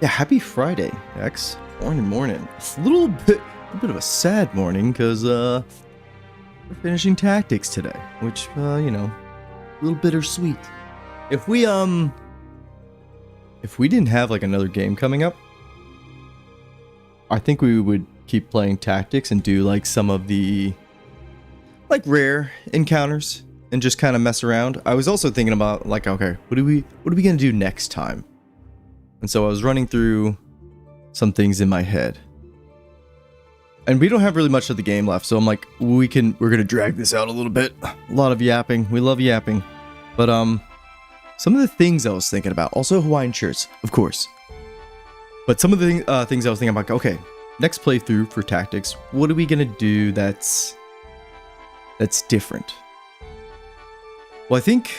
Yeah, happy Friday, X. Morning. It's a bit of a sad morning because we're finishing Tactics today, which a little bittersweet. If we didn't have like another game coming up, I think we would keep playing Tactics and do like some of the like rare encounters and just kind of mess around. I was also thinking about like, okay, what are we gonna do next time? And so I was running through some things in my head. And we don't have really much of the game left, so I'm like, we're gonna drag this out a little bit. A lot of yapping. We love yapping. But some of the things I was thinking about, also Hawaiian shirts, of course. But some of the things I was thinking about, okay, next playthrough for Tactics, what are we gonna do that's different? Well, I think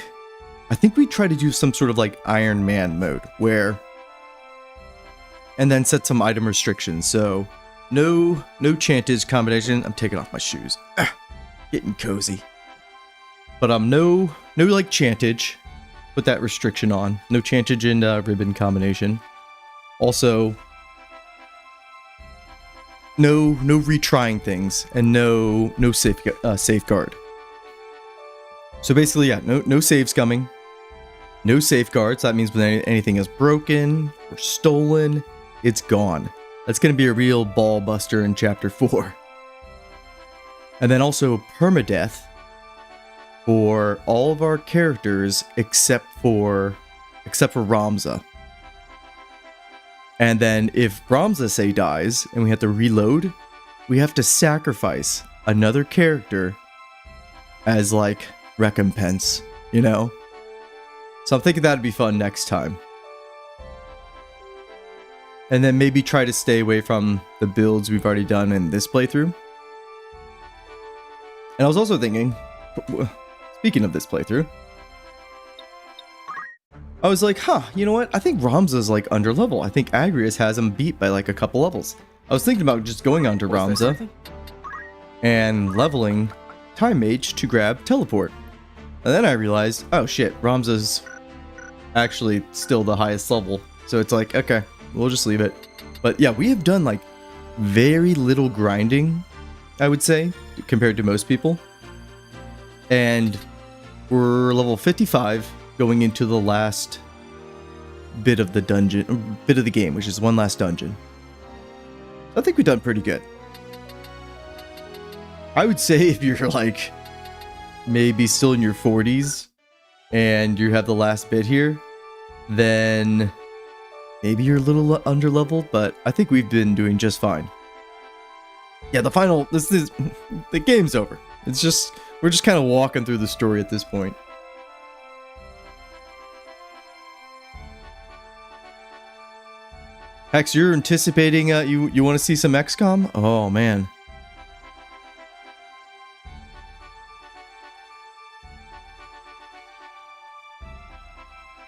we try to do some sort of like Iron Man mode where, and then set some item restrictions. So no chantage combination. I'm taking off my shoes. Getting cozy. But no like chantage. Put that restriction on. No chantage in ribbon combination. Also, no retrying things and no safeguard. So basically, yeah, no saves coming. No safeguards. That means when anything is broken or stolen, it's gone. That's going to be a real ball buster in Chapter 4. And then also permadeath for all of our characters except for Ramza. And then if Ramza, say, dies and we have to reload, we have to sacrifice another character as like recompense, you know? So I'm thinking that'd be fun next time. And then maybe try to stay away from the builds we've already done in this playthrough. And I was also thinking, speaking of this playthrough, I was like, you know what? I think Ramza's like under level. I think Agrias has him beat by like a couple levels. I was thinking about just going on to Ramza and leveling Time Mage to grab Teleport. And then I realized, oh shit, Ramza's actually still the highest level. So it's like, okay, we'll just leave it. But yeah, we have done like very little grinding, I would say, compared to most people. And we're level 55 going into the last bit of the game, which is one last dungeon. I think we've done pretty good. I would say if you're like maybe still in your 40s and you have the last bit here, then maybe you're a little under leveled, but I think we've been doing just fine. Yeah, the game's over. We're just kind of walking through the story at this point. Hex, you're anticipating you want to see some XCOM? Oh man.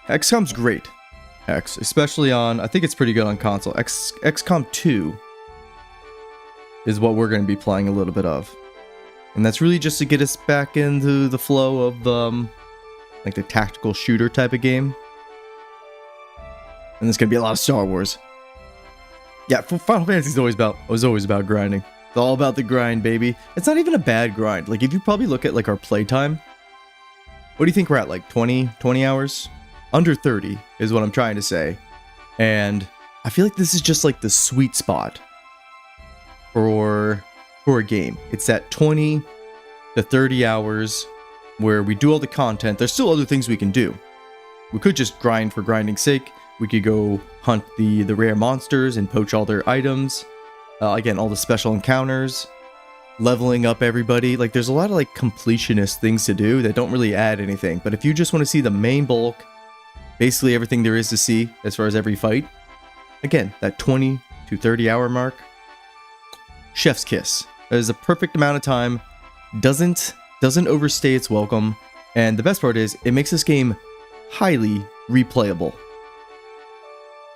XCOM's great, X, especially on, I think it's pretty good on console. XCOM 2 is what we're going to be playing a little bit of. And that's really just to get us back into the flow of like the tactical shooter type of game. And there's going to be a lot of Star Wars. Yeah, Final Fantasy was always about grinding. It's all about the grind, baby. It's not even a bad grind. Like if you probably look at like our playtime, what do you think we're at? Like 20 hours? Under 30 is what I'm trying to say. And I feel like this is just like the sweet spot for a game. It's that 20 to 30 hours where we do all the content. There's still other things we can do. We could just grind for grinding's sake. We could go hunt the rare monsters and poach all their items. Again, all the special encounters. Leveling up everybody. Like there's a lot of like completionist things to do that don't really add anything. But if you just want to see the main bulk, basically everything there is to see as far as every fight, again, that 20 to 30 hour mark, chef's kiss. That is a perfect amount of time, doesn't overstay its welcome, and the best part is it makes this game highly replayable,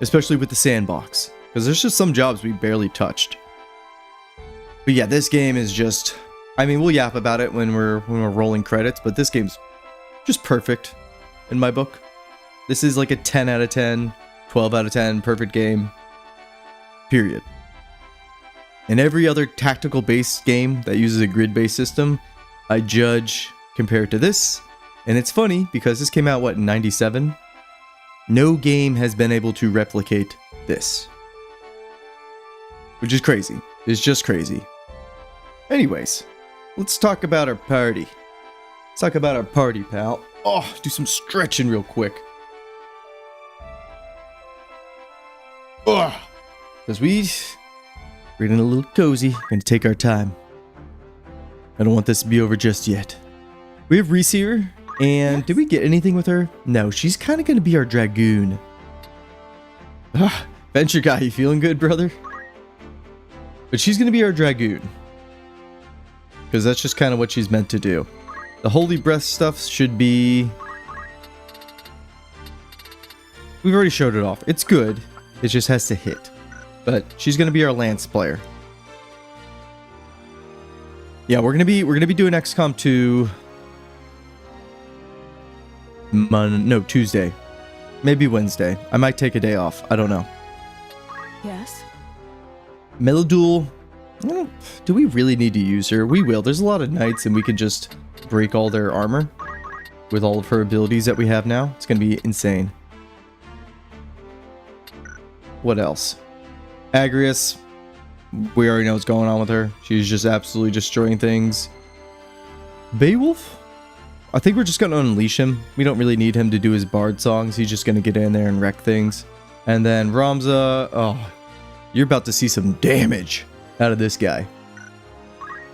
especially with the sandbox, because there's just some jobs we barely touched. But yeah, this game is just, I mean, we'll yap about it when we're rolling credits, but this game's just perfect in my book. This is like a 10 out of 10 12 out of 10, perfect game. Period. And every other tactical-based game that uses a grid-based system, I judge compared to this. And it's funny, because this came out, what, in 97? No game has been able to replicate this. Which is crazy. It's just crazy. Anyways, let's talk about our party. Let's talk about our party, pal. Oh, do some stretching real quick. Oh, because we're getting a little cozy. Gonna take our time. I don't want this to be over just yet. We have Reese here, and did we get anything with her? No, she's kind of gonna be our dragoon. Venture guy, you feeling good, brother? But she's gonna be our dragoon. Because that's just kind of what she's meant to do. The Holy Breath stuff should be... We've already showed it off. It's good. It just has to hit. But she's gonna be our Lance player. Yeah, we're gonna be doing XCOM 2 Tuesday. Maybe Wednesday. I might take a day off. I don't know. Yes. Meloduel. Do we really need to use her? We will. There's a lot of knights and we can just break all their armor with all of her abilities that we have now. It's gonna be insane. What else? Agrius. We already know what's going on with her. She's just absolutely destroying things. Beowulf? I think we're just going to unleash him. We don't really need him to do his bard songs. He's just going to get in there and wreck things. And then Ramza. Oh, you're about to see some damage out of this guy.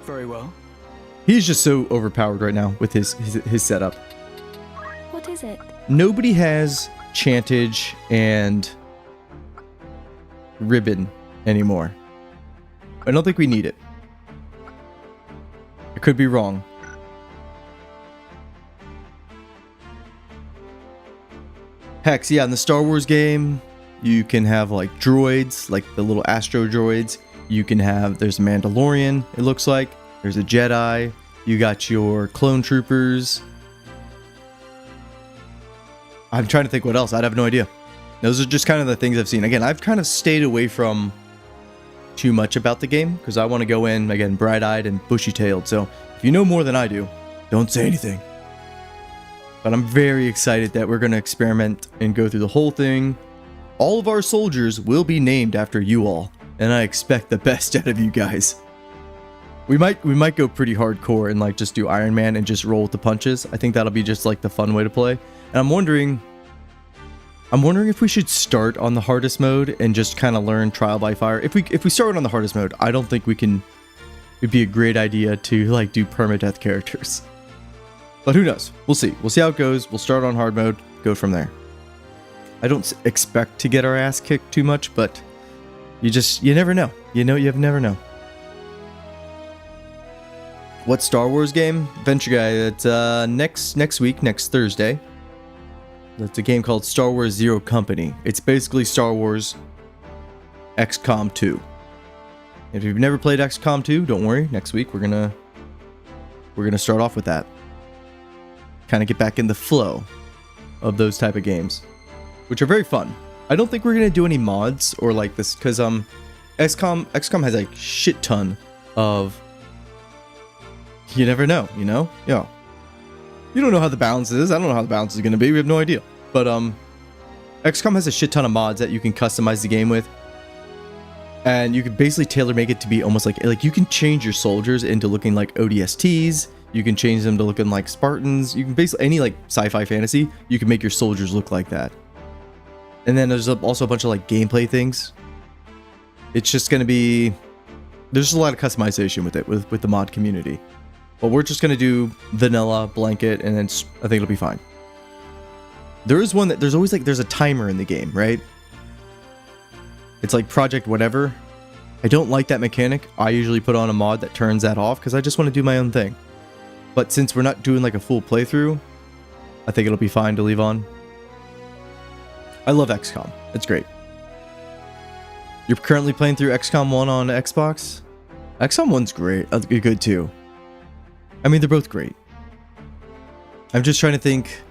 Very well. He's just so overpowered right now with his setup. What is it? Nobody has Chantage and Ribbon anymore. I don't think we need it. I could be wrong. Hex, yeah, in the Star Wars game, you can have like droids, like the little astro droids. You can have, there's a Mandalorian, it looks like. There's a Jedi. You got your clone troopers. I'm trying to think what else. I'd have no idea. Those are just kind of the things I've seen. Again, I've kind of stayed away from too much about the game because I want to go in, again, bright-eyed and bushy-tailed. So if you know more than I do, don't say anything. But I'm very excited that we're going to experiment and go through the whole thing. All of our soldiers will be named after you all, and I expect the best out of you guys. We might go pretty hardcore and like just do Iron Man and just roll with the punches. I think that'll be just like the fun way to play. And I'm wondering if we should start on the hardest mode and just kind of learn trial by fire. If we start on the hardest mode, I don't think we can. It'd be a great idea to like do permadeath characters. But who knows? We'll see. We'll see how it goes. We'll start on hard mode, go from there. I don't expect to get our ass kicked too much, but you never know. You never know. What Star Wars game? Venture Guy, it's next week, next Thursday. That's a game called Star Wars Zero Company. It's basically Star Wars XCOM 2. If you've never played XCOM 2, don't worry. Next week we're gonna start off with that. Kind of get back in the flow of those type of games, which are very fun. I don't think we're gonna do any mods or like this because XCOM has a shit ton of. You never know, you know? Yeah. You don't know how the balance is. I don't know how the balance is going to be. We have no idea. But XCOM has a shit ton of mods that you can customize the game with. And you can basically tailor make it to be almost like you can change your soldiers into looking like ODSTs. You can change them to looking like Spartans. You can basically any like sci-fi fantasy, you can make your soldiers look like that. And then there's also a bunch of like gameplay things. It's just going to be there's just a lot of customization with it with the mod community. But we're just going to do vanilla, blanket, and then I think it'll be fine. There is one that there's always like, there's a timer in the game, right? It's like Project Whatever. I don't like that mechanic. I usually put on a mod that turns that off because I just want to do my own thing. But since we're not doing like a full playthrough, I think it'll be fine to leave on. I love XCOM. It's great. You're currently playing through XCOM 1 on Xbox? XCOM 1's great. Good too. I mean, they're both great. I'm just trying to think.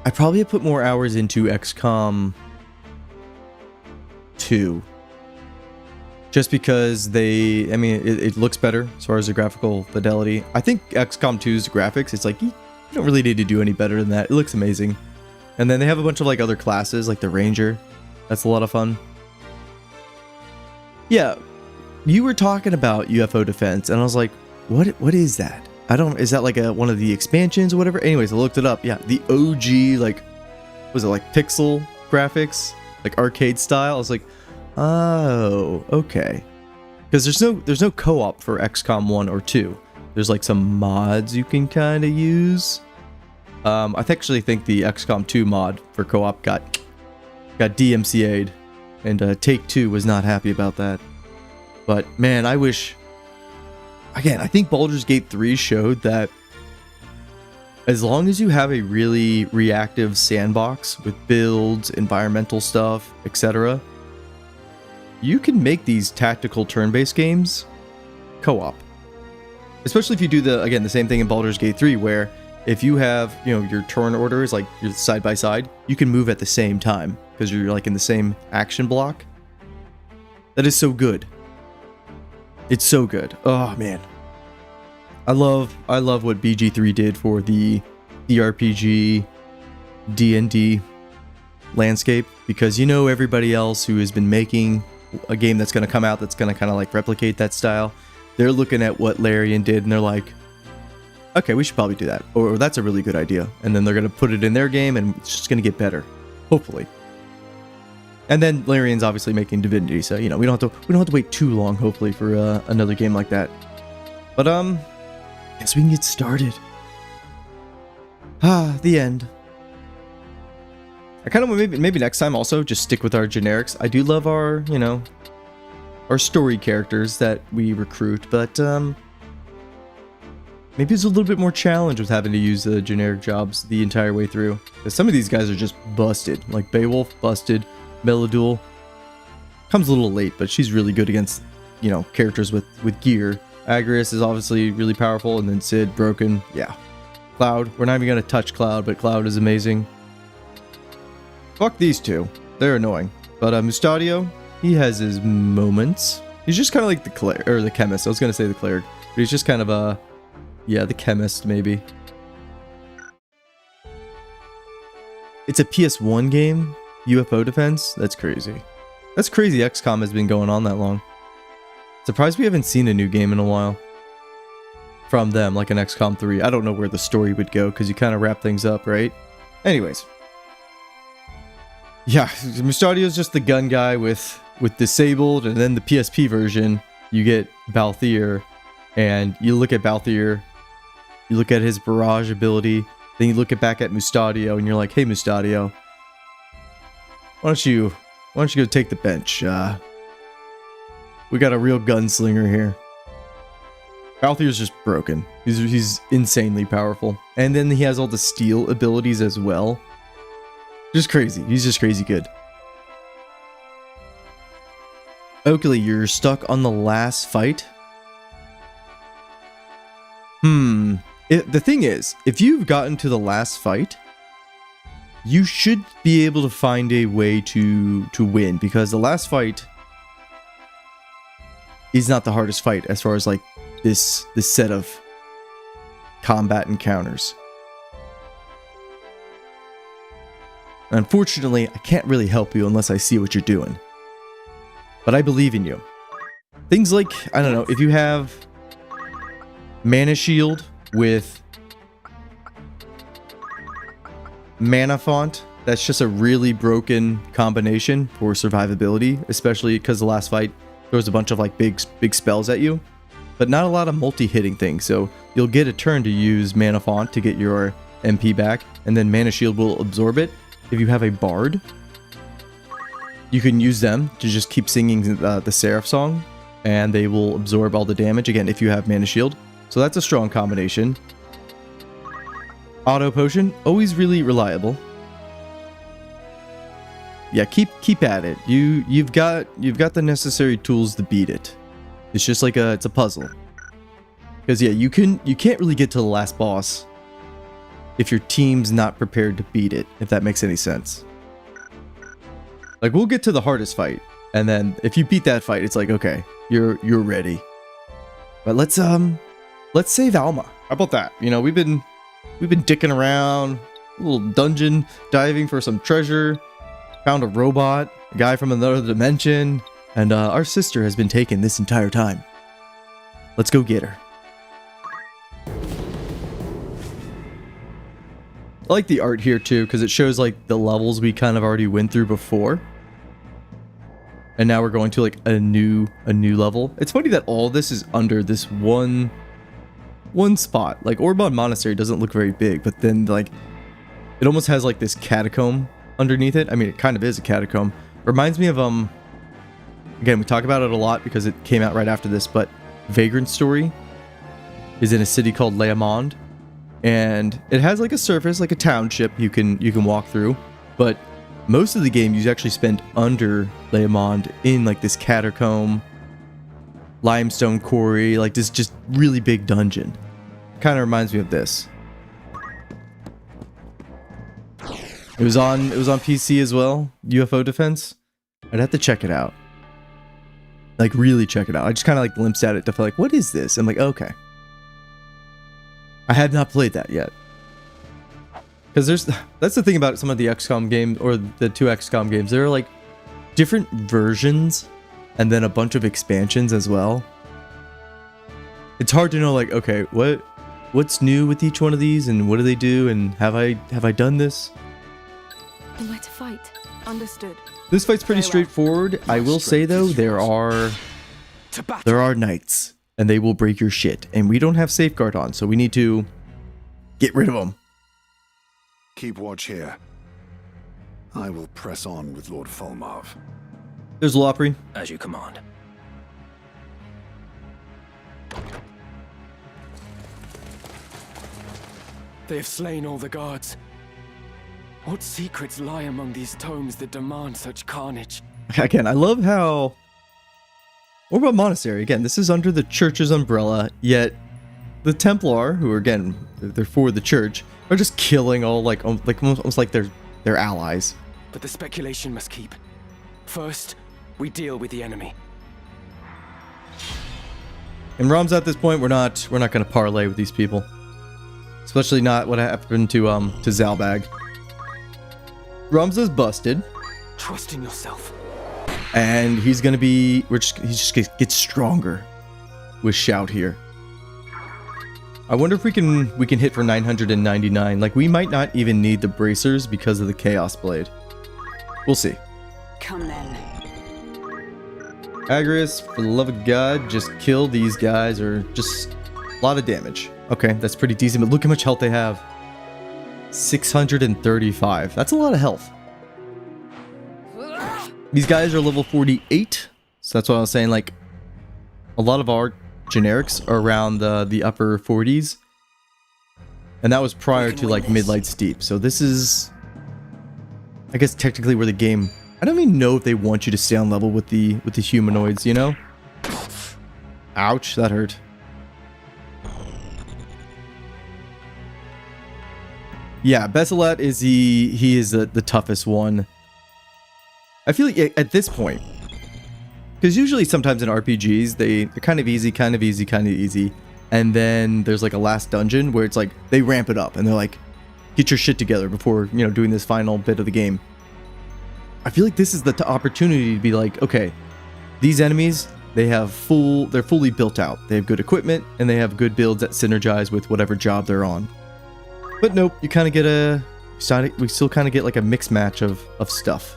I probably have put more hours into XCOM 2. Just because I mean, it looks better as far as the graphical fidelity. I think XCOM 2's graphics, it's like, you don't really need to do any better than that. It looks amazing. And then they have a bunch of like other classes, like the Ranger. That's a lot of fun. Yeah, you were talking about UFO defense, and I was like, what is that? Is that like one of the expansions or whatever? Anyways, I looked it up. Yeah, the OG, like, was it like pixel graphics? Like arcade style? I was like, oh, okay. Because there's no co-op for XCOM 1 or 2. There's like some mods you can kind of use. I actually think the XCOM 2 mod for co-op got DMCA'd, and Take-Two was not happy about that. But man, I wish... Again, I think Baldur's Gate 3 showed that as long as you have a really reactive sandbox with builds, environmental stuff, etc., you can make these tactical turn-based games co-op. Especially if you do the same thing in Baldur's Gate 3, where if you have, your turn orders, like you're side by side, you can move at the same time because you're like in the same action block. That is so good. It's so good. Oh man. I love what BG3 did for the RPG D&D landscape, because everybody else who has been making a game that's going to come out that's going to kind of like replicate that style, they're looking at what Larian did and they're like, okay, we should probably do that, or that's a really good idea, and then they're going to put it in their game and it's just going to get better, hopefully. And then Larian's obviously making Divinity, so we don't have to wait too long, hopefully, for another game like that. But guess we can get started. The end. I kind of want maybe next time also just stick with our generics. I do love our our story characters that we recruit, but maybe it's a little bit more challenge with having to use the generic jobs the entire way through. Because some of these guys are just busted, like Beowulf busted. Melodul comes a little late, but she's really good against, characters with gear. Agrius is obviously really powerful, and then Sid, broken. Yeah. Cloud, we're not even going to touch Cloud, but Cloud is amazing. Fuck these two. They're annoying. But Mustadio, he has his moments. He's just kind of like the chemist. I was going to say the cleric, but he's just kind of the chemist, maybe. It's a PS1 game? UFO defense? That's crazy. That's crazy XCOM has been going on that long. Surprised we haven't seen a new game in a while. From them, like an XCOM 3. I don't know where the story would go, because you kind of wrap things up, right? Anyways. Yeah, Mustadio's just the gun guy with disabled, and then the PSP version, you get Balthier, and you look at Balthier, you look at his barrage ability, then you look back at Mustadio, and you're like, hey Mustadio, why don't you go take the bench? We got a real gunslinger here. Balthier's just broken. He's insanely powerful. And then he has all the steel abilities as well. Just crazy. He's just crazy good. Oakley, you're stuck on the last fight? The thing is, if you've gotten to the last fight, you should be able to find a way to win, because the last fight is not the hardest fight as far as like this set of combat encounters. Unfortunately, I can't really help you unless I see what you're doing. But I believe in you. Things like, I don't know, if you have Mana Shield with Mana Font, that's just a really broken combination for survivability, especially because the last fight there was a bunch of like big spells at you, but not a lot of multi-hitting things, so you'll get a turn to use Mana Font to get your MP back, and then Mana Shield will absorb it. If you have a Bard, you can use them to just keep singing the Seraph song, and they will absorb all the damage, again, if you have Mana Shield. So that's a strong combination. Auto Potion, always really reliable. Yeah, keep at it. You've got the necessary tools to beat it. It's just like it's a puzzle. Because yeah, you can't really get to the last boss if your team's not prepared to beat it, if that makes any sense. Like, we'll get to the hardest fight, And then if you beat that fight, it's like, okay, you're ready. But let's save Alma. How about that? You know, we've been dicking around, a little dungeon diving for some treasure. Found a robot, a guy from another dimension, and our sister has been taken this entire time. Let's go get her. I like the art here too, because it shows like the levels we kind of already went through before. And now we're going to like a new level. It's funny that all this is under this one spot. Like Orbon Monastery doesn't look very big, but then like it almost has like this catacomb underneath it. I mean, it kind of is a catacomb. Reminds me of again, we talk about it a lot because it came out right after this, but Vagrant Story is in a city called Leamond, and it has like a surface, like a township you can walk through, but most of the game you actually spend under Leamond in like this catacomb, limestone quarry, like this just really big dungeon. Kind of reminds me of this. It was on PC as well, UFO Defense. I'd have to check it out. Like really check it out. I just kind of like glimpsed at it to feel like, what is this? I'm like, okay. I have not played that yet. Because that's the thing about some of the XCOM games, or the 2 XCOM games. There are like different versions and then a bunch of expansions as well. It's hard to know like, okay, what's new with each one of these and what do they do and have I done this? Am I to fight? Understood. This fight's pretty straightforward. I will say though, there are knights and they will break your shit, and we don't have safeguard on, so we need to get rid of them. Keep watch here. I will press on with Lord Fulmarv. There's Lopri. As you command. They have slain all the guards. What secrets lie among these tomes that demand such carnage? Again, I love how... What about Monastery? Again, this is under the church's umbrella, yet the Templar, who are, again, they're for the church, are just killing all, like almost like they're allies. But the speculation must keep. First, we deal with the enemy. And Rom's at this point, we're not going to parlay with these people. Especially not what happened to Zalbag. Ramza's busted. Trust in yourself. And he's gonna be he just gets stronger with Shout here. I wonder if we can hit for 999. Like, we might not even need the bracers because of the Chaos Blade. We'll see. Come then. Agrius, for the love of God, just kill these guys, or just a lot of damage. Okay, that's pretty decent, but look how much health they have. 635. That's a lot of health. These guys are level 48, so that's what I was saying. Like, a lot of our generics are around the upper 40s, and that was prior to like Midlight Steep. So this is, I guess, technically where the game. I don't even know if they want you to stay on level with the humanoids. You know? Ouch, that hurt. Yeah, Besilat is he is the toughest one. I feel like at this point, because usually sometimes in RPGs they're kind of easy, kind of easy, kind of easy, and then there's like a last dungeon where it's like they ramp it up and they're like, get your shit together before, you know, doing this final bit of the game. I feel like this is the opportunity to be like, okay, these enemies, they're fully built out. They have good equipment and they have good builds that synergize with whatever job they're on. But nope, you kind of get we still kind of get like a mixed match of stuff.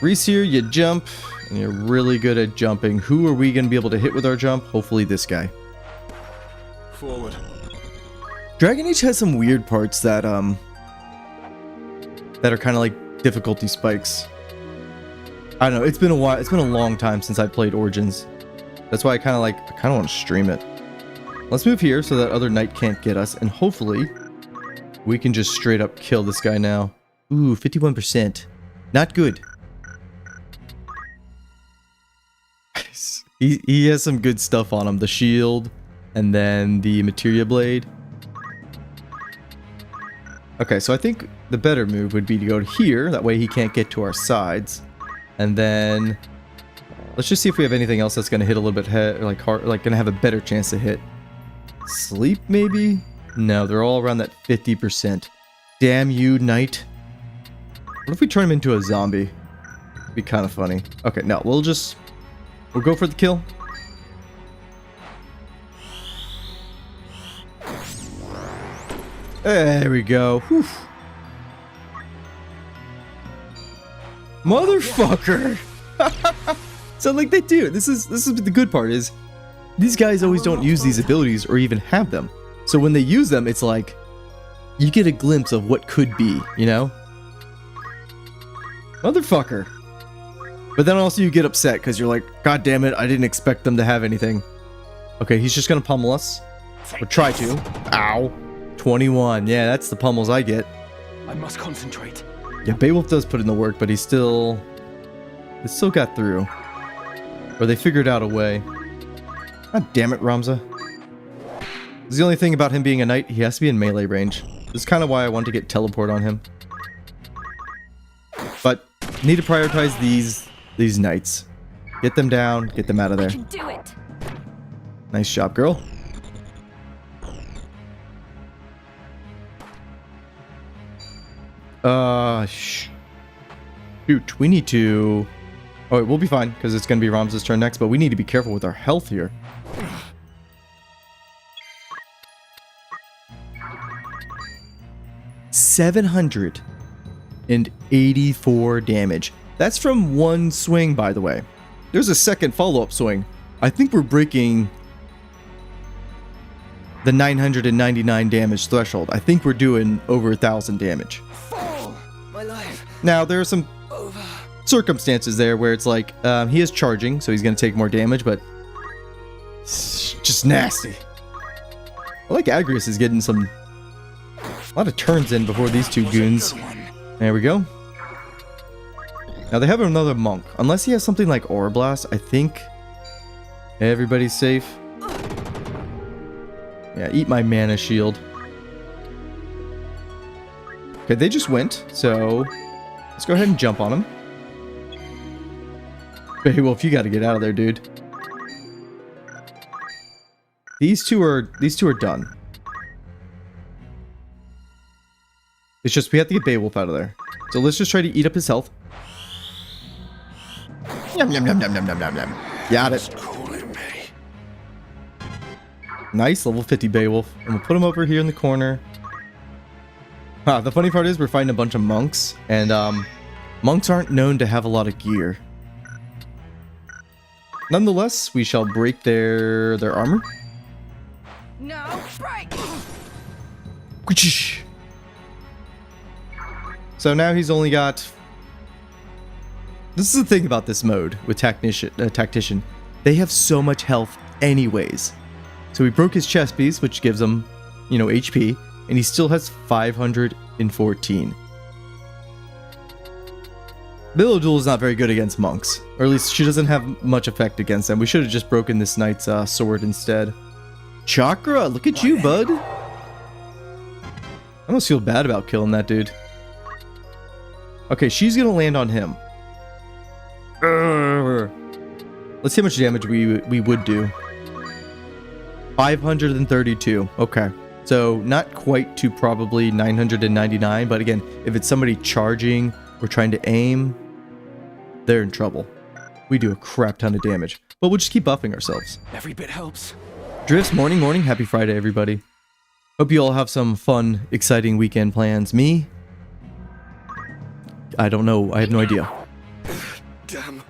Reese here, you jump, and you're really good at jumping. Who are we going to be able to hit with our jump? Hopefully this guy. Forward. Dragon Age has some weird parts that are kind of like difficulty spikes. I don't know, it's been a while, it's been a long time since I played Origins. That's why I kind of want to stream it. Let's move here so that other knight can't get us, and hopefully we can just straight up kill this guy now. Ooh, 51%. Not good. He has some good stuff on him. The shield, and then the materia blade. Okay, so I think the better move would be to go to here. That way he can't get to our sides. And then let's just see if we have anything else that's gonna hit a little bit like hard, like gonna have a better chance to hit. Sleep maybe? No, they're all around that 50%. Damn you, knight. What if we turn him into a zombie? Be kind of funny. Okay, no, we'll go for the kill. There we go. Whew. Motherfucker. So like they do. This is the good part is these guys always don't use these abilities or even have them. So when they use them, it's like you get a glimpse of what could be, you know? Motherfucker. But then also you get upset because you're like, God damn it, I didn't expect them to have anything. Okay, he's just gonna pummel us. Or try to. Ow. 21. Yeah, that's the pummels I get. I must concentrate. Yeah, Beowulf does put in the work, but it still got through. Or they figured out a way. God damn it, Ramza. This is the only thing about him being a knight, he has to be in melee range. This is kind of why I want to get teleport on him. But need to prioritize these knights. Get them down, get them out of there. I can do it. Nice job, girl. Shoot, we need to... Oh, we'll be fine, because it's going to be Ramza's turn next, but we need to be careful with our health here. $784 damage. That's from one swing, by the way. There's a second follow-up swing. I think we're breaking the 999 damage threshold. I think we're doing over 1,000 damage. My life. Now, there are some circumstances there where it's like, he is charging, so he's going to take more damage, but it's just nasty. I like Agrius is getting a lot of turns in before these two goons. There we go. Now they have another monk. Unless he has something like Aura Blast, I think everybody's safe. Yeah, eat my mana shield. Okay, they just went, so let's go ahead and jump on him. Beowulf, you gotta get out of there, dude. These two are done. It's just we have to get Beowulf out of there. So let's just try to eat up his health. Yum, yum, yum, yum, yum, yum, yum, yum. Got it. Nice, level 50 Beowulf. And we'll put him over here in the corner. The funny part is we're fighting a bunch of monks. And monks aren't known to have a lot of gear. Nonetheless, we shall break their armor. No, break. So now he's only got... This is the thing about this mode with Tactician. They have so much health anyways. So we broke his chest piece, which gives him, you know, HP. And he still has 514. Bilodul is not very good against monks. Or at least she doesn't have much effect against them. We should have just broken this knight's sword instead. Chakra, look at you, bud. I almost feel bad about killing that dude. Okay, she's gonna land on him. Let's see how much damage we would do. 532. Okay. So not quite to probably 999, but again, if it's somebody charging or trying to aim, they're in trouble. We do a crap ton of damage, but we'll just keep buffing ourselves. Every bit helps. Drifts, morning. Happy Friday, everybody. Hope you all have some fun, exciting weekend plans. Me? I don't know. I have no idea. Damn.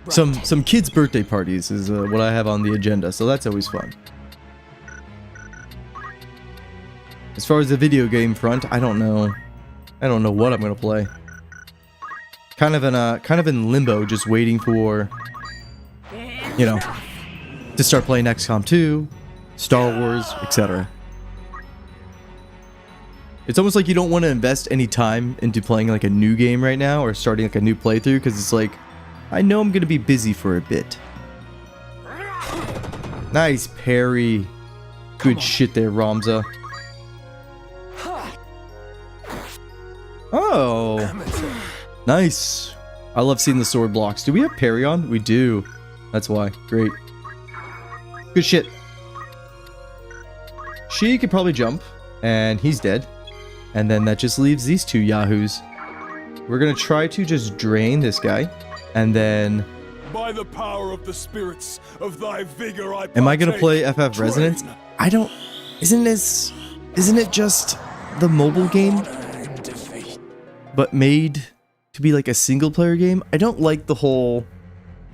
Some kids' birthday parties is what I have on the agenda, so that's always fun. As far as the video game front, I don't know. I don't know what I'm gonna play. Kind of in limbo, just waiting for, you know, to start playing XCOM 2, Star Wars, etc. It's almost like you don't want to invest any time into playing like a new game right now or starting like a new playthrough because it's like, I know I'm gonna be busy for a bit. Nice parry. Good shit there, Ramza. Oh, nice. I love seeing the sword blocks. Do we have parry on? We do. That's why. Great. Good shit. She could probably jump, and he's dead. And then that just leaves these two yahoos. We're gonna try to just drain this guy, and then... By the power of the spirits of thy vigor, I am I gonna partake. play FF Resonance? I don't... Isn't it just the mobile game? But made to be like a single player game? I don't like the whole...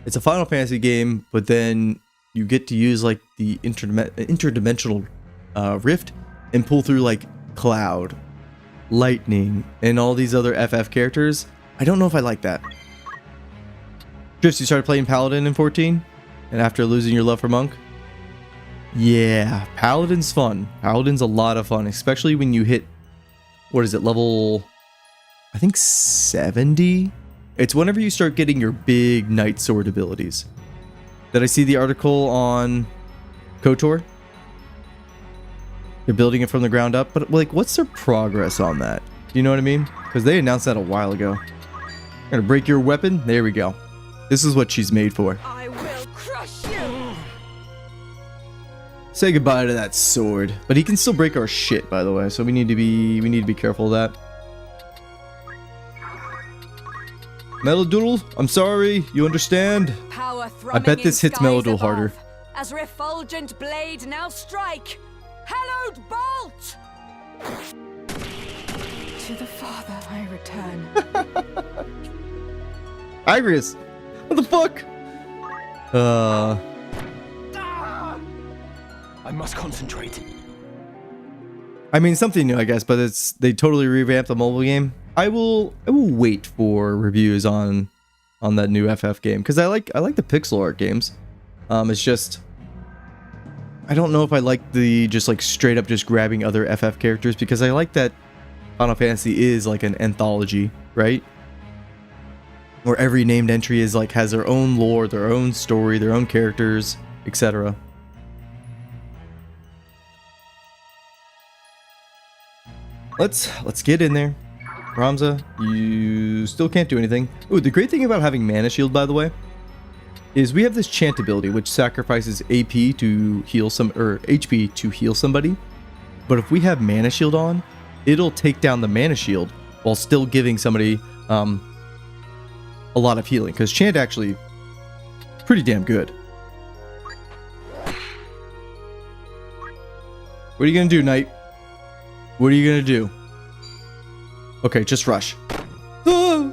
It's a Final Fantasy game, but then you get to use like the interdimensional rift and pull through like Cloud, Lightning, and all these other FF characters. I don't know if I like that. Drifts, you started playing Paladin in 14? And after losing your love for Monk? Yeah, Paladin's fun. Paladin's a lot of fun, especially when you hit... What is it, level... I think 70? It's whenever you start getting your big Knight Sword abilities. Did I see the article on KOTOR? They're building it from the ground up, but like, what's their progress on that? Do you know what I mean? Because they announced that a while ago. Gonna break your weapon? There we go. This is what she's made for. I will crush you. Say goodbye to that sword. But he can still break our shit, by the way, so we need to be careful of that. Metal Doodle, I'm sorry, you understand? Power I bet thrumming this in hits Metal skies Doodle harder. above, as refulgent blade now strike. Hallowed bolt! To the Father I return. Igris! What the fuck? I must concentrate. I mean, something new, I guess, but they totally revamped the mobile game. I will wait for reviews on that new FF game because I like the pixel art games. It's just I don't know if I like the just like straight up just grabbing other FF characters because I like that Final Fantasy is like an anthology, right? Where every named entry is like has their own lore, their own story, their own characters, etc. Let's get in there. Ramza, you still can't do anything. Ooh, the great thing about having Mana Shield, by the way, is we have this chant ability which sacrifices AP to heal HP to heal somebody. But if we have Mana Shield on, it'll take down the Mana Shield while still giving somebody a lot of healing. Because chant actually pretty damn good. What are you gonna do, Knight? What are you gonna do? Okay, just rush. The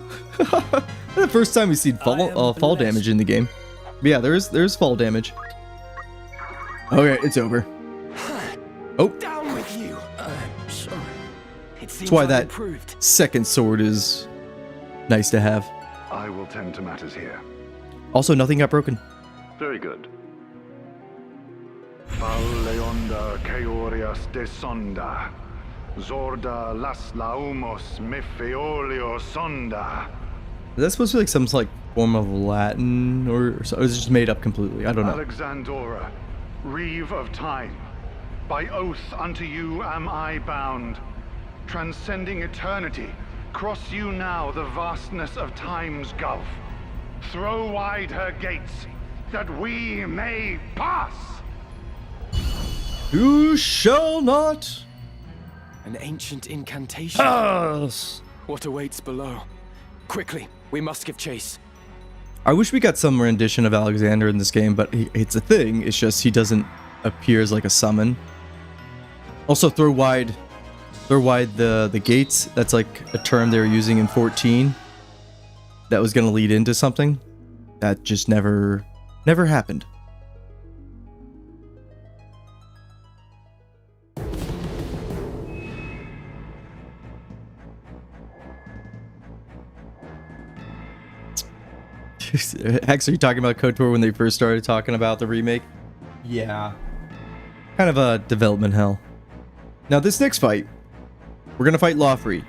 first time we've seen fall damage in the game. But yeah, there's fall damage. Okay, it's over. Oh, Down with you. Sure. It seems that's why I've that improved. second sword is nice to have. I will tend to matters here. Also, nothing got broken. Very good. Fal leonda Keorias de sonda. Zorda las laumos mefeolio sonda. Is that supposed to be like some form of Latin or is it just made up completely? I don't know. Alexandora, Reeve of Time, by oath unto you am I bound. Transcending eternity, cross you now the vastness of time's gulf. Throw wide her gates, that we may pass! You shall not An ancient incantation. pass. What awaits below? Quickly, we must give chase. I wish we got some rendition of Alexander in this game, but it's a thing. It's just he doesn't appear as like a summon. Also, throw wide the gates. That's like a term they were using in 14. That was gonna lead into something that just never happened. Hex, are you talking about KOTOR when they first started talking about the remake? Yeah. Kind of a development hell. Now this next fight, we're gonna fight Lawfree.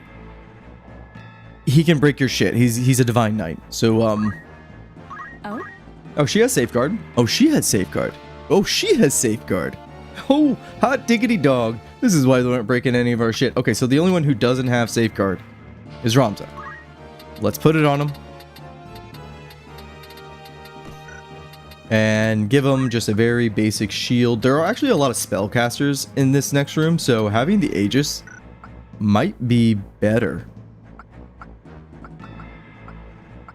He can break your shit. He's a divine knight. So Oh, she has safeguard. Oh, she has safeguard. Oh, she has safeguard. Oh, hot diggity dog. This is why they weren't breaking any of our shit. Okay, so the only one who doesn't have safeguard is Ramza. Let's put it on him. and give them just a very basic shield. There are actually a lot of spellcasters in this next room, so having the Aegis might be better.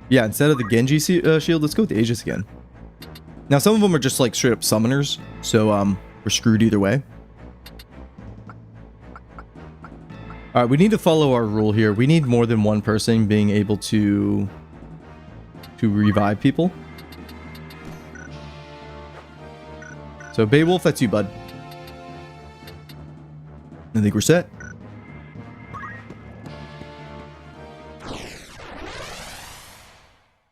Yeah, instead of the Genji shield, let's go with the Aegis again. Now, some of them are just like straight up summoners, so we're screwed either way. All right, we need to follow our rule here. We need more than one person being able to revive people. So Beowulf, that's you, bud. I think we're set.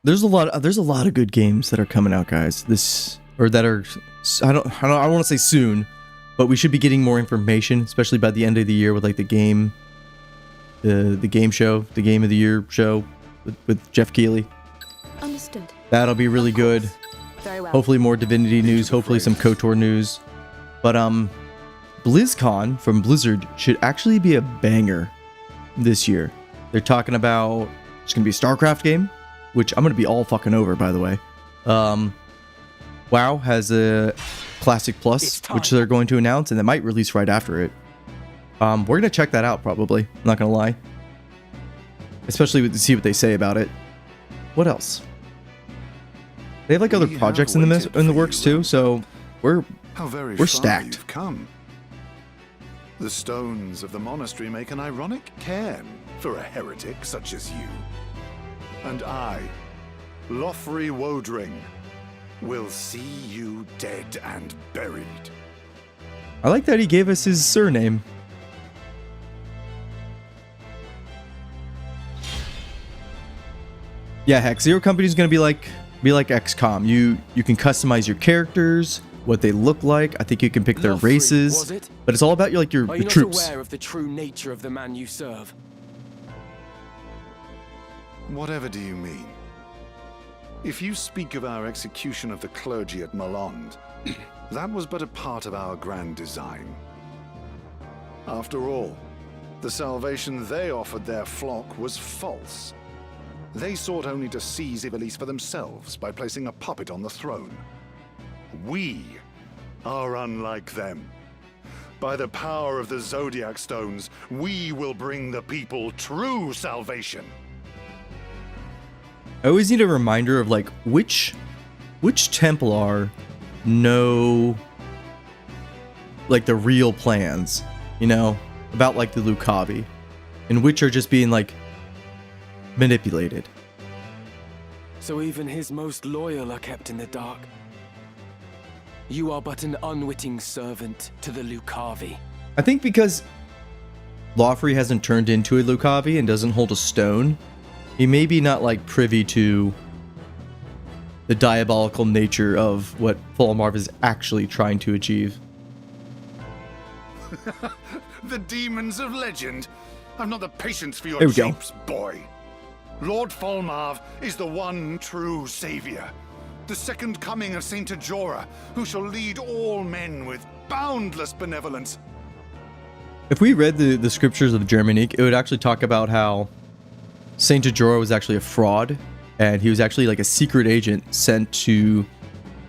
There's a lot of good games that are coming out, guys. I don't want to say soon, but we should be getting more information, especially by the end of the year with like the game show, the game of the year show with Jeff Keighley. Understood. That'll be really good. Very well. Hopefully more Divinity news, hopefully some KOTOR news. But BlizzCon from Blizzard should actually be a banger this year. They're talking about it's gonna be a StarCraft game, which I'm gonna be all fucking over, by the way. WoW has a Classic Plus, which they're going to announce, and it might release right after it. We're gonna check that out probably. I'm not gonna lie, especially to see what they say about it. What else? They have like other projects in the works too, so we're stacked. You've come. The stones of the monastery make an ironic cairn for a heretic such as you. And I, Lothry Wodring, will see you dead and buried. I like that he gave us his surname. Yeah, heck, Zero Company is gonna be like XCOM. You can customize your characters, what they look like. I think you can pick their Lothry, races, was it? but it's all about your Are you the not troops. aware of the true nature of the man you serve? Whatever do you mean? If you speak of our execution of the clergy at Malond, that was but a part of our grand design. After all, the salvation they offered their flock was false. They sought only to seize Ivalice for themselves by placing a puppet on the throne. We are unlike them. By the power of the Zodiac Stones, we will bring the people true salvation. I always need a reminder of like which Templar know like the real plans, you know, about like the Lucavi, and which are just being like manipulated. So even his most loyal are kept in the dark. You are but an unwitting servant to the Lucavi. I think because Lothry hasn't turned into a Lucavi and doesn't hold a stone, he may be not like privy to the diabolical nature of what Fulmarv is actually trying to achieve. The demons of legend. I've not the patience for your Here we go. japes, boy. Lord Fulmarv is the one true savior. The second coming of Saint Ajora, who shall lead all men with boundless benevolence. If we read the scriptures of Germanique, it would actually talk about how Saint Ajora was actually a fraud, and he was actually like a secret agent sent to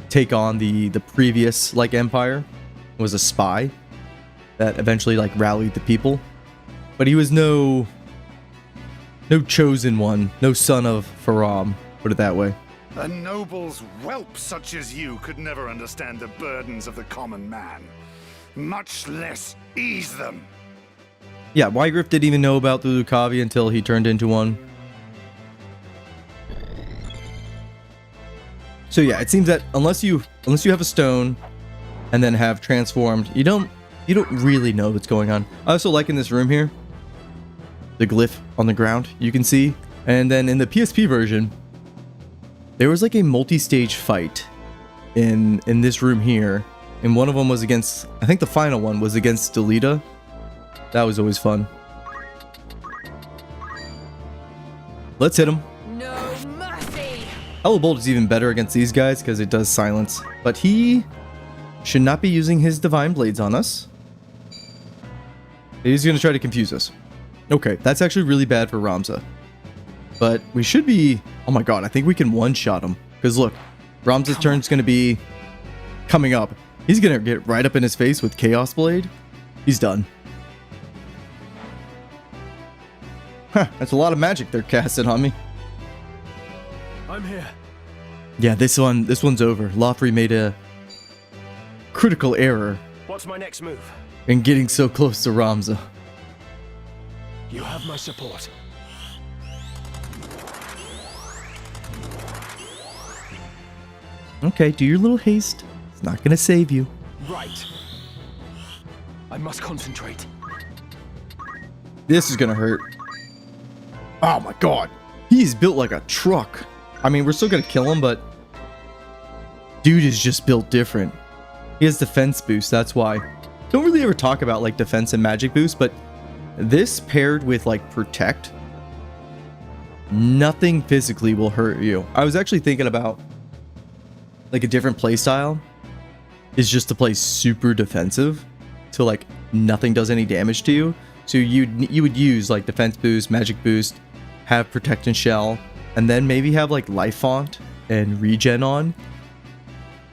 take on the previous like empire. It was a spy that eventually like rallied the people, but he was no chosen one, no son of Faram, put it that way. A noble's whelp such as you could never understand the burdens of the common man, much less ease them. Yeah, Wygriff didn't even know about the Lucavi until he turned into one. So yeah, it seems that unless you have a stone and then have transformed, you don't really know what's going on. I also like in this room here, the glyph on the ground, you can see. And then in the PSP version, there was like a multi-stage fight in this room here. And one of them was against, I think the final one was against Delita. That was always fun. Let's hit him. No mercy! Bolt is even better against these guys because it does silence. But he should not be using his Divine Blades on us. He's going to try to confuse us. Okay, that's actually really bad for Ramza. But we should be... Oh my god, I think we can one-shot him. Because look, Ramza's turn's going to be coming up. He's going to get right up in his face with Chaos Blade. He's done. Huh, that's a lot of magic they're casting on me. I'm here. Yeah, this one's over. Lothry made a critical error What's my next move? in getting so close to Ramza. You have my support. Okay, do your little haste. It's not going to save you. Right. I must concentrate. This is going to hurt. Oh my god. He's built like a truck. I mean, we're still going to kill him, but dude is just built different. He has defense boost, that's why. Don't really ever talk about like defense and magic boost, but this paired with like protect, nothing physically will hurt you. I was actually thinking about like a different play style is just to play super defensive till like nothing does any damage to you. So you would use like defense boost, magic boost, have protect and shell, and then maybe have like life font and regen on.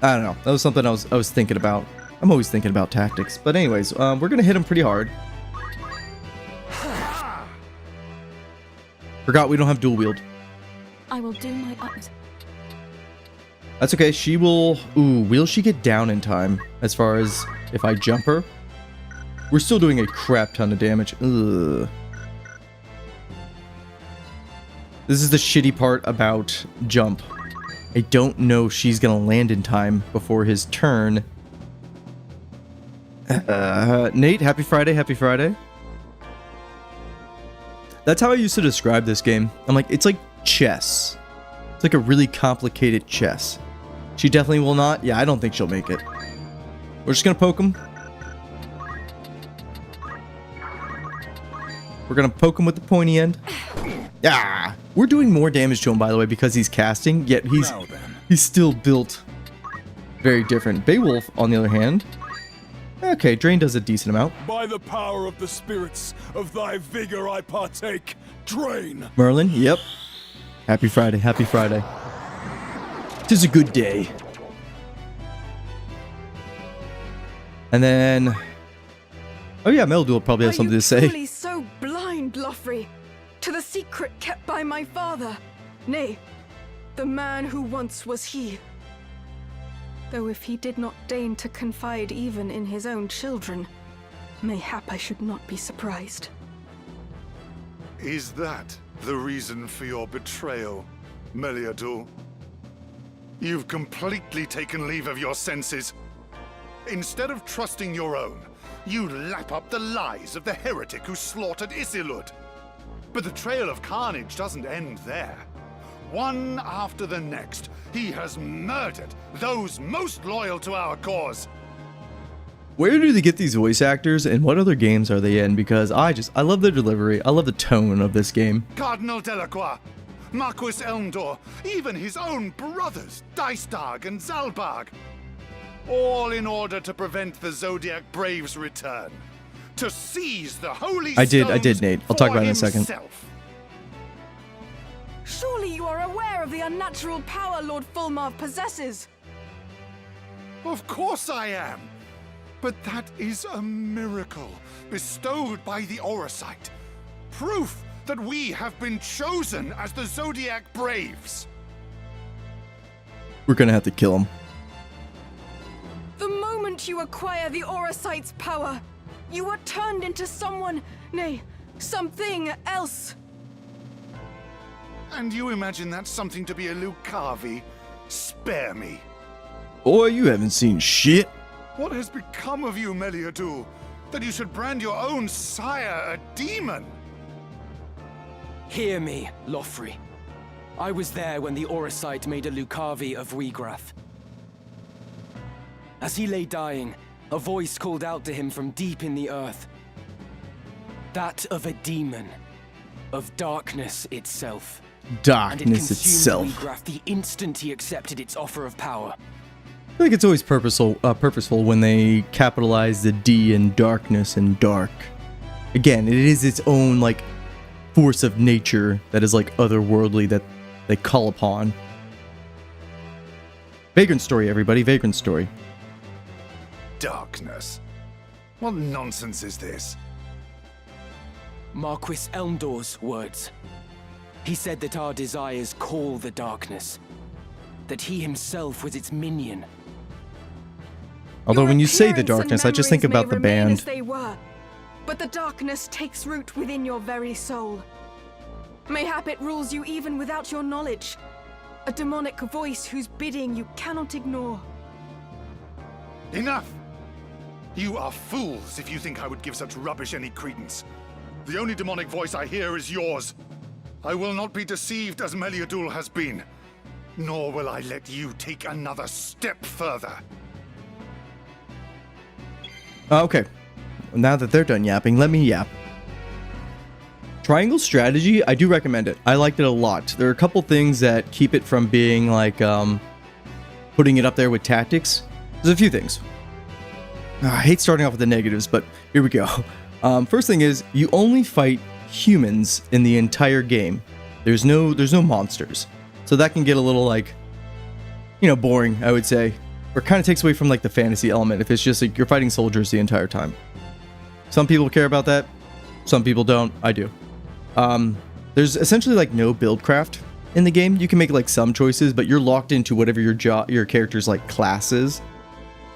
I don't know. That was something I was thinking about. I'm always thinking about tactics. But anyways, we're gonna hit him pretty hard. Forgot we don't have dual wield. I will do my utmost. That's okay. She will... Ooh, will she get down in time? As far as if I jump her? We're still doing a crap ton of damage. Ugh. This is the shitty part about jump. I don't know if she's gonna land in time before his turn. Nate, happy Friday, happy Friday. That's how I used to describe this game. I'm like, it's like chess. It's like a really complicated chess. She definitely will not. Yeah, I don't think she'll make it. We're just gonna poke him. We're gonna poke him with the pointy end. Yeah, we're doing more damage to him, by the way, because he's casting. Yet he's still built very different. Beowulf, on the other hand, okay, Drain does a decent amount. By the power of the spirits of thy vigor I partake. Drain. Merlin, yep. Happy Friday, happy Friday. Tis a good day. And then... Oh yeah, Meldu will probably have something to say. Are you truly so blind, Lothry, to the secret kept by my father? Nay, the man who once was he. Though if he did not deign to confide even in his own children, mayhap I should not be surprised. Is that the reason for your betrayal, Meliador? You've completely taken leave of your senses. Instead of trusting your own, you lap up the lies of the heretic who slaughtered Isilud. But the trail of carnage doesn't end there. One after the next, he has murdered those most loyal to our cause. Where do they get these voice actors, and what other games are they in? Because I love their delivery. I love the tone of this game. Cardinal Delacroix, Marquis Elmdor, even his own brothers, Dicestag and Zalbarg. All in order to prevent the Zodiac Braves' return. To seize the holy I did, Nate. I'll talk about it in a second. Surely you are aware of the unnatural power Lord Fulmarv possesses. Of course I am. But that is a miracle bestowed by the Orosite. Proof that we have been chosen as the Zodiac Braves. We're gonna have to kill him. The moment you acquire the Orosite's power, you are turned into someone, nay, something else. And you imagine that's something to be a Lucavi? Spare me. Boy, you haven't seen shit. What has become of you, Meliador, that you should brand your own sire a demon? Hear me, Lothry. I was there when the Orosite made a Lucavi of Wegrath. As he lay dying, a voice called out to him from deep in the earth. That of a demon, of darkness itself. Darkness itself. Wegrath the instant he accepted its offer of power. I think it's always purposeful when they capitalize the D in darkness and dark. Again, it is its own like force of nature that is like otherworldly that they call upon. Vagrant story, everybody. Vagrant story. Darkness. What nonsense is this? Marquis Elmdor's words. He said that our desires call the darkness. That he himself was its minion. Although Your when you say the appearance and darkness, I just think memories about may the remain band. as they were, but the darkness takes root within your very soul. Mayhap it rules you even without your knowledge. A demonic voice whose bidding you cannot ignore. Enough! You are fools if you think I would give such rubbish any credence. The only demonic voice I hear is yours. I will not be deceived as Meliadul has been, nor will I let you take another step further. Okay, now that they're done yapping, let me yap. Triangle strategy, I do recommend it. I liked it a lot. There are a couple things that keep it from being like, putting it up there with tactics. There's a few things. I hate starting off with the negatives, but here we go. First thing is, you only fight humans in the entire game. There's no monsters. So that can get a little, like, you know, boring, I would say. Or kind of takes away from, like, the fantasy element if it's just like you're fighting soldiers the entire time. Some people care about that. Some people don't. I do. There's essentially, like, no build craft in the game. You can make, like, some choices, but you're locked into whatever your character's, like, class is.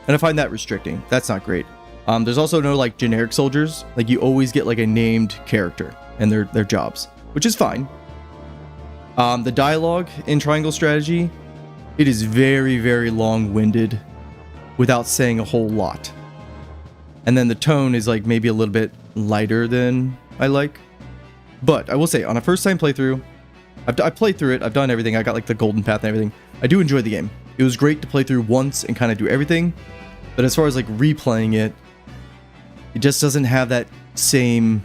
And I find that restricting. That's not great. There's also no, like, generic soldiers. Like, you always get, like, a named character and their jobs, which is fine. The dialogue in Triangle Strategy, it is very, very long-winded without saying a whole lot. And then the tone is, like, maybe a little bit lighter than I like. But I will say, on a first-time playthrough, I played through it. I've done everything. I got, like, the golden path and everything. I do enjoy the game. It was great to play through once and kind of do everything. But as far as, like, replaying it, it just doesn't have that same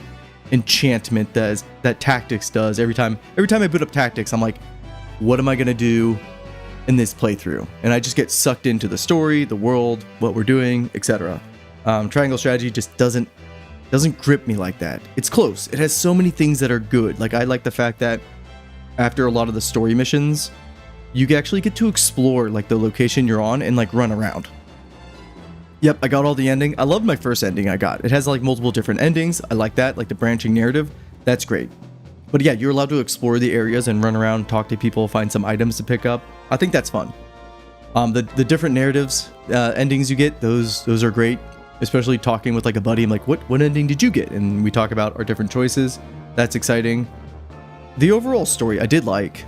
enchantment that Tactics does. Every time I boot up Tactics, I'm like, what am I going to do in this playthrough? And I just get sucked into the story, the world, what we're doing, etc. Triangle Strategy just doesn't grip me like that. It's close. It has so many things that are good. Like, I like the fact that after a lot of the story missions, you actually get to explore, like, the location you're on and, like, run around. Yep, I got all the ending. I loved my first ending I got. It has, like, multiple different endings. I like that, like the branching narrative. That's great. But yeah, you're allowed to explore the areas and run around, talk to people, find some items to pick up. I think that's fun. The different narratives, endings you get, those are great. Especially talking with, like, a buddy. I'm like, what ending did you get? And we talk about our different choices. That's exciting. The overall story I did like.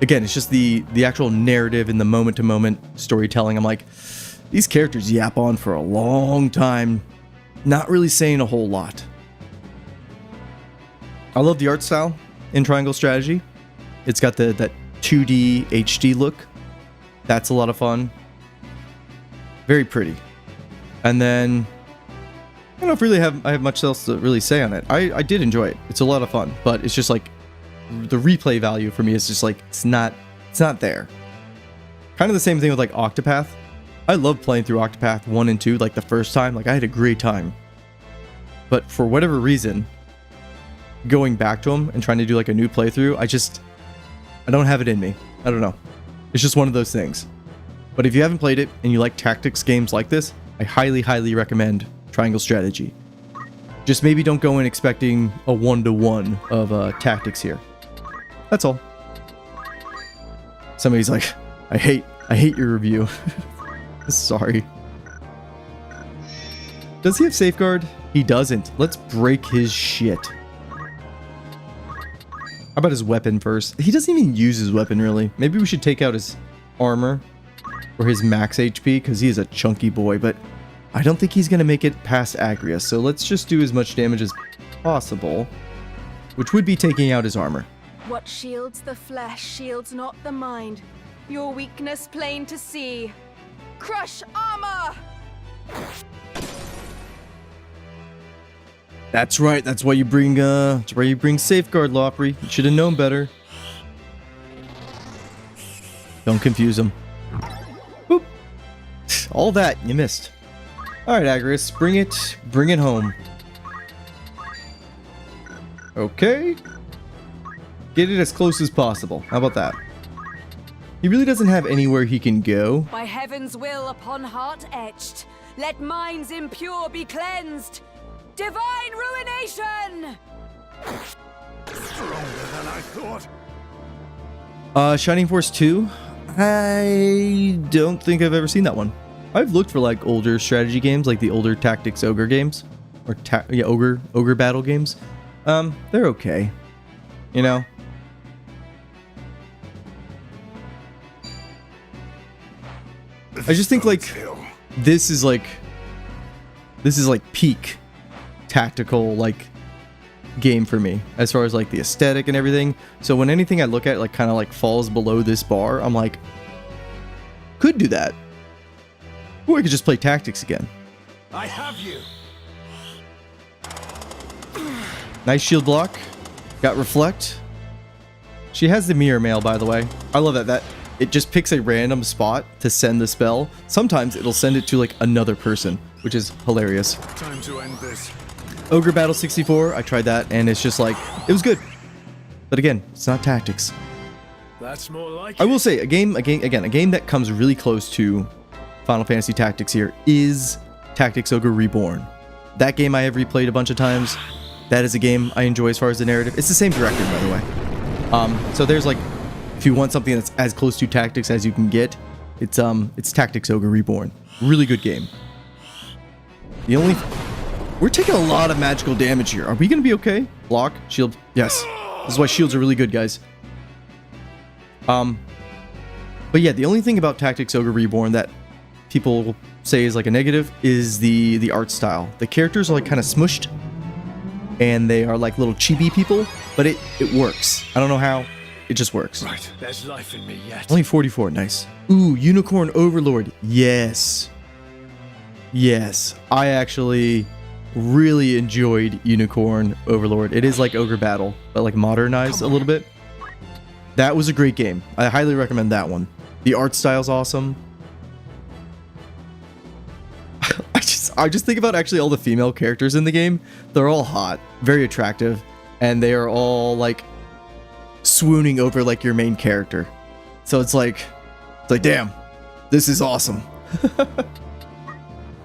Again, it's just the actual narrative and the moment-to-moment storytelling. I'm like, these characters yap on for a long time, not really saying a whole lot. I love the art style in Triangle Strategy. It's got that 2D HD look. That's a lot of fun. Very pretty. And then, I don't know if I have much else to really say on it. I did enjoy it. It's a lot of fun, but it's just like, the replay value for me is just like, it's not there. Kind of the same thing with, like, Octopath. I love playing through Octopath 1 and 2, like, the first time. Like, I had a great time. But for whatever reason, going back to them and trying to do, like, a new playthrough, I don't have it in me. I don't know. It's just one of those things. But if you haven't played it and you like tactics games like this, I highly, highly recommend Triangle Strategy. Just maybe don't go in expecting a 1-to-1 of tactics here. That's all. Somebody's like, I hate your review. Sorry. Does he have safeguard? He doesn't. Let's break his shit. How about his weapon first? He doesn't even use his weapon, really. Maybe we should take out his armor or his max HP, because he is a chunky boy, but I don't think he's going to make it past Agrias, so let's just do as much damage as possible, which would be taking out his armor. What shields the flesh shields not the mind. Your weakness plain to see. Crush armor! That's right. That's why you bring safeguard, Lopri. You should have known better. Don't confuse him. Boop. All that you missed. All right, Agrias, bring it home. Okay. Get it as close as possible. How about that? He really doesn't have anywhere he can go. By heaven's will upon heart etched, let minds impure be cleansed. Divine ruination! Stronger than I thought. Shining Force 2? I don't think I've ever seen that one. I've looked for like older strategy games, like the older Tactics Ogre games. Or Ogre battle games. They're okay. You know? I just think like this is like peak tactical like game for me as far as like the aesthetic and everything. So when anything I look at like kind of like falls below this bar, I'm like, could do that. Or I could just play Tactics again. I have you. Nice shield block. Got reflect. She has the mirror mail, by the way. I love that it just picks a random spot to send the spell. Sometimes it'll send it to like another person, which is hilarious. Time to end this. Ogre Battle 64, I tried that and it's just like, it was good. But again, it's not Tactics. That's more like I will say a game that comes really close to Final Fantasy Tactics here is Tactics Ogre Reborn. That game I have replayed a bunch of times. That is a game I enjoy as far as the narrative. It's the same director, by the way. So there's like, if you want something that's as close to Tactics as you can get, it's Tactics Ogre Reborn. Really good game. We're taking a lot of magical damage here. Are we gonna be okay? Block, shield, yes. This is why shields are really good, guys. But yeah, the only thing about Tactics Ogre Reborn that people say is like a negative is the art style. The characters are like kind of smushed, and they are like little chibi people, but it works. I don't know how, it just works. Right, there's life in me yet. Only 44, nice. Ooh, Unicorn Overlord, yes. Yes, I actually really enjoyed Unicorn Overlord. It is like Ogre Battle, but like modernized a little bit. That was a great game. I highly recommend that one. The art style's awesome. I just think about actually all the female characters in the game. They're all hot, very attractive, and they are all like swooning over like your main character. So it's like damn, this is awesome.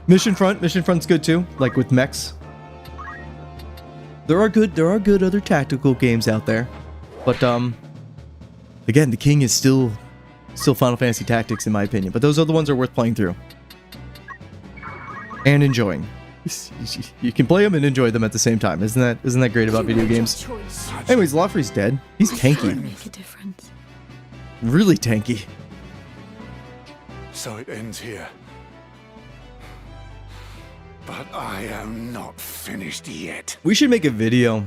Mission Front's good too, like with mechs. There are good other tactical games out there, but again, the king is still Final Fantasy Tactics in my opinion. But those other ones are worth playing through and enjoying. You can play them and enjoy them at the same time. Isn't that great about video games? Anyways, Loffrey's dead. He's tanky. Make a difference. Really tanky. So it ends here. But I am not finished yet. We should make a video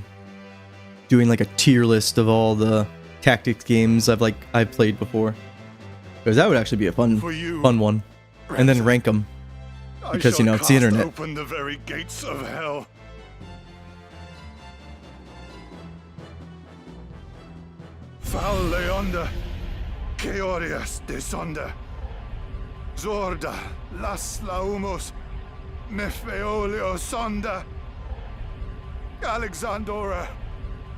doing like a tier list of all the tactics games I've played before, because that would actually be a fun one, and then rank them, because you know it's the internet. Open the very gates of hell. Fal Leonda, Keorias desonda, Zorda, Las Laumos, Nefeolio sonda, Alexandora,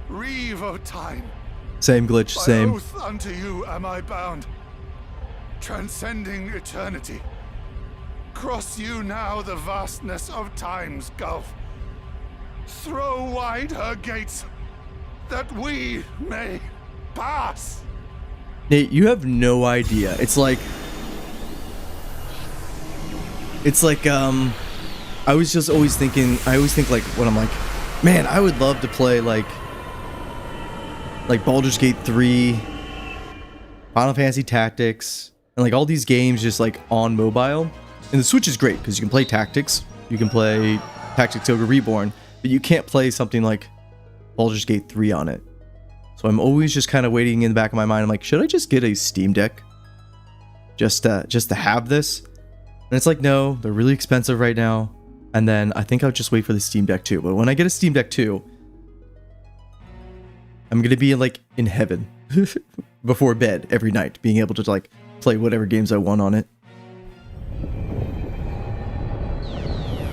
Reeve of time. Same glitch, By same. oath unto you am I bound, transcending eternity. Cross you now the vastness of time's gulf. Throw wide her gates, that we may pass. Nate, you have no idea. It's like I was just always thinking, I always think like when I'm like, man, I would love to play like Baldur's Gate 3, Final Fantasy Tactics, and like all these games just like on mobile. And the Switch is great because you can play Tactics, you can play Tactics Ogre Reborn, but you can't play something like Baldur's Gate 3 on it. So I'm always just kind of waiting in the back of my mind. I'm like, should I just get a Steam Deck just to have this? And it's like, no, they're really expensive right now. And then I think I'll just wait for the Steam Deck 2. But when I get a Steam Deck 2, I'm gonna be like in heaven before bed every night, being able to like play whatever games I want on it.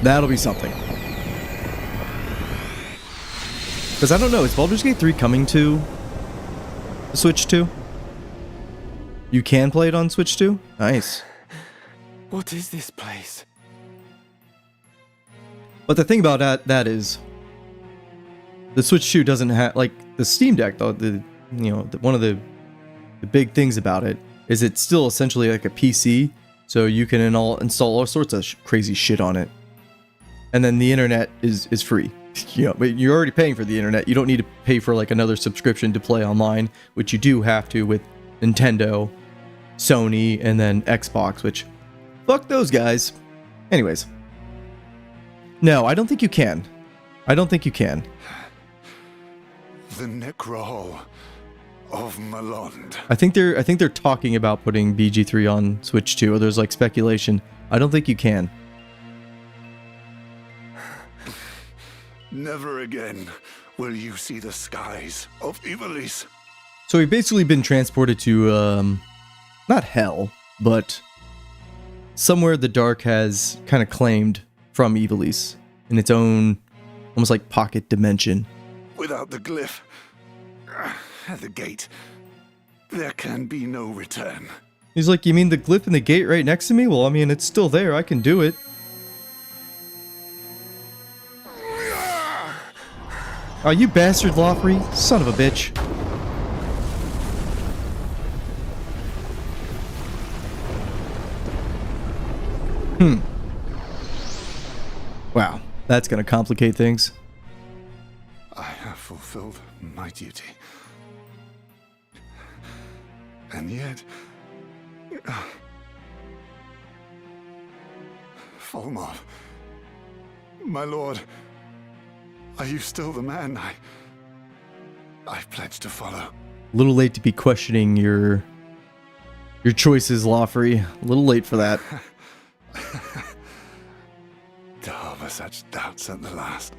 That'll be something. Because I don't know, is Baldur's Gate 3 coming to the Switch too? You can play it on Switch 2? Nice. What is this place? But the thing about that is, the Switch 2 doesn't have, like, the Steam Deck, though, one of the big things about it is it's still essentially like a PC, so you can install all sorts of crazy shit on it. And then the internet is free. But you're already paying for the internet. You don't need to pay for like another subscription to play online, which you do have to with Nintendo, Sony, and then Xbox, which fuck those guys. Anyways. No, I don't think you can. I don't think you can. The Necrohol of Malond. I think they're talking about putting BG3 on Switch 2, or there's like speculation. I don't think you can. Never again will you see the skies of Ivalice. So we've basically been transported to, not hell, but somewhere the dark has kind of claimed from Ivalice in its own, almost like pocket dimension. Without the glyph at the gate, there can be no return. He's like, you mean the glyph in the gate right next to me? Well, I mean, it's still there. I can do it. Oh, you bastard, Lofri. Son of a bitch. Wow, that's gonna complicate things. I have fulfilled my duty. And yet... Volmov, my lord, are you still the man I've pledged to follow? A little late to be questioning your choices, Lofri. A little late for that. To harbor such doubts at the last.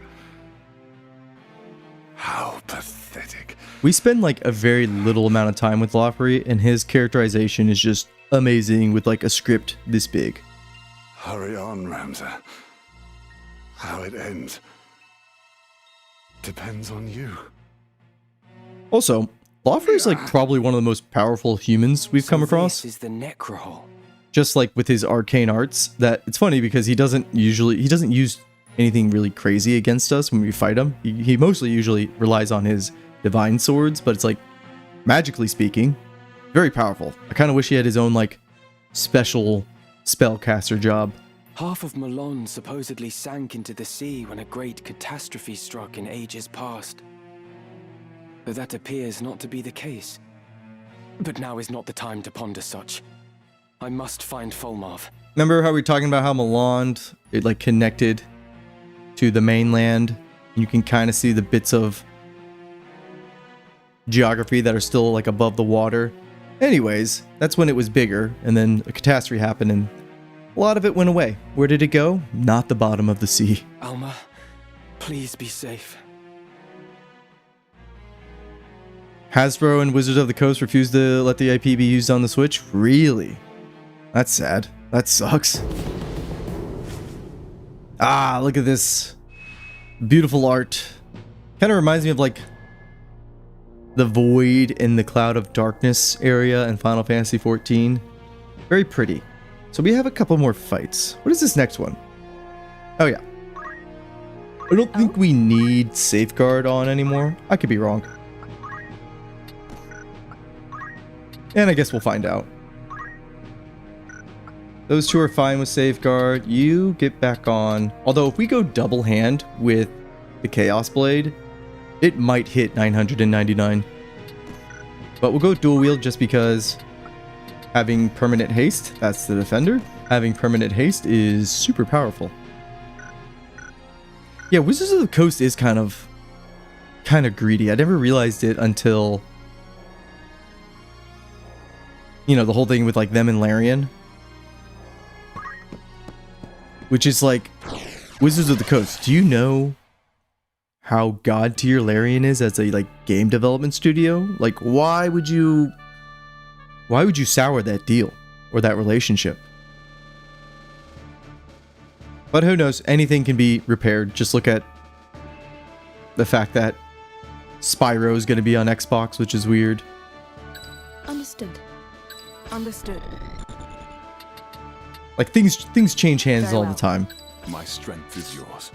How pathetic. We spend like a very little amount of time with Lofri, and his characterization is just amazing with like a script this big. Hurry on, Ramza. How it ends depends on you. Also, Lofri is like probably one of the most powerful humans we've come across. This is the Necrohol. Just like with his arcane arts, that it's funny because he doesn't use anything really crazy against us when we fight him. He mostly usually relies on his divine swords, but it's like, magically speaking, very powerful. I kind of wish he had his own like special spellcaster job. Half of Malon supposedly sank into the sea when a great catastrophe struck in ages past. Though that appears not to be the case. But now is not the time to ponder such. I must find Volmov. Remember how we were talking about how Malond, it like connected to the mainland? You can kind of see the bits of geography that are still like above the water. Anyways, that's when it was bigger, and then a catastrophe happened and a lot of it went away. Where did it go? Not the bottom of the sea. Alma, please be safe. Hasbro and Wizards of the Coast refused to let the IP be used on the Switch? Really? That's sad. That sucks. Ah, look at this. Beautiful art. Kind of reminds me of like the void in the Cloud of Darkness area in Final Fantasy XIV. Very pretty. So we have a couple more fights. What is this next one? Oh yeah. I don't think we need Safeguard on anymore. I could be wrong. And I guess we'll find out. Those two are fine with Safeguard. You get back on. Although if we go double hand with the Chaos Blade, it might hit 999. But we'll go dual wield just because having permanent haste, that's the defender. Having permanent haste is super powerful. Yeah, Wizards of the Coast is kind of greedy. I never realized it until, you know, the whole thing with like them and Larian. Which is like, Wizards of the Coast, do you know how god tier Larian is as a like game development studio? Like, why would you sour that deal or that relationship? But who knows? Anything can be repaired. Just look at the fact that Spyro is going to be on Xbox, which is weird. Understood. Understood. Like, things change hands Very all well. the time. My strength is yours.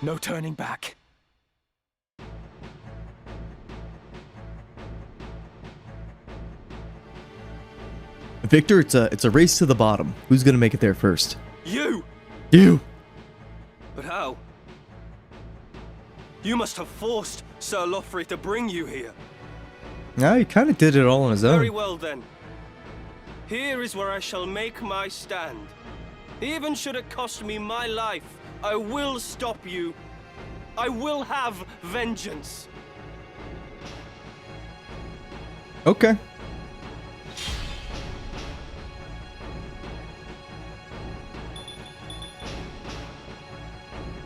No turning back. Victor, it's a race to the bottom. Who's gonna make it there first? You! You! But how? You must have forced Sir Lothry to bring you here. Yeah, he kind of did it all on his Very own. well then. Here is where I shall make my stand. Even should it cost me my life, I will stop you. I will have vengeance. Okay.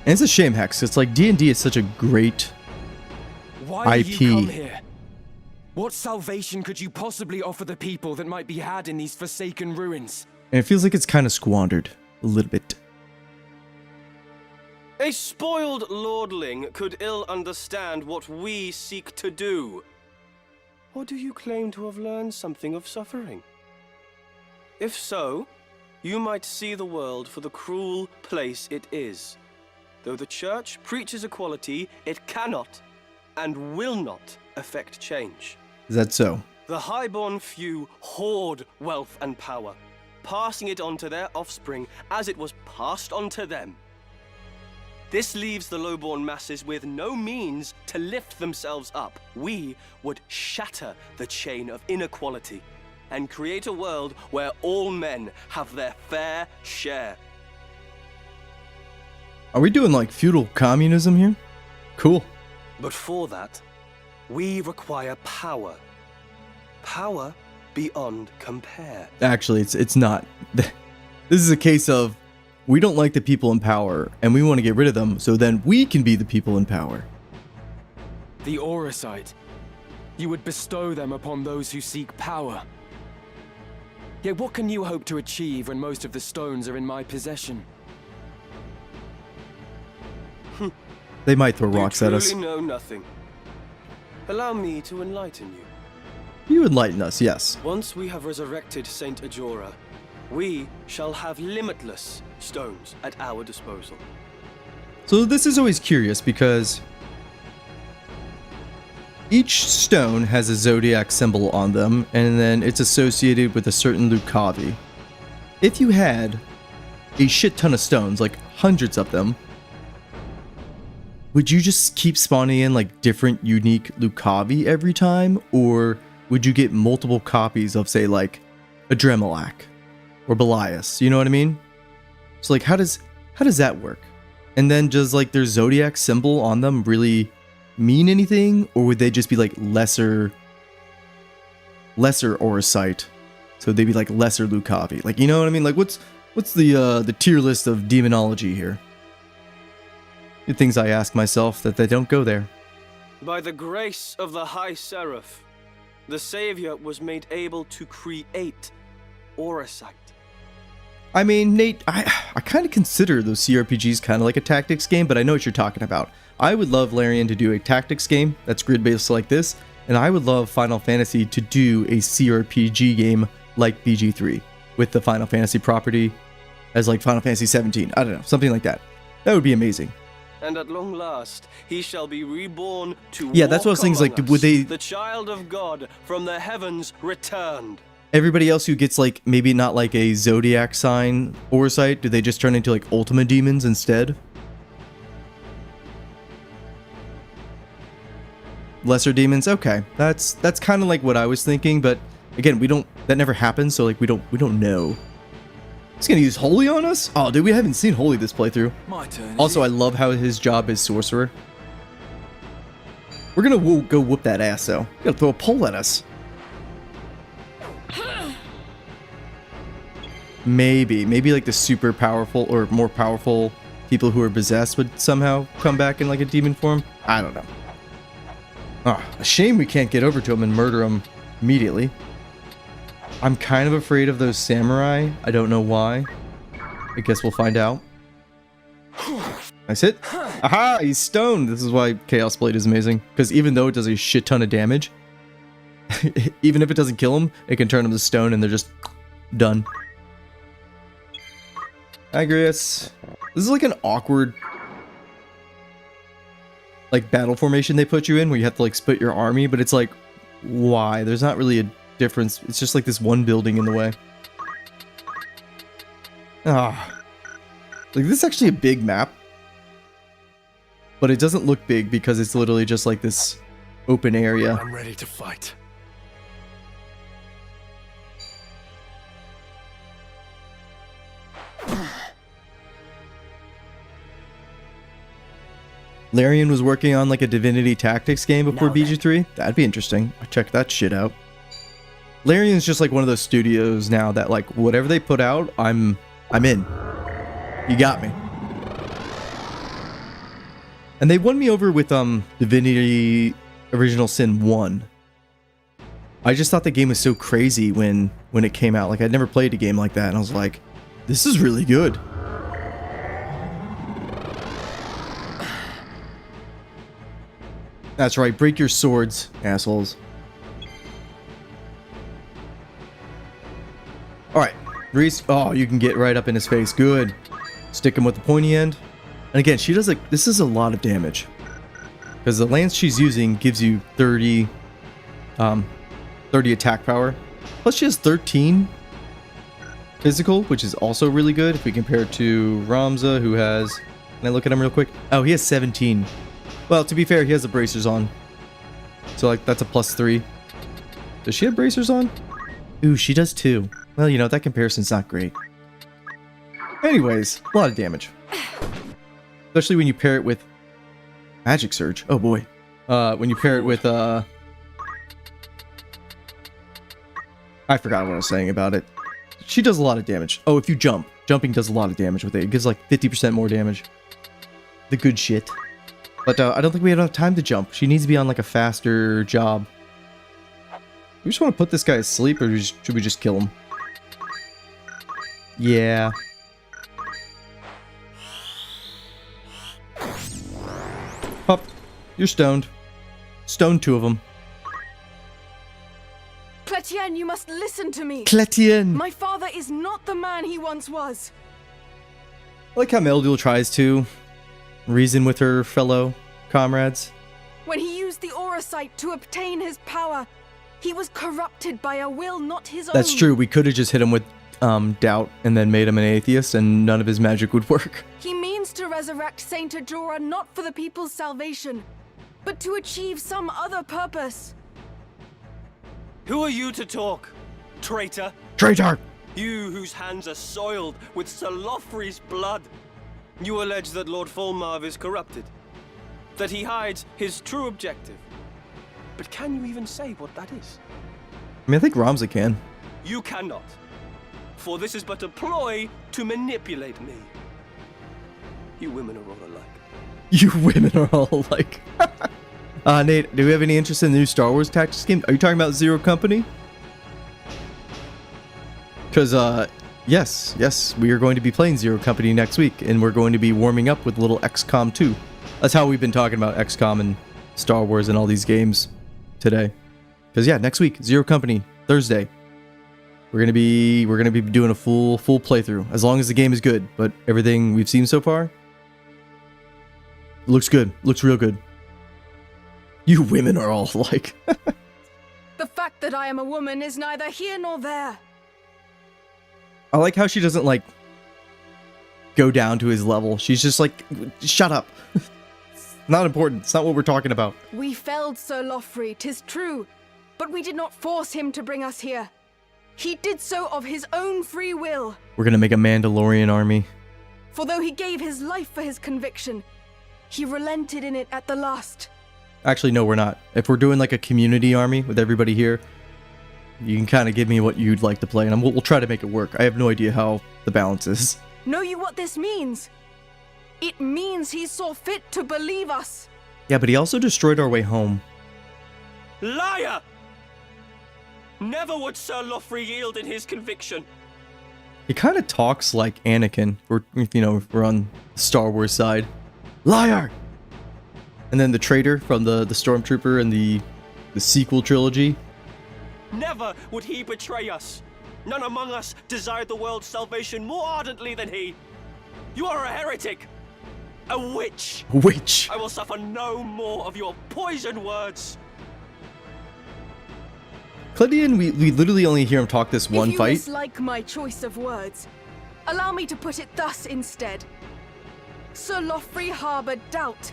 And it's a shame, Hex. It's like D&D is such a great Why IP. did you come here? What salvation could you possibly offer the people that might be had in these forsaken ruins? And it feels like it's kind of squandered a little bit. A spoiled lordling could ill understand what we seek to do. Or do you claim to have learned something of suffering? If so, you might see the world for the cruel place it is. Though the Church preaches equality, it cannot and will not affect change. Is that so? The highborn few hoard wealth and power, passing it on to their offspring as it was passed on to them. This leaves the lowborn masses with no means to lift themselves up. We would shatter the chain of inequality and create a world where all men have their fair share. Are we doing like feudal communism here? Cool. But for that, we require power. Power beyond compare. Actually, it's not. This is a case of we don't like the people in power and we want to get rid of them so then we can be the people in power. The Auracite. You would bestow them upon those who seek power. Yet what can you hope to achieve when most of the stones are in my possession? They might throw rocks at You us. truly know nothing. Allow me to enlighten you. You enlighten us, yes. Once we have resurrected Saint Ajora, we shall have limitless stones at our disposal. So this is always curious because each stone has a zodiac symbol on them and then it's associated with a certain Lucavi. If you had a shit ton of stones, like hundreds of them, would you just keep spawning in like different unique Lucavi every time? Or would you get multiple copies of, say, like a Dremelac or Belias? You know what I mean? So like how does that work? And then does like their zodiac symbol on them really mean anything? Or would they just be like lesser Auracite? So they'd be like lesser Lucavi. Like, you know what I mean? Like what's the tier list of demonology here? The things I ask myself that they don't go there. By the grace of the High Seraph, the Savior was made able to create Auracite. I mean, Nate, I kind of consider those CRPGs kind of like a tactics game, but I know what you're talking about. I would love Larian to do a tactics game that's grid-based like this, and I would love Final Fantasy to do a CRPG game like BG3 with the Final Fantasy property as like Final Fantasy 17. I don't know, something like that. That would be amazing. And at long last, he shall be reborn to Yeah, that's what I was walk thinking, is like, among would us, they- the child of God from the heavens returned. Everybody else who gets like maybe not like a zodiac sign Auracite, do they just turn into like Ultima demons instead? Lesser demons? Okay. That's kind of like what I was thinking, but again, that never happens, so like we don't know. He's gonna use Holy on us? Oh, dude, we haven't seen Holy this playthrough. My turn. Also, I love how his job is Sorcerer. We're gonna go whoop that ass, though. You gotta throw a pole at us. Maybe like the super powerful or more powerful people who are possessed would somehow come back in like a demon form. I don't know. Ah, a shame we can't get over to him and murder him immediately. I'm kind of afraid of those samurai. I don't know why. I guess we'll find out. Nice hit. Aha! He's stoned. This is why Chaos Blade is amazing. Because even though it does a shit ton of damage, Even if it doesn't kill them, it can turn them to stone and they're just done. Agrius. This is like an awkward like battle formation they put you in where you have to like split your army, but it's like, why? There's not really a difference. It's just like this one building in the way. Ah. Like, this is actually a big map. But it doesn't look big because it's literally just like this open area. I'm ready to fight. Larian was working on like a Divinity Tactics game before BG3. That'd be interesting. I'll check that shit out. Larian's just like one of those studios now that like whatever they put out, I'm in. You got me. And they won me over with Divinity Original Sin 1. I just thought the game was so crazy when it came out. Like, I'd never played a game like that, and I was like, this is really good. That's right, break your swords, assholes. Alright, Reese. Oh, you can get right up in his face. Good. Stick him with the pointy end. And again, she does like, this is a lot of damage. Because the lance she's using gives you 30 attack power. Plus she has 13 physical, which is also really good if we compare it to Ramza, who has... Can I look at him real quick? Oh, he has 17. Well, to be fair, he has the bracers on. So, like, that's a +3. Does she have bracers on? Ooh, she does too. Well, you know, that comparison's not great. Anyways, a lot of damage. Especially when you pair it with Magic Surge. Oh boy. When you pair it with, I forgot what I was saying about it. She does a lot of damage. Oh, if you jump. Jumping does a lot of damage with it. It gives like 50% more damage. The good shit. But I don't think we have enough time to jump. She needs to be on like a faster job. We just want to put this guy to sleep, or should we just kill him? Yeah. Pup, you're stoned. Stoned 2 of them. Cletienne, you must listen to me. Cletienne! My father is not the man he once was. I like how Meldul tries to reason with her fellow comrades. When he used the aura sight to obtain his power, he was corrupted by a will not his own. That's true. We could have just hit him with doubt and then made him an atheist and none of his magic would work. He means to resurrect Saint Ajora not for the people's salvation, but to achieve some other purpose. Who are you to talk, traitor? Traitor! You whose hands are soiled with Sir Lothry's blood. You allege that Lord Fulmarv is corrupted, that he hides his true objective. But can you even say what that is? I mean, I think Ramza can. You cannot, for this is but a ploy to manipulate me. You women are all alike. You women are all alike. Nate, do we have any interest in the new Star Wars Tactics game? Are you talking about Zero Company? Because, yes, we are going to be playing Zero Company next week, and we're going to be warming up with a little XCOM 2. That's how we've been talking about XCOM and Star Wars and all these games today. Because yeah, next week, Zero Company, Thursday. We're gonna be doing a full playthrough, as long as the game is good. But everything we've seen so far looks good, looks real good. You women are all like. The fact that I am a woman is neither here nor there. I like how she doesn't like go down to his level. She's just like, shut up. It's not important. It's not what we're talking about. We felled Sir Lothry, 'tis true, but we did not force him to bring us here. He did so of his own free will. We're gonna make a Mandalorian army. For though he gave his life for his conviction, he relented in it at the last. Actually, no, we're not. If we're doing like a community army with everybody here, you can kind of give me what you'd like to play, and we'll try to make it work. I have no idea how the balance is. Know you what this means? It means he saw fit to believe us. Yeah, but he also destroyed our way home. Liar! Never would Sir Lothry yield in his conviction. He kind of talks like Anakin. If we're on the Star Wars side. Liar! And then the traitor from the Stormtrooper and the sequel trilogy. Never would he betray us. None among us desired the world's salvation more ardently than he. You are a heretic. A witch. Witch. I will suffer no more of your poisoned words. Cledian, we literally only hear him talk this one If you fight. dislike my choice of words, allow me to put it thus instead. Sir Loffrey harbored doubt,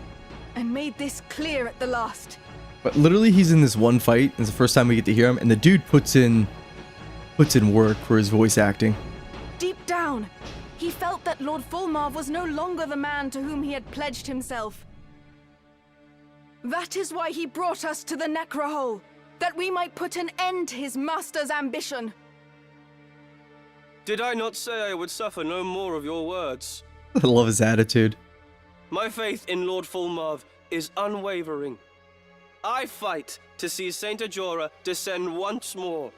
and made this clear at the last. But literally, he's in this one fight. It's the first time we get to hear him, and the dude puts in work for his voice acting. Deep down, he felt that Lord Fulmarv was no longer the man to whom he had pledged himself. That is why he brought us to the Necrohole, that we might put an end to his master's ambition. Did I not say I would suffer no more of your words? I love his attitude. My faith in Lord Fulmarv is unwavering. I fight to see Saint Ajora descend once more.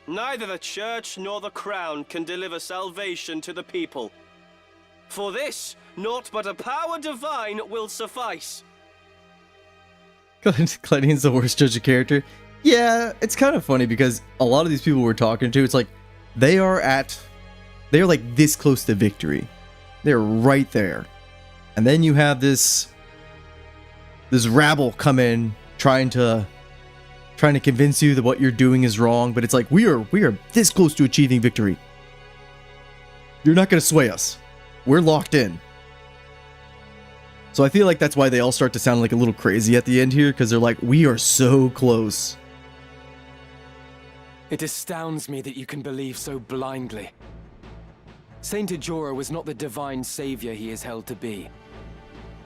Neither the church nor the crown can deliver salvation to the people. For this, naught but a power divine will suffice. Cledian's the worst judge of character. Yeah, it's kind of funny because a lot of these people we're talking to, it's like they are like this close to victory. They're right there. And then you have this rabble come in trying to convince you that what you're doing is wrong, but it's like we are this close to achieving victory. You're not going to sway us. We're locked in. So I feel like that's why they all start to sound like a little crazy at the end here, because they're like, we are so close. It astounds me that you can believe so blindly. Saint Ajora was not the divine savior he is held to be.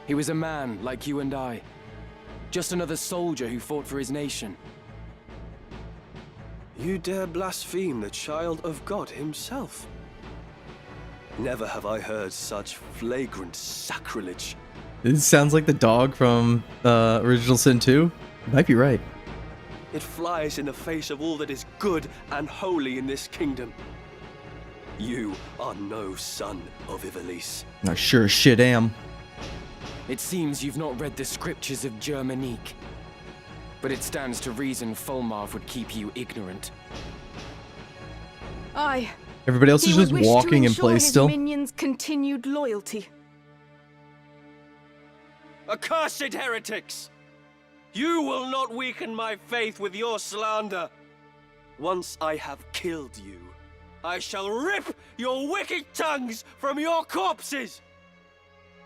He was a man like you and I. Just another soldier who fought for his nation. You dare blaspheme the child of God himself? Never have I heard such flagrant sacrilege. This sounds like the dog from Original Sin 2. You might be right. It flies in the face of all that is good and holy in this kingdom. You are no son of Ivalice. I sure as shit am. It seems you've not read the scriptures of Germanique. But it stands to reason Fulmarv would keep you ignorant. Aye. Everybody else He is would just wish to walking in ensure place his still. minions' continued loyalty. Accursed heretics! You will not weaken my faith with your slander. Once I have killed you, I shall rip your wicked tongues from your corpses!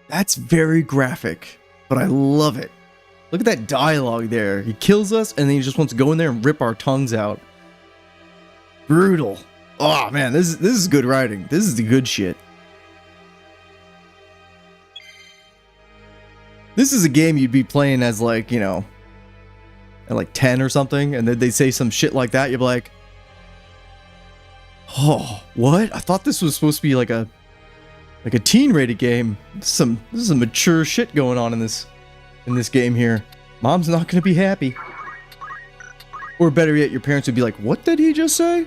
That's very graphic, but I love it. Look at that dialogue there. He kills us, and then he just wants to go in there and rip our tongues out. Brutal. Oh man, this is good writing. This is the good shit. This is a game you'd be playing as like, you know, at like 10 or something, and then they say some shit like that. You'd be like, oh, what? I thought this was supposed to be like a teen-rated game. This is some mature shit going on in this game here. Mom's not gonna be happy. Or better yet, your parents would be like, what did he just say?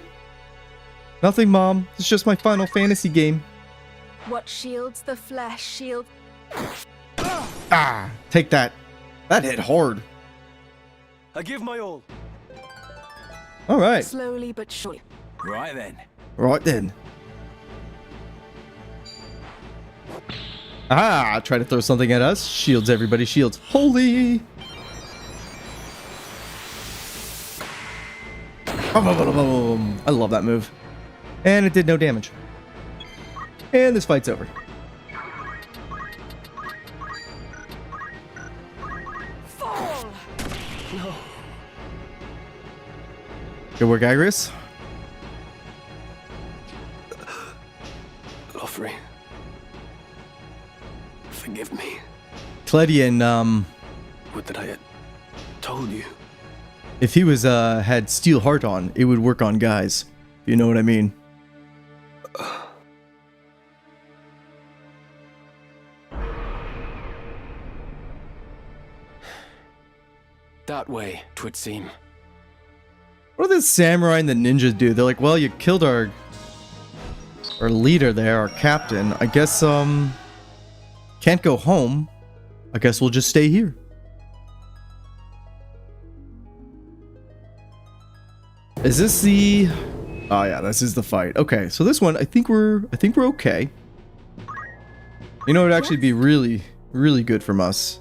Nothing, Mom. It's just my Final Fantasy game. What shields the flesh shield. Ah, take that. That hit hard. I give my all. All right. Slowly but surely. Right then. Right then. Ah, try to throw something at us. Shields, everybody. Shields. Holy. I love that move. And it did no damage. And this fight's over. Fall! Good work, Iris. Loffrey, forgive me. Cledian, Would that I had told you. if he was had steel heart on, it would work on guys. If you know what I mean. That way, 'twould seem. What do the samurai and the ninjas do? They're like, well, you killed our leader there, our captain. I guess, can't go home. I guess we'll just stay here. Is this the... Oh yeah, this is the fight. Okay, so this one, I think we're okay. You know, it would actually be really, really good from us.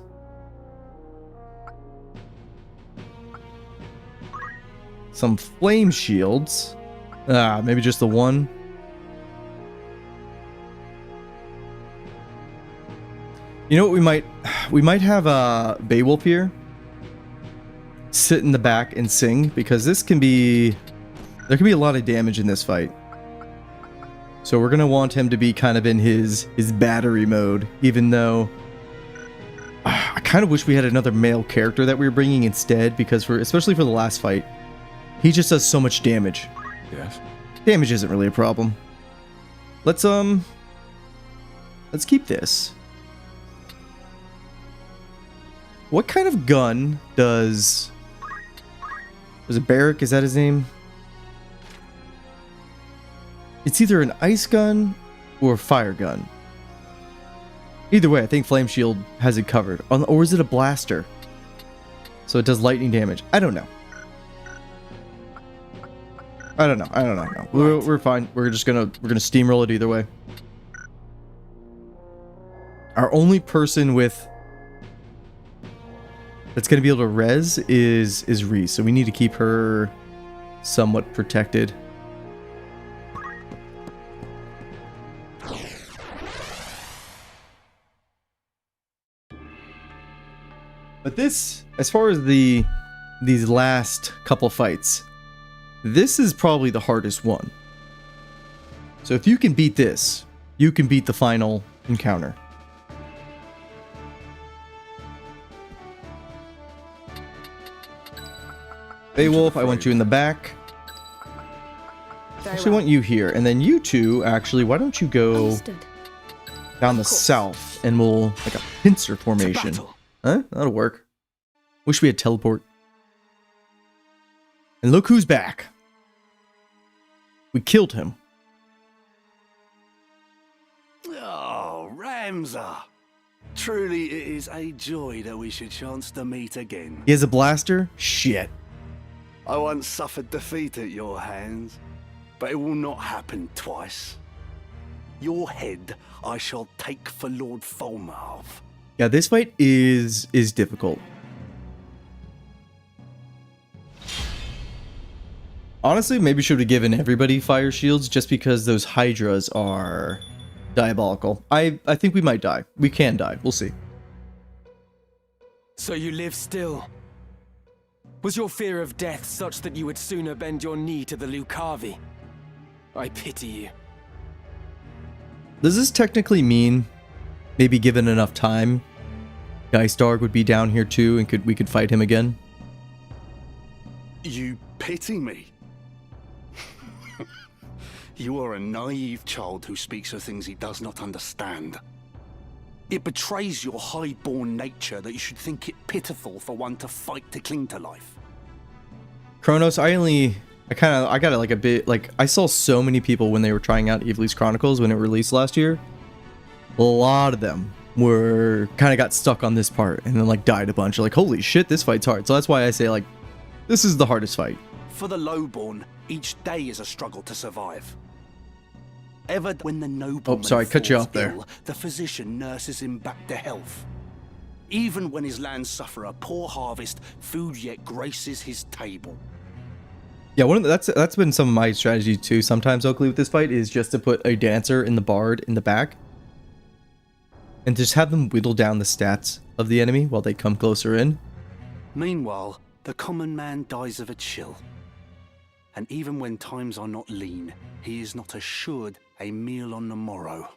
Some flame shields. Maybe just the one. You know what we might have Beowulf here sit in the back and sing, because there can be a lot of damage in this fight. So we're gonna want him to be kind of in his battery mode, even though I kind of wish we had another male character that we were bringing instead, because especially for the last fight, he just does so much damage. Yes. Damage isn't really a problem. Let's keep this. What kind of gun does... Was it Barrick? Is that his name? It's either an ice gun or a fire gun. Either way, I think Flame Shield has it covered. Or is it a blaster? So it does lightning damage. I don't know. I don't know. No. We're fine. We're gonna steamroll it either way. Our only person that's gonna be able to res is Reese, so we need to keep her somewhat protected. But this, as far as these last couple fights, this is probably the hardest one. So if you can beat this, you can beat the final encounter. Beowulf, I want you in the back. Actually, I want you here. And then you two, actually, why don't you go down the south and we'll, like a pincer formation. Huh? That'll work. Wish we had teleport. And look who's back. We killed him. Oh, Ramza. Truly it is a joy that we should chance to meet again. He has a blaster? Shit. I once suffered defeat at your hands, but it will not happen twice. Your head I shall take for Lord Folmarv. Yeah, this fight is difficult. Honestly, maybe should have given everybody fire shields just because those hydras are diabolical. I think we might die. We can die. We'll see. So you live still? Was your fear of death such that you would sooner bend your knee to the Lucavi? I pity you. Does this technically mean, maybe given enough time, Geistarg would be down here too and we could fight him again? You pity me? You are a naive child who speaks of things he does not understand. It betrays your high-born nature that you should think it pitiful for one to fight to cling to life. Kronos, I got it like a bit, like, I saw so many people when they were trying out Evilise Chronicles when it released last year. A lot of them kind of got stuck on this part and then like died a bunch. Like, holy shit, this fight's hard. So that's why I say, like, this is the hardest fight. For the lowborn, each day is a struggle to survive. Ever when the nobleman cut you off there. Ill, the physician nurses him back to health. Even when his lands suffer a poor harvest, food yet graces his table. Yeah, that's been some of my strategy too. Sometimes, Oakley, with this fight is just to put a dancer in the bard in the back, and just have them whittle down the stats of the enemy while they come closer in. Meanwhile, the common man dies of a chill. And even when times are not lean, he is not assured a meal on the morrow.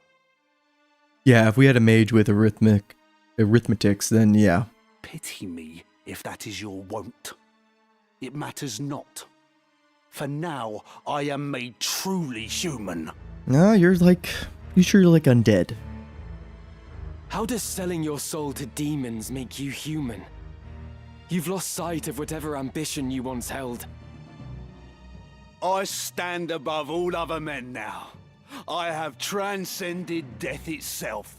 Yeah, if we had a mage with arithmetics, then yeah. Pity me if that is your wont. It matters not. For now, I am made truly human. No, you sure you're like undead? How does selling your soul to demons make you human? You've lost sight of whatever ambition you once held. I stand above all other men now. I have transcended death itself.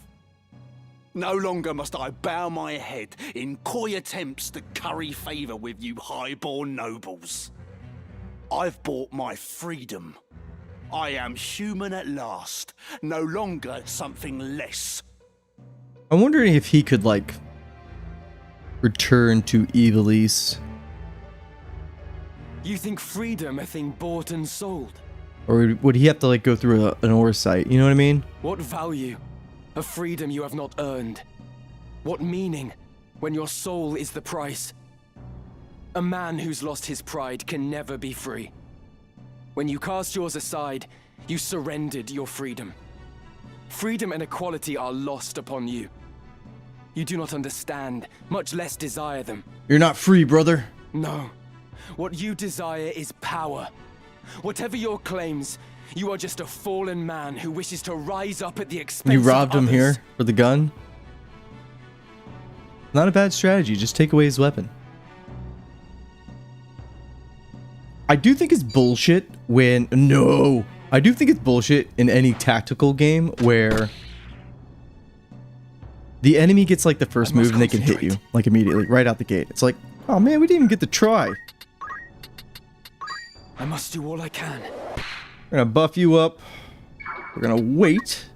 No longer must I bow my head in coy attempts to curry favor with you high-born nobles. I've bought my freedom. I am human at last, no longer something less. I'm wondering if he could, like, return to Ivalice. You think freedom a thing bought and sold? Or would he have to, like, go through an ore site? You know what I mean? What value? A freedom you have not earned. What meaning when your soul is the price? A man who's lost his pride can never be free. When you cast yours aside, you surrendered your freedom. Freedom and equality are lost upon you. You do not understand, much less desire them. You're not free, brother. No. What you desire is power. Whatever your claims, you are just a fallen man who wishes to rise up at the expense You of robbed him others. here for the gun? Not a bad strategy, just take away his weapon. I do think it's bullshit when... No! I do think it's bullshit in any tactical game where the enemy gets like the first move and they can hit you like immediately, right out the gate. It's like, oh man, we didn't even get to try. I must do all I can. We're gonna buff you up. We're gonna wait.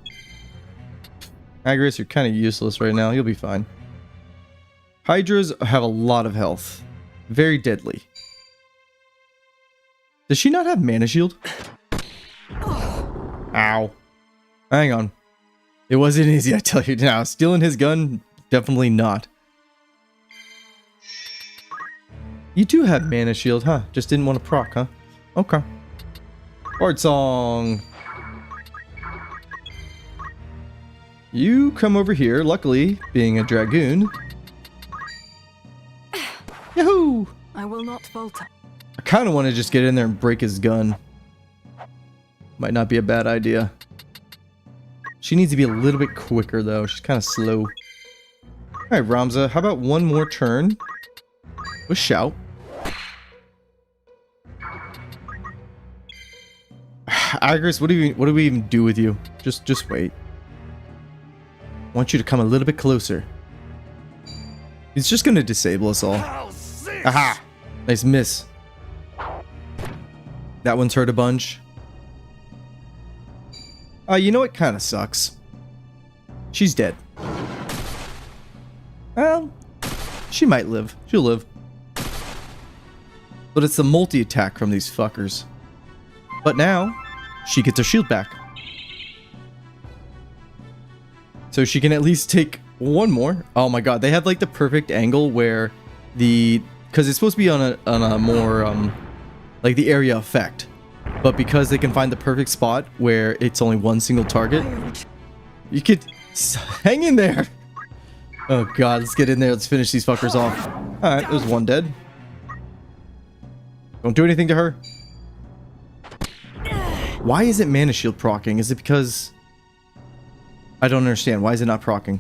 Agris, you're kind of useless right now. You'll be fine. Hydras have a lot of health. Very deadly. Does she not have mana shield? Ow. Hang on. It wasn't easy, I tell you now. Stealing his gun, definitely not. You do have mana shield, huh? Just didn't want to proc, huh? Okay. Bard song. You come over here, luckily, being a dragoon. Yahoo! I will not falter. I kind of want to just get in there and break his gun. Might not be a bad idea. She needs to be a little bit quicker, though. She's kind of slow. Alright, Ramza, how about one more turn with Shout? Agris, what do we even do with you? Just wait. I want you to come a little bit closer. He's just gonna disable us all. Aha! Nice miss. That one's hurt a bunch. You know what kind of sucks? She's dead. Well, she might live. She'll live. But it's the multi-attack from these fuckers. But now, she gets her shield back. So she can at least take one more. Oh my god, they have like the perfect angle where the... Because it's supposed to be on a more, like the area effect. But because they can find the perfect spot where it's only one single target, you could... Hang in there! Oh god, let's get in there. Let's finish these fuckers off. Alright, there's one dead. Don't do anything to her. Why is it mana shield proccing? Is it because... I don't understand. Why is it not proccing?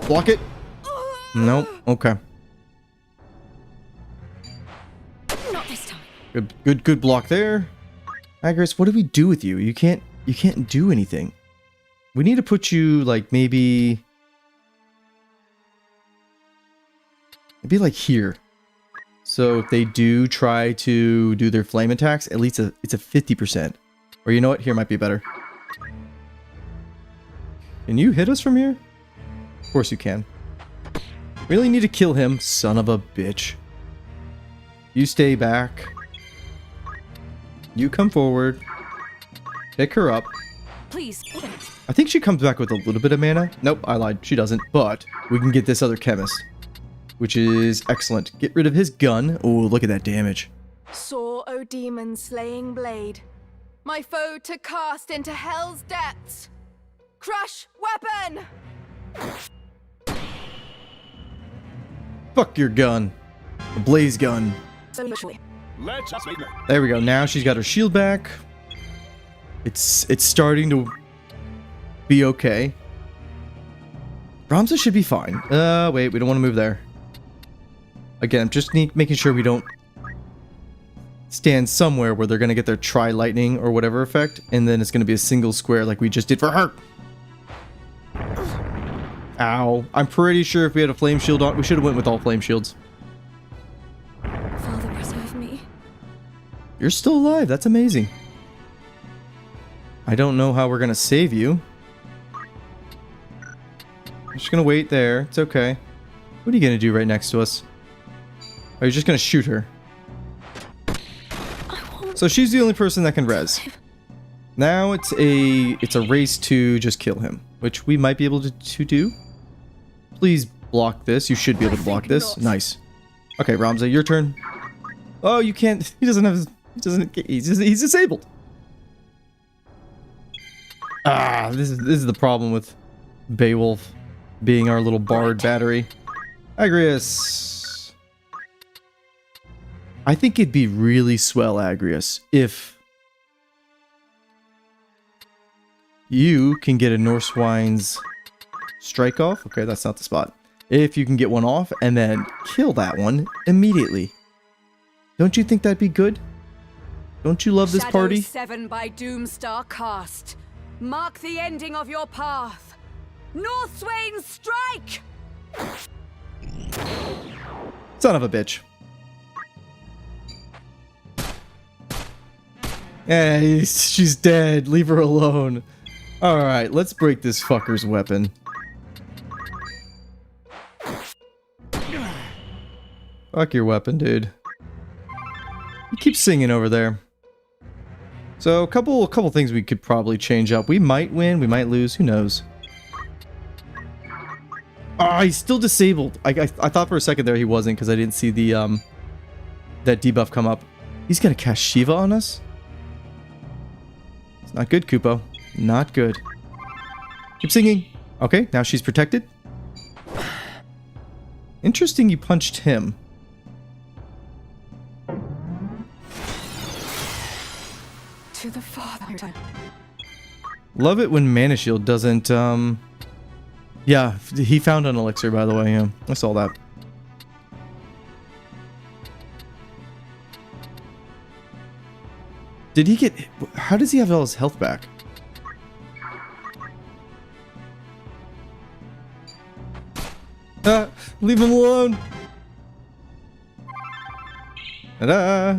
Block it? Nope. Okay. Not this time. Good block there. Agris, what do we do with you? You can't do anything. We need to put you like maybe like here. So if they do try to do their flame attacks, at least it's a 50%. Or you know what? Here might be better. Can you hit us from here? Of course you can. Really need to kill him, son of a bitch. You stay back. You come forward. Pick her up. Please. I think she comes back with a little bit of mana. Nope, I lied. She doesn't. But we can get this other chemist, which is excellent. Get rid of his gun. Oh, look at that damage. Soar, O demon slaying blade, my foe to cast into hell's depths. Crush weapon! Fuck your gun. The blaze gun. There we go. Now she's got her shield back. It's starting to be okay. Ramza should be fine. Wait, we don't want to move there. Again, just making sure we don't stand somewhere where they're going to get their tri-lightning or whatever effect, and then it's going to be a single square like we just did for her. Ow. I'm pretty sure if we had a flame shield on, we should have went with all flame shields. You're still alive. That's amazing. I don't know how we're gonna save you. I'm just gonna wait there. It's okay. What are you gonna do right next to us? Are you just gonna shoot her? So she's the only person that can res. Now it's a race to just kill him, which we might be able to do. Please block this. You should be able to block this. Nice. Okay, Ramza, your turn. Oh, you can't. He doesn't have. He doesn't. He's disabled. Ah, this is the problem with Beowulf being our little bard battery. Agrius. I think it'd be really swell, Agrius, if you can get a Norse Wine's strike off. Okay, that's not the spot. If you can get one off and then kill that one immediately. Don't you think that'd be good? Don't you love this party? Shadow 7 by Doomstar cast. Mark the ending of your path. Northswain strike! Son of a bitch. Eh, she's dead. Leave her alone. Alright, let's break this fucker's weapon. Fuck your weapon, dude. You keep singing over there. So, a couple things we could probably change up. We might win, we might lose, who knows. Ah, he's still disabled. I thought for a second there he wasn't because I didn't see the that debuff come up. He's gonna cast Shiva on us? It's not good, Kupo. Not good. Keep singing. Okay, now she's protected. Interesting you punched him. To the Father. Love it when Mana Shield doesn't, yeah, he found an elixir, by the way, yeah. I saw that. Did he get... How does he have all his health back? Leave him alone! Ta-da!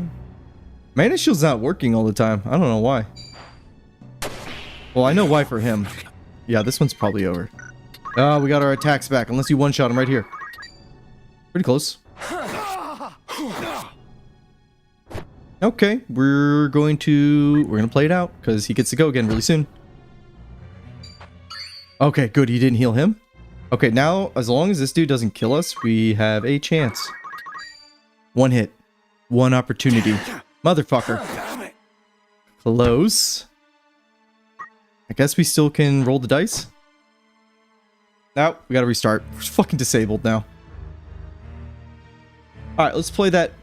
Mana Shield's not working all the time. I don't know why. Well, I know why for him. Yeah, this one's probably over. Oh, we got our attacks back, unless you one-shot him right here. Pretty close. Okay, we're gonna play it out, because he gets to go again really soon. Okay, good, he didn't heal him. Okay, now, as long as this dude doesn't kill us, we have a chance. One hit. One opportunity. Motherfucker. Close. I guess we still can roll the dice. No, we gotta restart. We're fucking disabled now. Alright, let's play that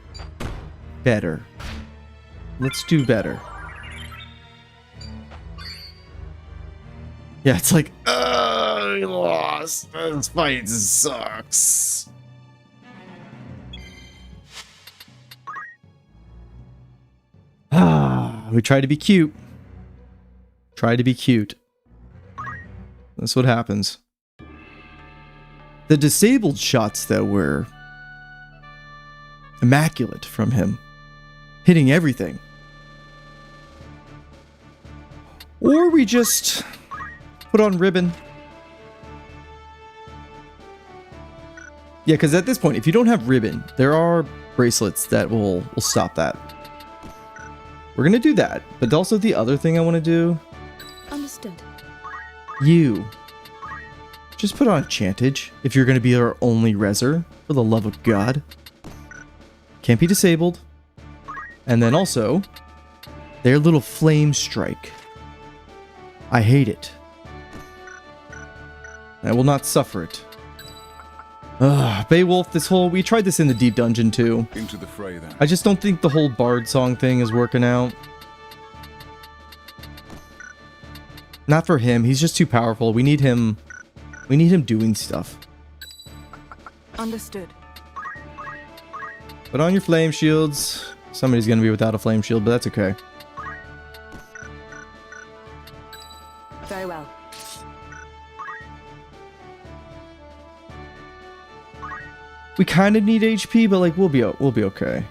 better. Let's do better. Yeah, it's like, we lost. This fight sucks. We tried to be cute. Try to be cute. That's what happens. The disabled shots, though, were immaculate from him. Hitting everything. Or we just put on ribbon. Yeah, because at this point, if you don't have ribbon, there are bracelets that will stop that. We're going to do that. But also the other thing I want to do... Understood. You. Just put on Chantage if you're going to be our only reser, for the love of God. Can't be disabled. And then also, their little flame strike. I hate it. I will not suffer it. Beowulf, we tried this in the deep dungeon too. Into the fray then. I just don't think the whole bard song thing is working out. Not for him, he's just too powerful. We need him doing stuff. Understood. Put on your flame shields. Somebody's gonna be without a flame shield, but that's okay. Very well. We kind of need HP, but like we'll be okay.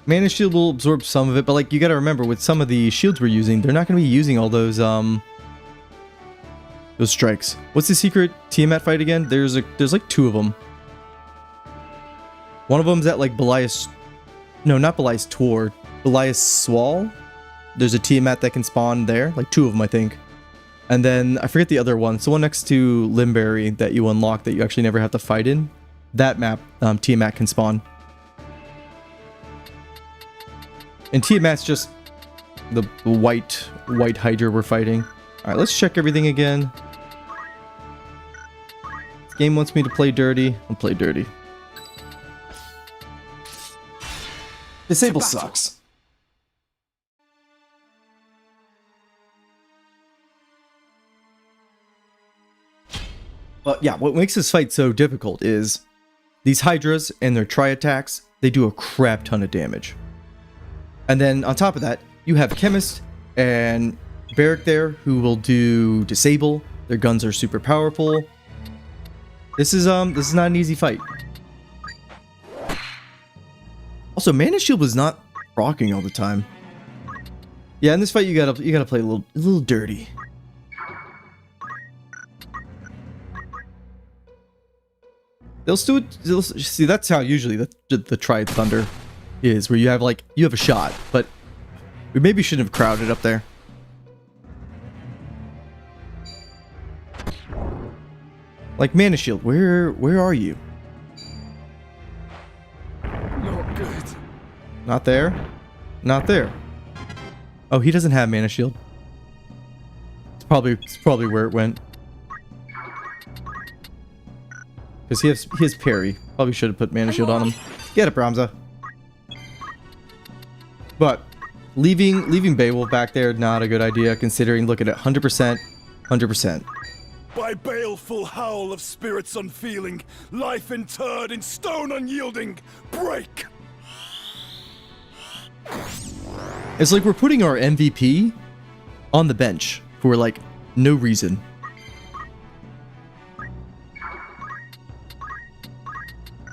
Mana Shield will absorb some of it, but like you gotta remember, with some of the shields we're using, they're not gonna be using all those strikes. What's the secret Tiamat fight again? There's like 2 of them. One of them's at like Belias... No, not Belias Tor. Belias Swall. There's a Tiamat that can spawn there. Like 2 of them, I think. And then, I forget the other one. It's the one next to Limberry that you unlock that you actually never have to fight in. That map, Tiamat can spawn. And Tiamat's just the white Hydra we're fighting. Alright, let's check everything again. This game wants me to play dirty. I'll play dirty. Disable sucks. But yeah, what makes this fight so difficult is these Hydras and their tri-attacks, they do a crap ton of damage. And then on top of that, you have Chemist and Barrack there who will do disable. Their guns are super powerful. This is not an easy fight. Also, Mana Shield was not rocking all the time. Yeah, in this fight you gotta play a little dirty. See, that's how usually the Triad Thunder is, where you have a shot, but we maybe shouldn't have crowded up there. Like Mana Shield, where are you? Not good. Not there? Not there. Oh, he doesn't have Mana Shield. It's probably where it went. Because he has parry. Probably should have put Mana Shield on him. Get it, Bramza. But leaving Beowulf back there, not a good idea, considering, look at it, 100%, 100%. By baleful howl of spirits unfeeling, life interred in stone unyielding, break! It's like we're putting our MVP on the bench for, like, no reason.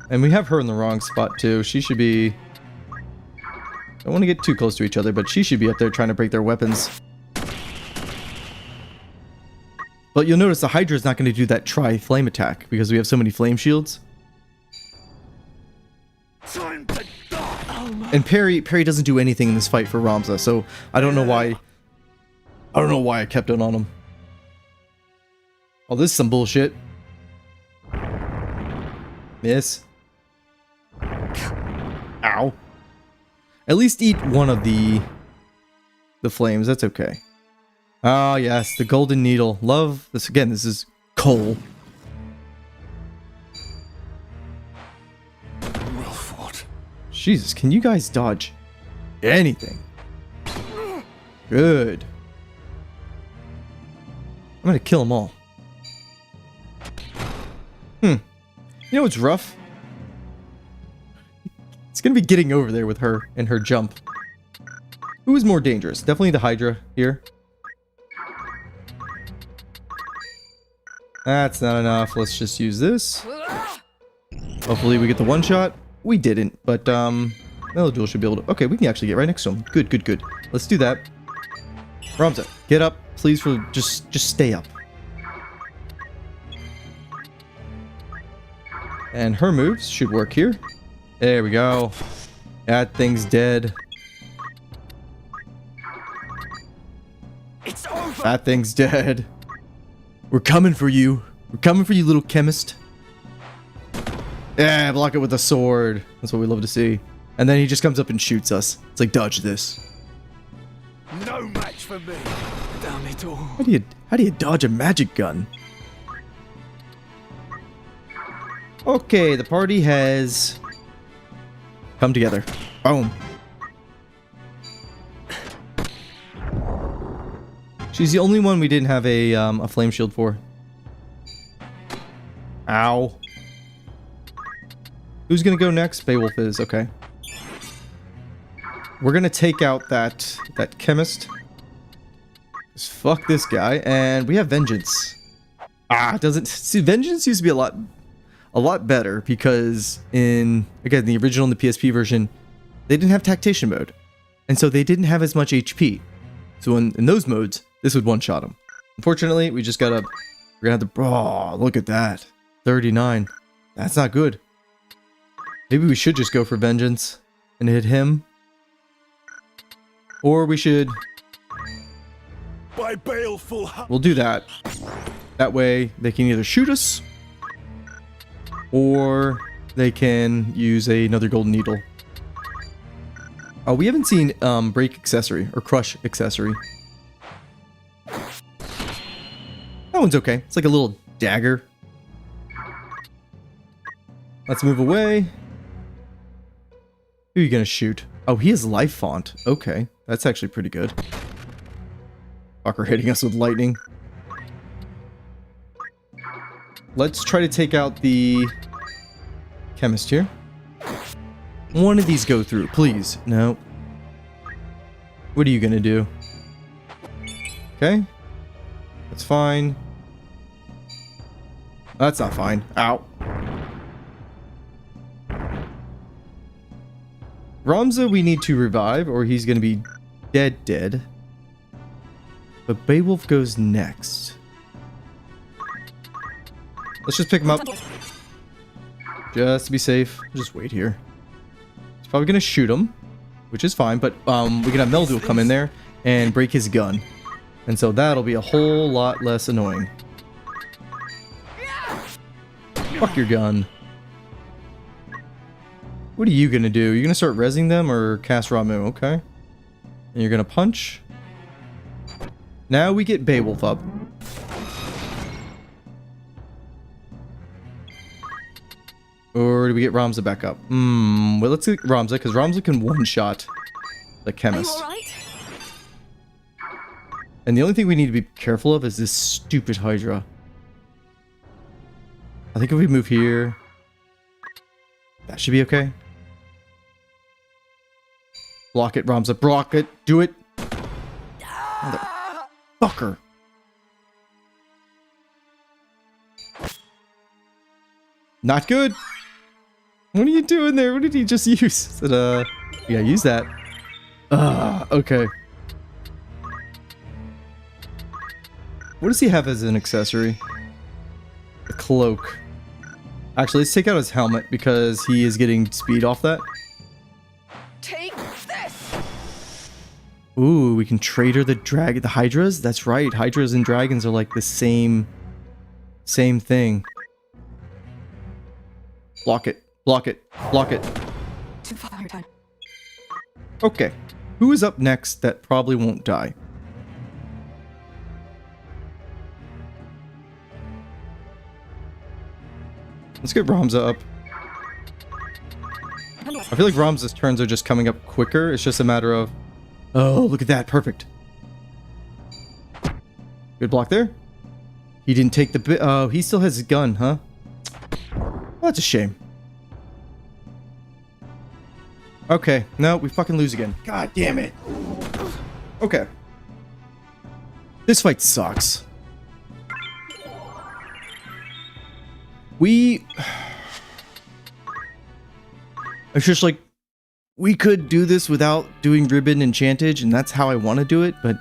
And we have her in the wrong spot, too. She should be... I don't want to get too close to each other, but she should be up there trying to break their weapons. But you'll notice the Hydra is not going to do that tri-flame attack because we have so many flame shields. Time to die! And Parry doesn't do anything in this fight for Ramza, so I don't know why I kept it on him. Oh, this is some bullshit. Miss. Ow. At least eat one of the flames, that's okay. Ah, yes, the golden needle. Love this again. This is coal. Well fought. Jesus, can you guys dodge anything? Good. I'm gonna kill them all. You know what's rough? It's gonna be getting over there with her and her jump. Who is more dangerous? Definitely the Hydra here. That's not enough. Let's just use this. Hopefully we get the one shot. We didn't, but Meloduel should be able to... Okay, we can actually get right next to him. Good, good, good. Let's do that. Ramza, get up. Please, for just stay up. And her moves should work here. There we go. That thing's dead. It's over! That thing's dead. We're coming for you. We're coming for you, little chemist. Yeah, block it with a sword. That's what we love to see. And then he just comes up and shoots us. It's like, dodge this. No match for me! Damn it all. How do you dodge a magic gun? Okay, the party has come together. Boom. She's the only one we didn't have a flame shield for. Ow. Who's gonna go next? Beowulf is, okay. We're gonna take out that chemist. Just fuck this guy, and we have Vengeance. Doesn't see, Vengeance used to be a lot better because in, again, the original and the PSP version, they didn't have Tactician mode. And so they didn't have as much HP. So in those modes, this would one-shot them. Unfortunately, we just gotta... We're gonna have to... Oh, look at that. 39. That's not good. Maybe we should just go for Vengeance and hit him. Or we should... By baleful... We'll do that. That way, they can either shoot us, or they can use another golden needle. Oh, we haven't seen break accessory or crush accessory. That one's okay. It's like a little dagger. Let's move away. Who are you gonna shoot? Oh, he has life font. Okay, that's actually pretty good. Fucker hitting us with lightning. Let's try to take out the chemist here. One of these go through, please. No. What are you gonna do? Okay. That's fine. That's not fine. Ow. Ramza we need to revive, or he's gonna be dead. But Beowulf goes next. Let's just pick him up. Just to be safe. Just wait here. He's probably gonna shoot him, which is fine, but we can have Melduel come in there and break his gun. And so that'll be a whole lot less annoying. Fuck your gun. What are you gonna do? You're gonna start rezzing them or cast Ramu, okay? And you're gonna punch. Now we get Beowulf up. Or do we get Ramza back up? Well, let's get Ramza, because Ramza can one-shot the chemist. Are you all right? And the only thing we need to be careful of is this stupid Hydra. I think if we move here, that should be okay. Block it, Ramza. Block it. Do it. Motherfucker. Not good. What are you doing there? What did he just use? Said, yeah, use that. Okay. What does he have as an accessory? A cloak. Actually, let's take out his helmet because he is getting speed off that. Take this! Ooh, we can trade her the Hydras? That's right. Hydras and dragons are like the same thing. Block it. Block it. Block it. Too far time. Okay. Who is up next that probably won't die? Let's get Ramza up. I feel like Ramza's turns are just coming up quicker. It's just a matter of... Oh, look at that. Perfect. Good block there. He didn't take the... Oh, he still has his gun, huh? Well, that's a shame. Okay. No, we fucking lose again. God damn it. Okay. This fight sucks. It's just like, we could do this without doing Ribbon and Chantage, and that's how I want to do it, but...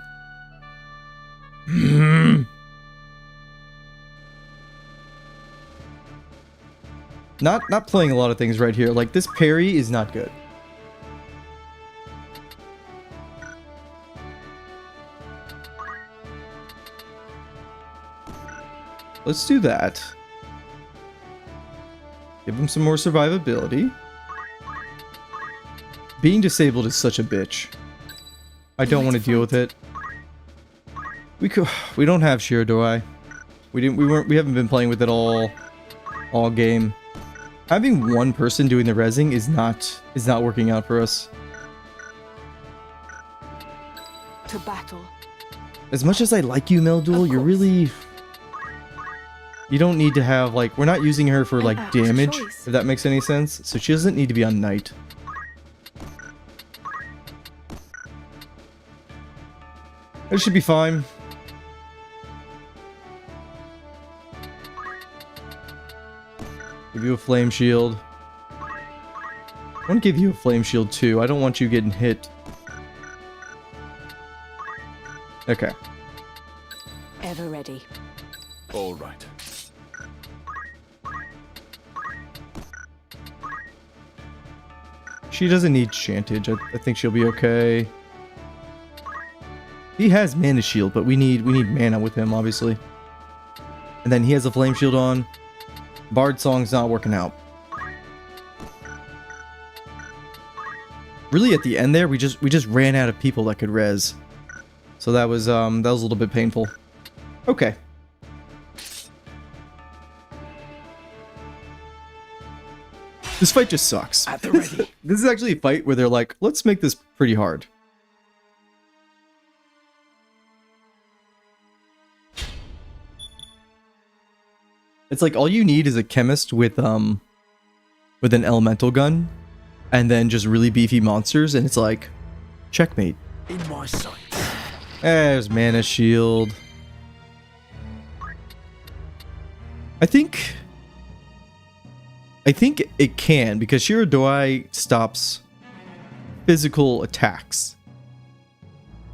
Not playing a lot of things right here. Like, this parry is not good. Let's do that. Give him some more survivability. Being disabled is such a bitch. I don't want to deal with it. We don't have Sheer, do I? We haven't been playing with it all game. Having one person doing the rezzing is not working out for us. To battle. As much as I like you, Melduel, you're really... You don't need to have, like... We're not using her for, like, damage, if that makes any sense. So she doesn't need to be on Knight. It should be fine. Give you a flame shield. I want to give you a flame shield too. I don't want you getting hit. Okay. Ever ready. All right. She doesn't need Chantage. I think she'll be okay. He has mana shield, but we need mana with him, obviously. And then he has a flame shield on. Bard Song's not working out. Really, at the end there, we just ran out of people that could res. So that was a little bit painful. Okay. This fight just sucks. At the ready. This is actually a fight where they're like, let's make this pretty hard. It's like all you need is a chemist with an elemental gun, and then just really beefy monsters, and it's like, checkmate. In my sight. There's mana shield. I think it can, because Shirodoi stops physical attacks.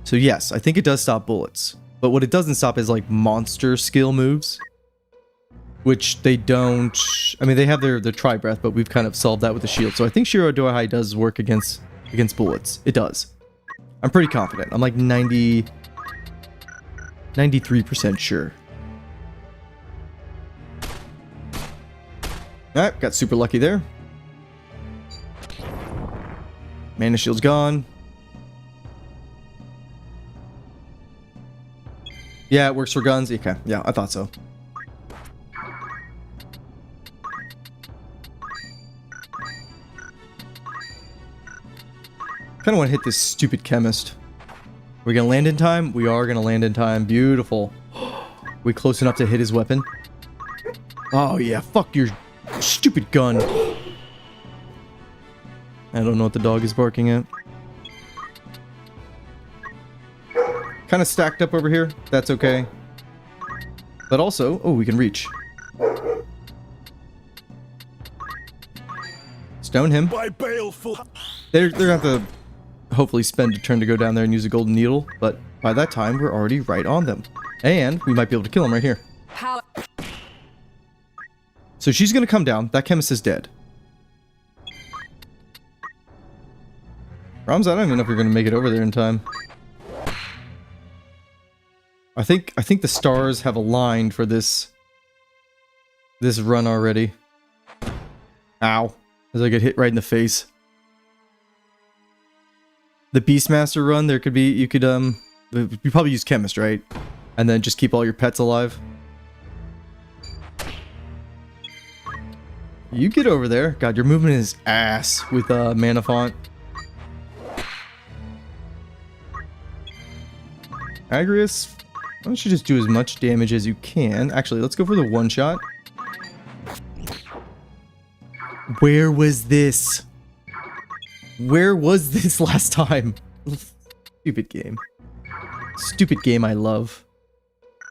So yes, I think it does stop bullets. But what it doesn't stop is like monster skill moves. Which they don't... I mean, they have their tri-breath, but we've kind of solved that with the shield. So I think Shirodoi does work against bullets. It does. I'm pretty confident. I'm like 93% sure. Alright, got super lucky there. Mana shield's gone. Yeah, it works for guns. Okay, yeah, I thought so. Kind of want to hit this stupid chemist. We're gonna land in time? We are gonna land in time. Beautiful. We close enough to hit his weapon? Oh yeah, fuck your stupid gun. I don't know what the dog is barking at. Kind of stacked up over here. That's okay. But also, oh, we can reach. Stone him. By baleful. They're gonna have to hopefully spend a turn to go down there and use a golden needle, but by that time we're already right on them. And we might be able to kill him right here. Power. So she's gonna come down. That chemist is dead. Rams, I don't even know if you're gonna make it over there in time. I think the stars have aligned for this run already. Ow. As I get hit right in the face. The Beastmaster run, there could be, you could you probably use Chemist, right? And then just keep all your pets alive. You get over there. God, your movement is ass with Mana Font. Agrius, why don't you just do as much damage as you can? Actually, let's go for the one shot. Where was this? Where was this last time? Stupid game. Stupid game I love.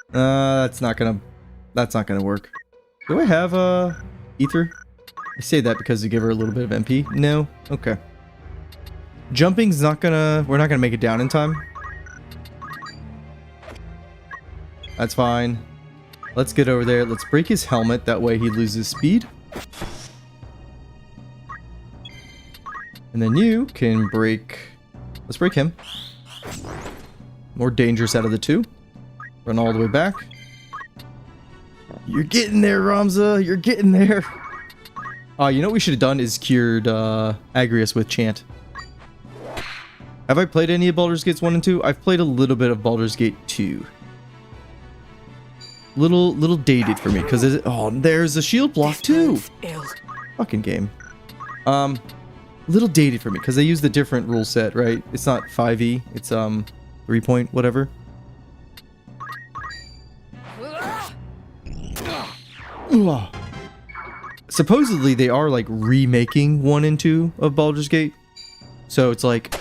That's not gonna work. Do I have ether? I say that because you give her a little bit of MP. No? Okay. Jumping's not gonna... We're not gonna make it down in time. That's fine. Let's get over there. Let's break his helmet. That way he loses speed. And then you can break... Let's break him. More dangerous out of the two. Run all the way back. You're getting there, Ramza. You're getting there. You know what we should have done is cured Agrius with Chant. Have I played any of Baldur's Gates 1 and 2? I've played a little bit of Baldur's Gate 2. Little dated for me, because oh, there's a shield block too. Fucking game. Little dated for me, because they use the different rule set, right? It's not 5e, it's 3 point whatever. Supposedly they are like remaking 1 and 2 of Baldur's Gate. So it's like,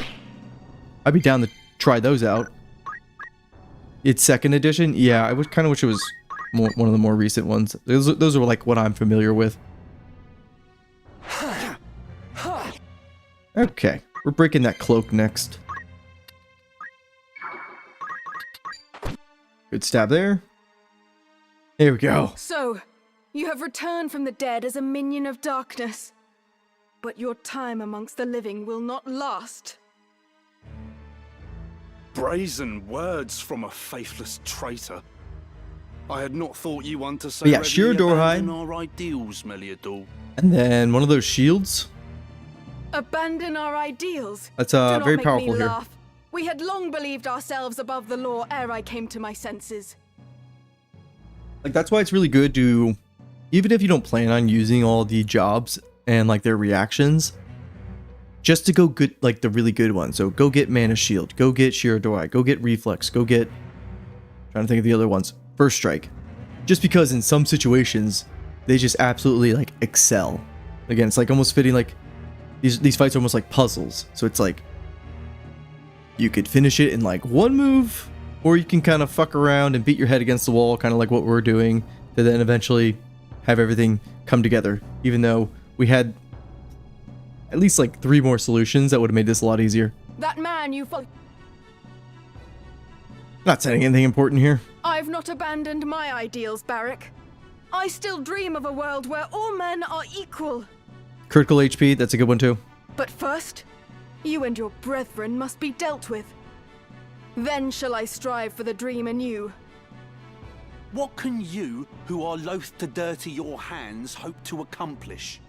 I'd be down to try those out. It's 2nd edition? Yeah, I kind of wish it was one of the more recent ones. Those are like what I'm familiar with. Okay, we're breaking that cloak next. Good stab there. There we go. So, you have returned from the dead as a minion of darkness. But your time amongst the living will not last. Brazen words from a faithless traitor. I had not thought you one to say But yeah, readily Shiradorhai. abandon our ideals, Meliador. And then one of those shields. Abandon our ideals. That's Do not very make powerful me here. laugh. We had long believed ourselves above the law ere I came to my senses. Like, that's why it's really good to, even if you don't plan on using all the jobs and like their reactions, just to go good, like the really good ones. So go get Mana Shield, go get Shiradorhai, go get Reflex, go get, trying to think of the other ones, First Strike. Just because in some situations, they just absolutely like excel. Again, it's like almost fitting, like these fights are almost like puzzles. So it's like, you could finish it in like one move, or you can kind of fuck around and beat your head against the wall, kind of like what we're doing, to then eventually have everything come together. Even though we had at least like 3 more solutions that would have made this a lot easier. That man you follow. Not saying anything important here. I've not abandoned my ideals, Barrack. I still dream of a world where all men are equal. Critical HP, that's a good one too. But first, you and your brethren must be dealt with. Then shall I strive for the dream anew. What can you, who are loath to dirty your hands, hope to accomplish?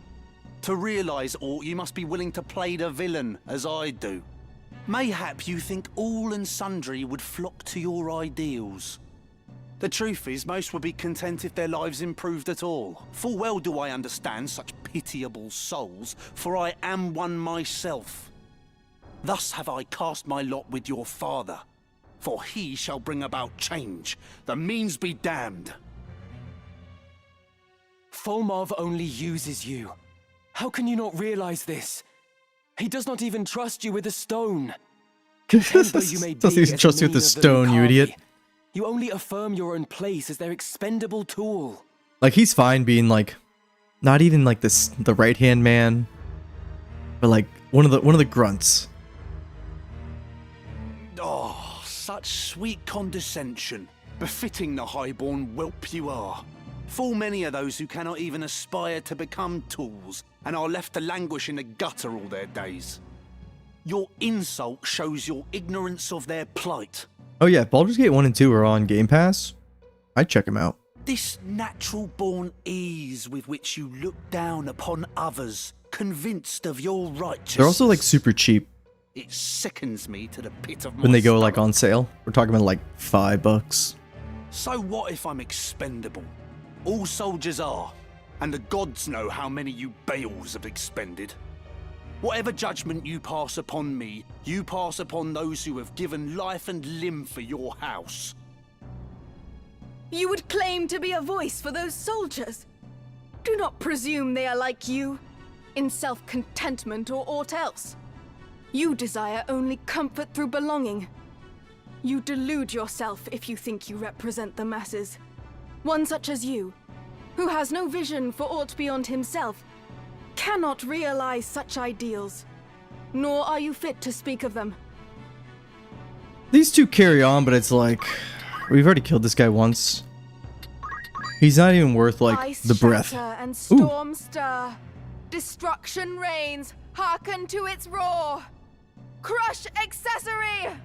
To realise aught, you must be willing to play the villain, as I do. Mayhap you think all and sundry would flock to your ideals. The truth is, most would be content if their lives improved at all. Full well do I understand such pitiable souls, for I am one myself. Thus have I cast my lot with your father, for he shall bring about change. The means be damned. Fulmov only uses you. How can you not realize this? He does not even trust you with a stone. Content though you may be Doesn't even as trust you with minion the of the stone, you Lucavi, idiot. You only affirm your own place as their expendable tool. Like, he's fine being like, not even like this, the right-hand man, but like one of the grunts. Oh, such sweet condescension, befitting the highborn whelp you are. Full many are those who cannot even aspire to become tools, and are left to languish in the gutter all their days. Your insult shows your ignorance of their plight. Oh yeah, Baldur's Gate 1 and 2 are on Game Pass. I'd check them out. This natural-born ease with which you look down upon others, convinced of your righteousness. They're also like super cheap It sickens me to the pit of my when they go like stomach. on sale. We're talking about like $5. So what if I'm expendable? All soldiers are, and the gods know how many you Baals have expended. Whatever judgment you pass upon me, you pass upon those who have given life and limb for your house. You would claim to be a voice for those soldiers. Do not presume they are like you, in self-contentment or aught else. You desire only comfort through belonging. You delude yourself if you think you represent the masses. One such as you, who has no vision for aught beyond himself, cannot realize such ideals, nor are you fit to speak of them. These two carry on, but it's like, we've already killed this guy once. He's not even worth like Ice the breath. shatter and storm stir. Destruction reigns. Hearken to its roar. Crush accessory.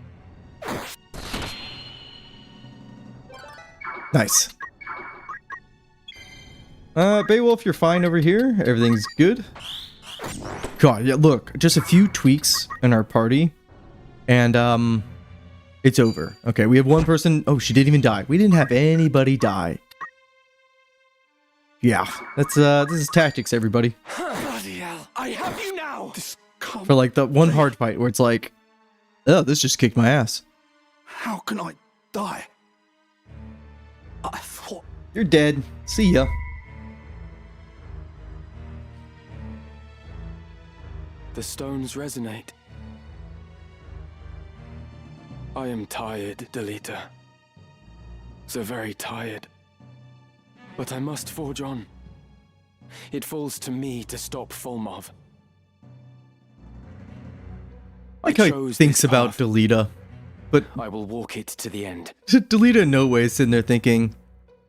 Nice. Beowulf, you're fine over here. Everything's good. God, yeah, look, just a few tweaks in our party, and it's over. Okay, we have one person. Oh, she didn't even die. We didn't have anybody die. Yeah, that's this is tactics, everybody. Bloody hell! I have you now. For like the one hard fight where it's like, oh, this just kicked my ass. How can I die? I thought... You're dead. See ya. The stones resonate. I am tired, Delita. So very tired. But I must forge on. It falls to me to stop Fulmov. like how he chose thinks this about path. Delita. But I will walk it to the end. Delita in no way is sitting there thinking,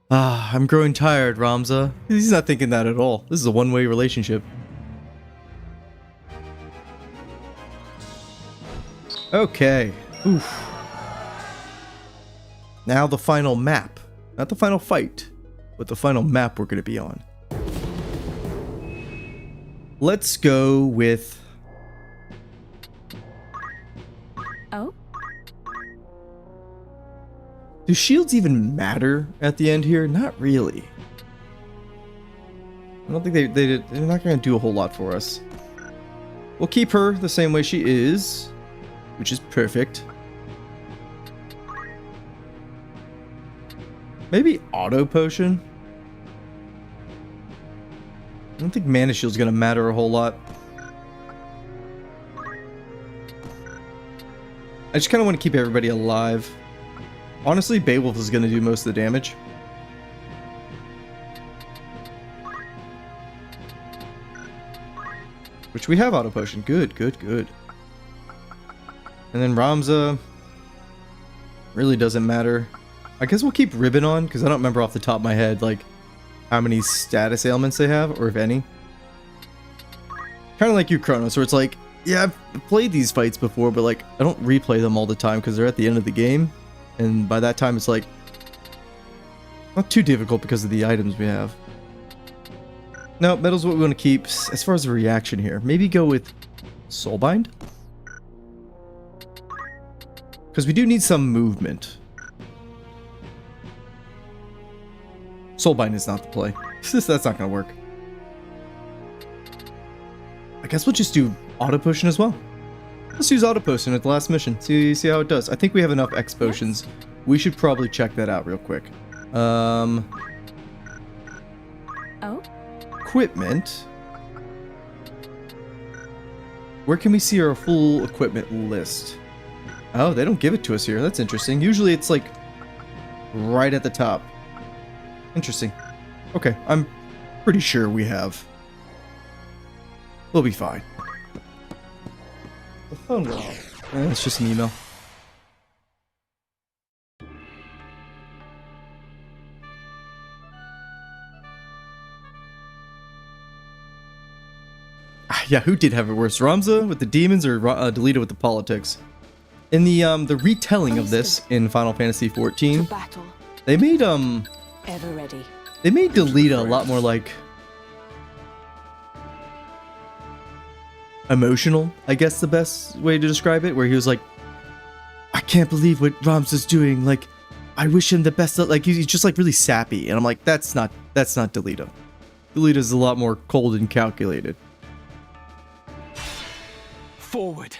I'm growing tired, Ramza. He's not thinking that at all. This is a one-way relationship. Okay. Oof. Now the final map. Not the final fight, but the final map we're going to be on. Let's go with... Oh? Do shields even matter at the end here? Not really. I don't think they're not going to do a whole lot for us. We'll keep her the same way she is, which is perfect. Maybe auto potion? I don't think mana shield's going to matter a whole lot. I just kind of want to keep everybody alive. Honestly, Beowulf is going to do most of the damage. Which we have auto potion. Good, good, good. And then Ramza really doesn't matter. I guess we'll keep Ribbon on, because I don't remember off the top of my head, like, how many status ailments they have, or if any. Kind of like you, Chronos, where it's like, yeah, I've played these fights before, but, like, I don't replay them all the time, because they're at the end of the game. And by that time, it's, like, not too difficult because of the items we have. No, metal's what we want to keep. As far as the reaction here, maybe go with Soulbind? Because we do need some movement. Soulbind is not the play. That's not going to work. I guess we'll just do auto potion as well. Let's use auto potion at the last mission. See how it does. I think we have enough X potions. We should probably check that out real quick. Oh? Equipment. Where can we see our full equipment list? Oh, they don't give it to us here. That's interesting. Usually it's like right at the top. Interesting. Okay, I'm pretty sure we have. We'll be fine. The phone went off. It's just an email. Yeah, who did have it worse? Ramza with the demons or Delita with the politics? In the retelling of this in Final Fantasy XIV, Battle. they made Ever ready. They made Delita a lot more, like, emotional, I guess the best way to describe it, where he was like, I can't believe what Ramza's doing, like, I wish him the best, like, he's just, like, really sappy, and I'm like, that's not Delita. Delita's a lot more cold and calculated. Forward.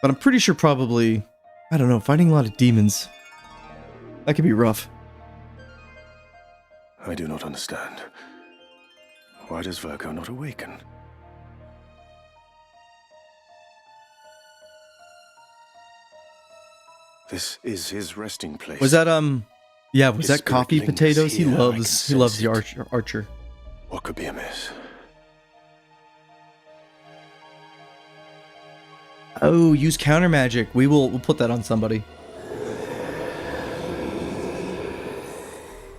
But I'm pretty sure probably, I don't know, fighting a lot of demons, that could be rough. I do not understand. Why does Virgo not awaken? This is his resting place. Was that, yeah, was His that coffee spirit lingers potatoes? He here, I can loves sense the it. archer. What could be amiss? Oh, use counter magic. We'll put that on somebody.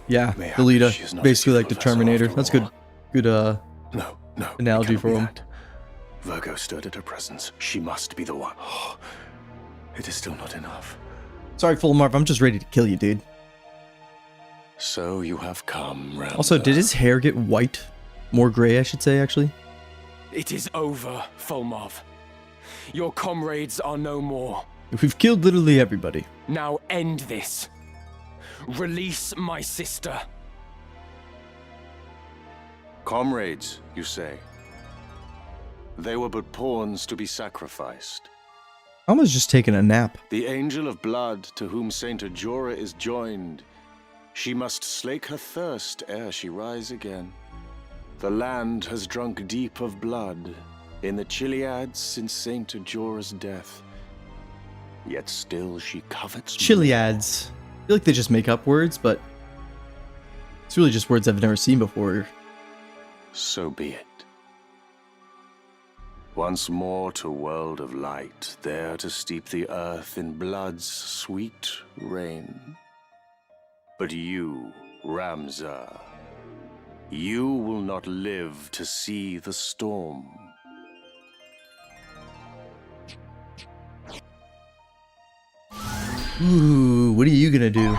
Yeah, Mayhap Delita, she is not basically a like the professor Terminator. after That's all. good No, analogy it cannot for be him. that. Virgo stirred at her presence. She must be the one. It is still not enough. Sorry, Full Marv, I'm just ready to kill you, dude. So you have come, Ramza. Also, did his hair get white? More gray, I should say, actually. It is over, Fulmarv. Your comrades are no more. We've killed literally everybody. Now end this. Release my sister. Comrades, you say? They were but pawns to be sacrificed. I was just taking a nap. The angel of blood to whom Saint Ajora is joined. She must slake her thirst ere she rise again. The land has drunk deep of blood in the Chiliads since Saint Ajora's death. Yet still she covets Chiliads. I feel like they just make up words, but it's really just words I've never seen before. So be it. Once more to world of light, there to steep the earth in blood's sweet rain. But you, Ramza, you will not live to see the storm. Ooh, what are you gonna do?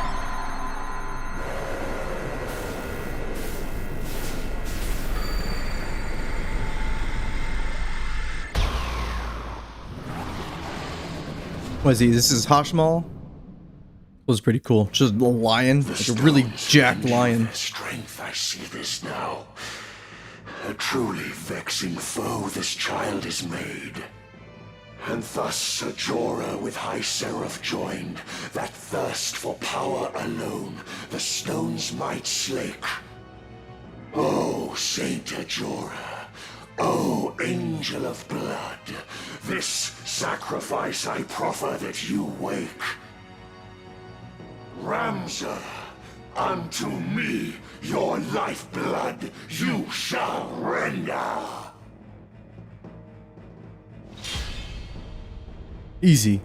What is he? This is Hashmal? Was pretty cool. Just a lion, like a really jacked lion. Strength, I see this now. A truly vexing foe this child is made. And thus a Jorah with High Seraph joined, that thirst for power alone the stones might slake. O Saint Jorah, O Angel of Blood, this sacrifice I proffer that you wake. Ramza, unto me your lifeblood you shall render. Easy.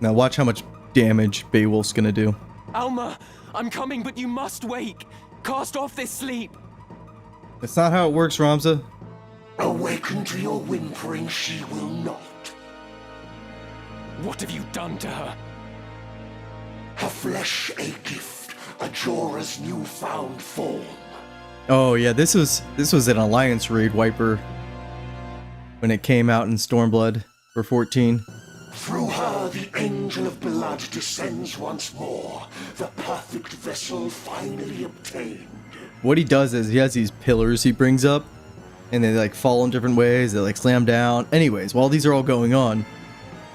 Now watch how much damage Beowulf's gonna do. Alma, I'm coming, but you must wake. Cast off this sleep. That's not how it works, Ramza. Awaken to your whimpering she will not. What have you done to her? Her flesh a gift, a Jorah's newfound form. Oh yeah, this was an Alliance raid wiper when it came out in Stormblood for 14. Through her the Angel of Blood descends once more, the perfect vessel finally obtained. What he does is he has these pillars he brings up, and they like fall in different ways, they like slam down. Anyways, while these are all going on,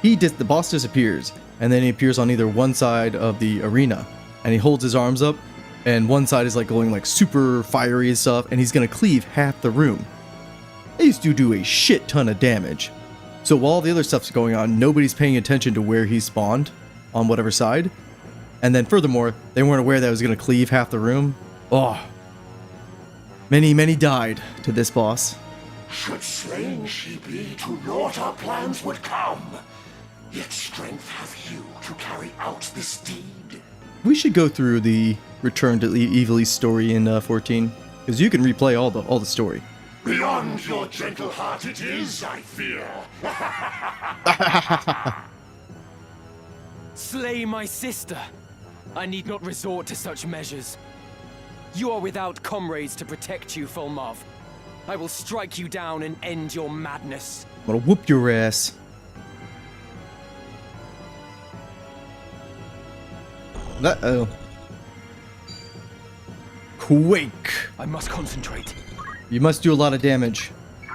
the boss disappears, and then he appears on either one side of the arena, and he holds his arms up, and one side is like going like super fiery and stuff, and he's gonna cleave half the room. They used to do a shit ton of damage. So while the other stuff's going on, nobody's paying attention to where he spawned on whatever side. And then furthermore, they weren't aware that it was gonna cleave half the room. Oh. Many died to this boss. Should slain she be, to naught our plans would come. Yet strength have you to carry out this deed. We should go through the Return to Evil's story in 14, because you can replay all the story. Beyond your gentle heart it is, I fear. Slay my sister. I need not resort to such measures. You are without comrades to protect you, Fulmav. I will strike you down and end your madness. I'm gonna whoop your ass. Uh-oh. Quake. I must concentrate. You must do a lot of damage.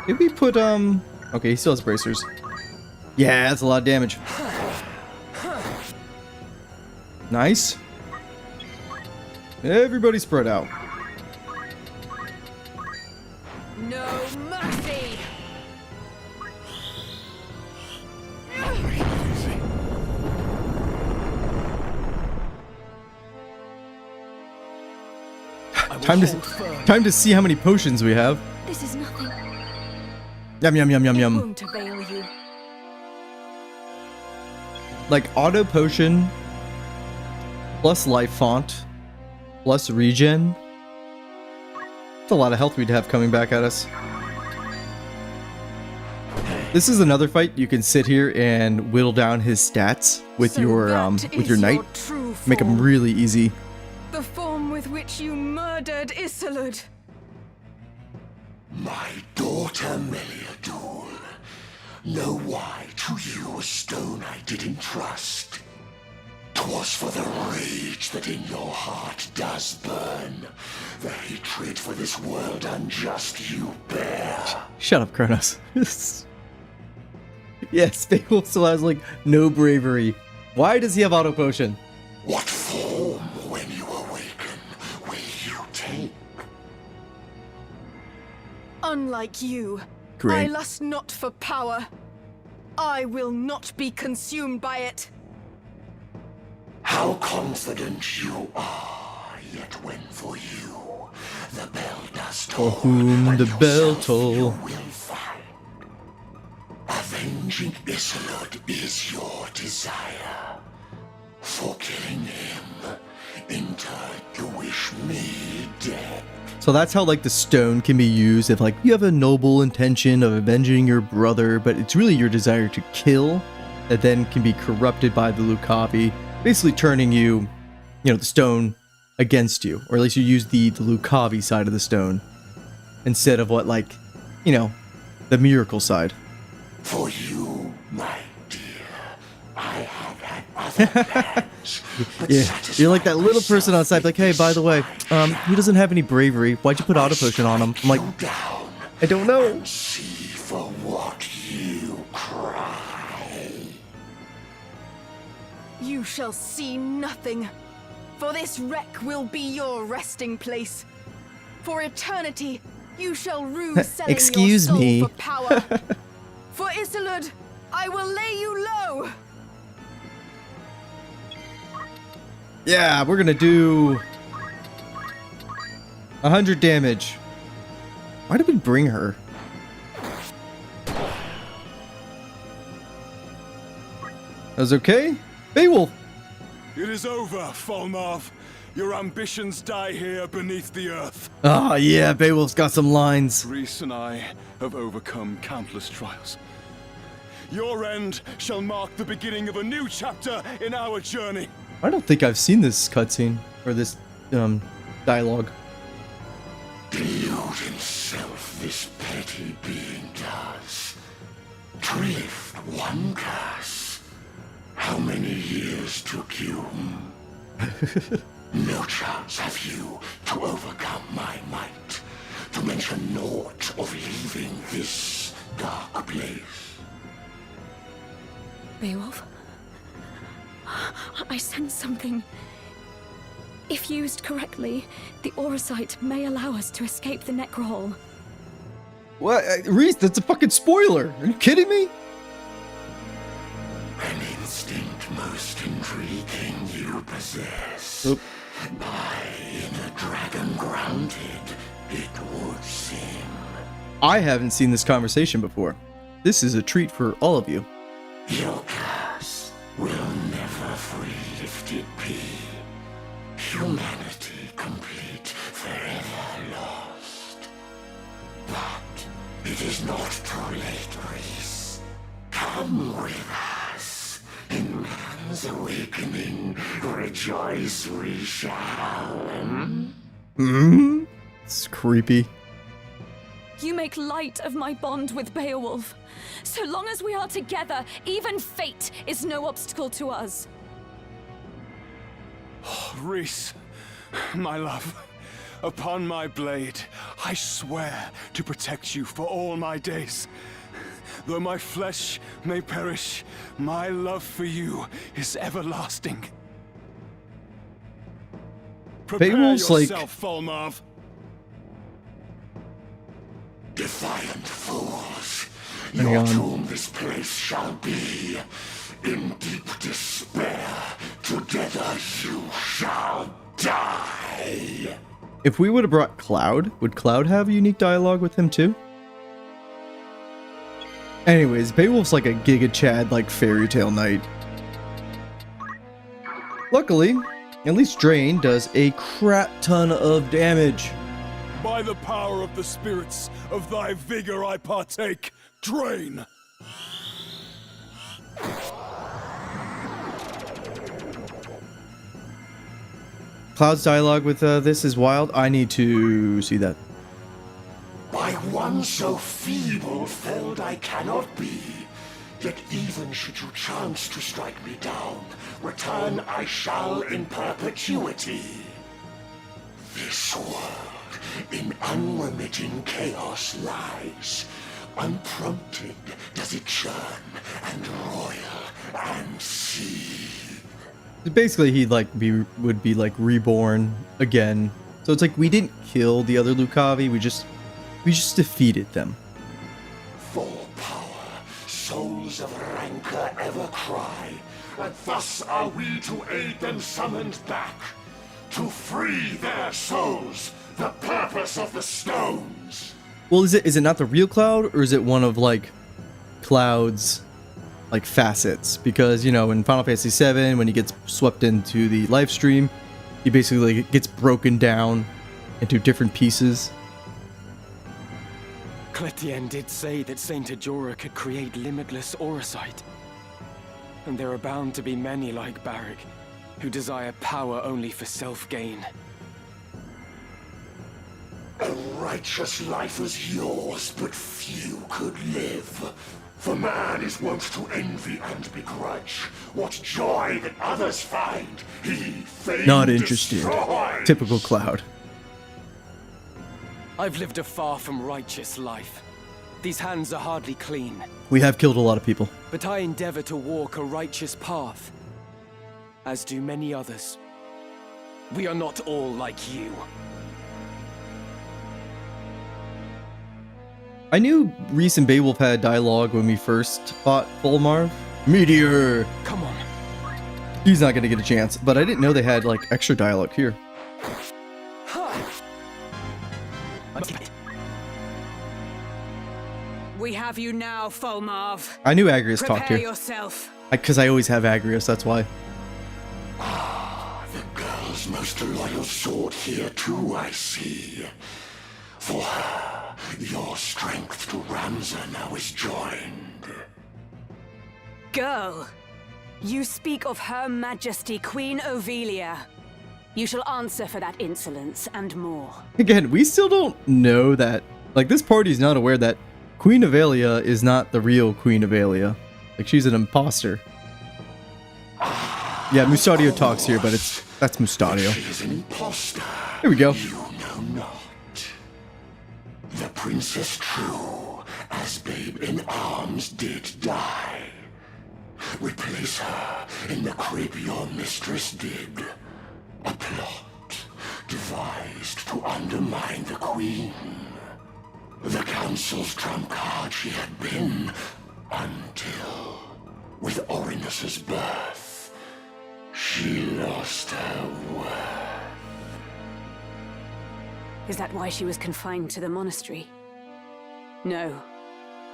Did we put, okay, he still has bracers. Yeah, that's a lot of damage. Nice. Everybody spread out. No mercy! Time to see how many potions we have. This is nothing. Yum yum yum yum It yum. won't avail you. Like auto potion plus life font plus regen. That's a lot of health we'd have coming back at us. This is another fight you can sit here and whittle down his stats with So your that is knight. your true Make him form. really easy. The form with which you murdered Isolde. My daughter Meliadul. Know why to you a stone I did entrust. 'Twas for the rage that in your heart does burn. The hatred for this world unjust you bear. Shut up, Kronos. Yes, Beowulf still has like no bravery. Why does he have auto potion? What form, when you awaken, will you take? Unlike you, Great. I lust not for power. I will not be consumed by it. How confident you are, yet when for you the bell does For toll. whom when the bell yourself toll. you will find. Avenging Isolde is your desire. For killing him, in turn you wish me dead. So that's how like the stone can be used if like you have a noble intention of avenging your brother, but it's really your desire to kill that then can be corrupted by the Lucavi, basically turning you, the stone against you, or at least you use the Lucavi side of the stone instead of what the miracle side. For you, my dear, I have had other plans. But Yeah, you're like that little person on site, like, hey, by the way, he doesn't have any bravery. Why'd you put auto potion on him? I'm like, I don't know. See for what you cry. You shall see nothing, for this wreck will be your resting place. For eternity, you shall rue selling Excuse your soul me. for power. For Isolde, I will lay you low. Yeah, we're gonna do 100 damage. Why did we bring her? That was okay? Beowulf! It is over, Falmarv. Your ambitions die here beneath the earth. Ah, yeah, Beowulf's got some lines. Rhys and I have overcome countless trials. Your end shall mark the beginning of a new chapter in our journey. I don't think I've seen this cutscene, or this, dialogue. Delude himself, this petty being does. To lift one curse. How many years took you? No chance have you to overcome my might. To mention naught of leaving this dark place. Beowulf? I sense something. If used correctly, the Auracite may allow us to escape the Necrohole. What? Reese, that's a fucking spoiler! Are you kidding me? An instinct most intriguing you possess. Oop. By inner dragon grounded, it would seem. I haven't seen this conversation before. This is a treat for all of you. Your curse will never free if it be. Humanity complete, forever lost. But it is not too late, Reese. Come with us. In man's awakening, rejoice we shall. It's creepy. You make light of my bond with Beowulf. So long as we are together, even fate is no obstacle to us. Rhys, my love, upon my blade, I swear to protect you for all my days. Though my flesh may perish, my love for you is everlasting. Prepare Beowulf's yourself, Falmarv. Defiant fools, Hang your on. tomb this place shall be. In deep despair, together you shall die. If we would have brought Cloud, would Cloud have a unique dialogue with him too? Anyways, Beowulf's like a Giga Chad, like fairy tale knight. Luckily, at least Drain does a crap ton of damage. By the power of the spirits of thy vigor I partake. Drain! Cloud's dialogue with this is wild. I need to see that. By one so feeble felled I cannot be. Yet even should you chance to strike me down, return I shall in perpetuity. This world in unremitting chaos lies. Unprompted does it churn and roil and seethe. Basically, he'd would be reborn again. So it's like we didn't kill the other Lucavi, we just defeated them. For power, souls of rancor ever cry, and thus are we to aid them summoned back, to free their souls The purpose of the stones. Well, is it not the real Cloud, or is it one of like Cloud's like facets? Because, you know, in Final Fantasy VII, when he gets swept into the live stream, he basically like, gets broken down into different pieces. Cletien did say that Saint Ajora could create limitless aurasight. And there are bound to be many like Barrick, who desire power only for self-gain. A righteous life was yours, but few could live. For man is wont to envy and begrudge. What joy that others find, he fain Not interested. destroys. Typical Cloud. I've lived a far from righteous life. These hands are hardly clean, We have killed a lot of people. but I endeavor to walk a righteous path, as do many others. We are not all like you. I knew Reese and Beowulf had dialogue when we first fought Volmarv. Meteor! Come on. He's not gonna get a chance, but I didn't know they had like extra dialogue here. We have you now, Volmarv. I knew Agrius talked Prepare here. yourself. Because I always have Agrius, that's why. The girl's most loyal sword here too, I see. For her, your strength to Ramza now is joined. Girl, you speak of Her Majesty Queen Ovelia. You shall answer for that insolence and more. Again, we still don't know that. Like, this party's not aware that Queen Avelia is not the real Queen Avelia. Like, she's an imposter. Yeah, Mustadio talks here, but that's Mustadio. She is an imposter. Here we go. You know not. The princess true, as babe in arms did die. Replace her in the crib your mistress did. A plot devised to undermine the queen. The council's trump card she had been, until, with Orinus's birth, she lost her worth. Is that why she was confined to the monastery? No.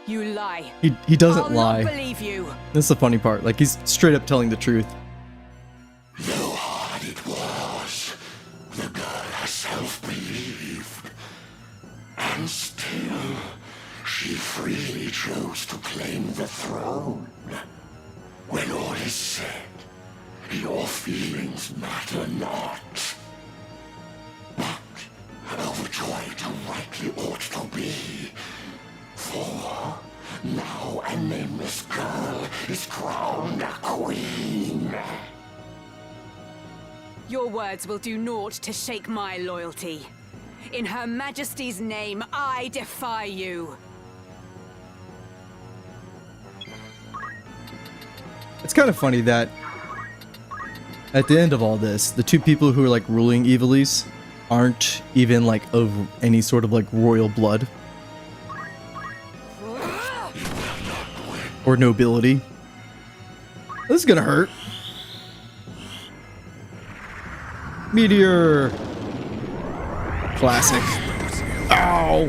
You lie. He doesn't I'll lie. not believe you. That's the funny part. Like, he's straight up telling the truth. Though hard it was, the girl herself believed. And still, she freely chose to claim the throne. When all is said, your feelings matter not. But overjoyed you rightly ought to be. For now a nameless girl is crowned a queen. Your words will do naught to shake my loyalty. In Her Majesty's name, I defy you. It's kind of funny that at the end of all this, the two people who are like ruling Ivalice aren't even like of any sort of like royal blood or nobility. This is gonna hurt. Meteor. Classic. Ow.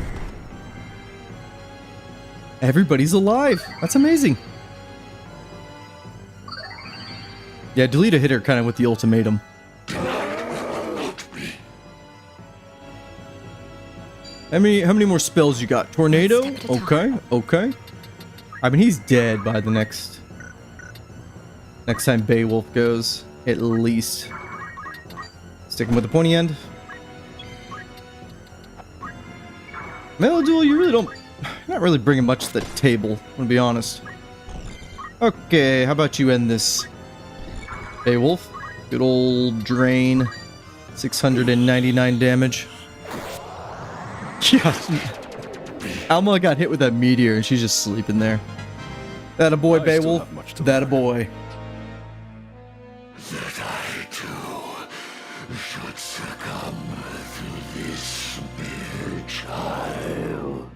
Everybody's alive. That's amazing. Yeah, Delita hit her kind of with the ultimatum. How many more spells you got? Tornado? Okay, okay. I mean, he's dead by the next time Beowulf goes, at least. Sticking with the pointy end. Meloduel, you really don't... Not really bringing much to the table, I'm gonna be honest. Okay, how about you end this, Beowulf? Good old drain. 699 damage. Yeah. Alma got hit with that meteor and she's just sleeping there. That a boy, Beowulf. That a boy. That I too should succumb to this mere child.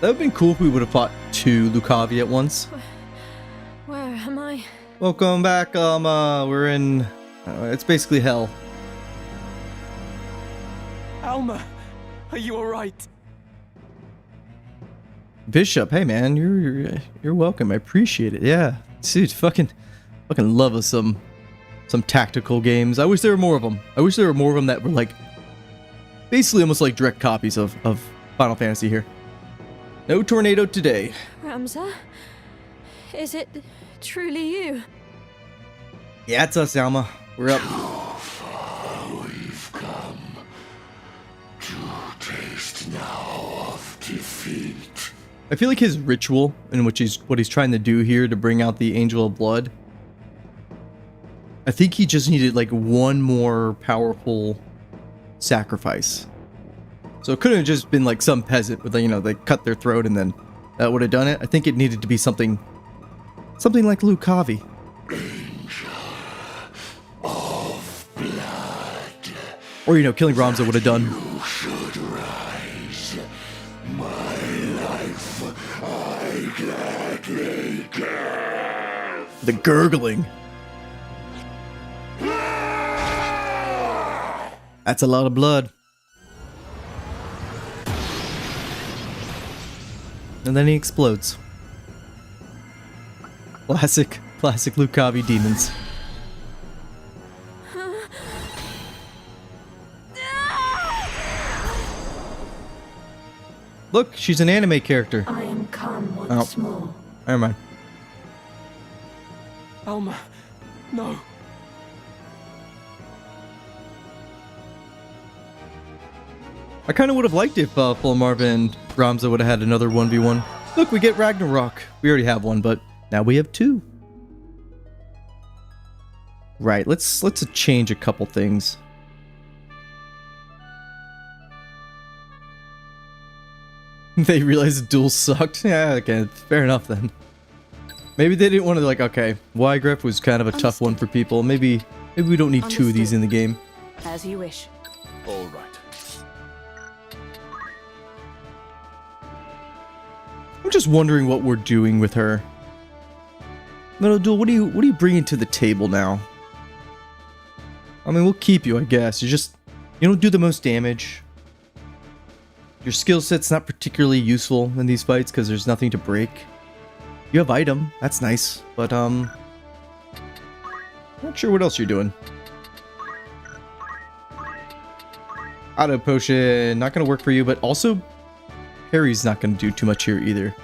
That would've been cool if we would have fought two Lucavi at once. Where am I? Welcome back, Alma. We're in It's basically hell. Alma, are you alright? Bishop, hey man, you're welcome. I appreciate it. Yeah, dude, fucking love us some tactical games. I wish there were more of them. I wish there were more of them that were like basically almost like direct copies of Final Fantasy here. No tornado today. Ramza, is it truly you? Yeah, it's us, Alma. We're up. Too far we've come. To taste now of defeat. I feel like his ritual, in which what he's trying to do here to bring out the Angel of Blood, I think he just needed like one more powerful sacrifice. So it couldn't have just been like some peasant with, you know, they cut their throat and then that would have done it. I think it needed to be something like Lucavi. Angel of blood. Or, you know, killing Ramza would have done. You should rise. My life I gladly give. The gurgling. That's a lot of blood. And then he explodes. Classic Lucavi demons. Look, she's an anime character. I am come once more. Never mind. Alma, no. I kind of would have liked if Fulmarv and Ramza would have had another 1v1. Look, we get Ragnarok. We already have one, but now we have two. Right, let's change a couple things. They realized the duel sucked? Yeah, okay, fair enough then. Maybe they didn't want to, like, okay, Wygrif was kind of a tough one for people. Maybe we don't need two of these in the game. As you wish. All right. I'm just wondering what we're doing with her. Metal Duel, what are you bringing to the table now? I mean, we'll keep you, I guess. You don't do the most damage. Your skill set's not particularly useful in these fights because there's nothing to break. You have item, that's nice, but not sure what else you're doing. Auto potion, not gonna work for you, but also Harry's not gonna do too much here either.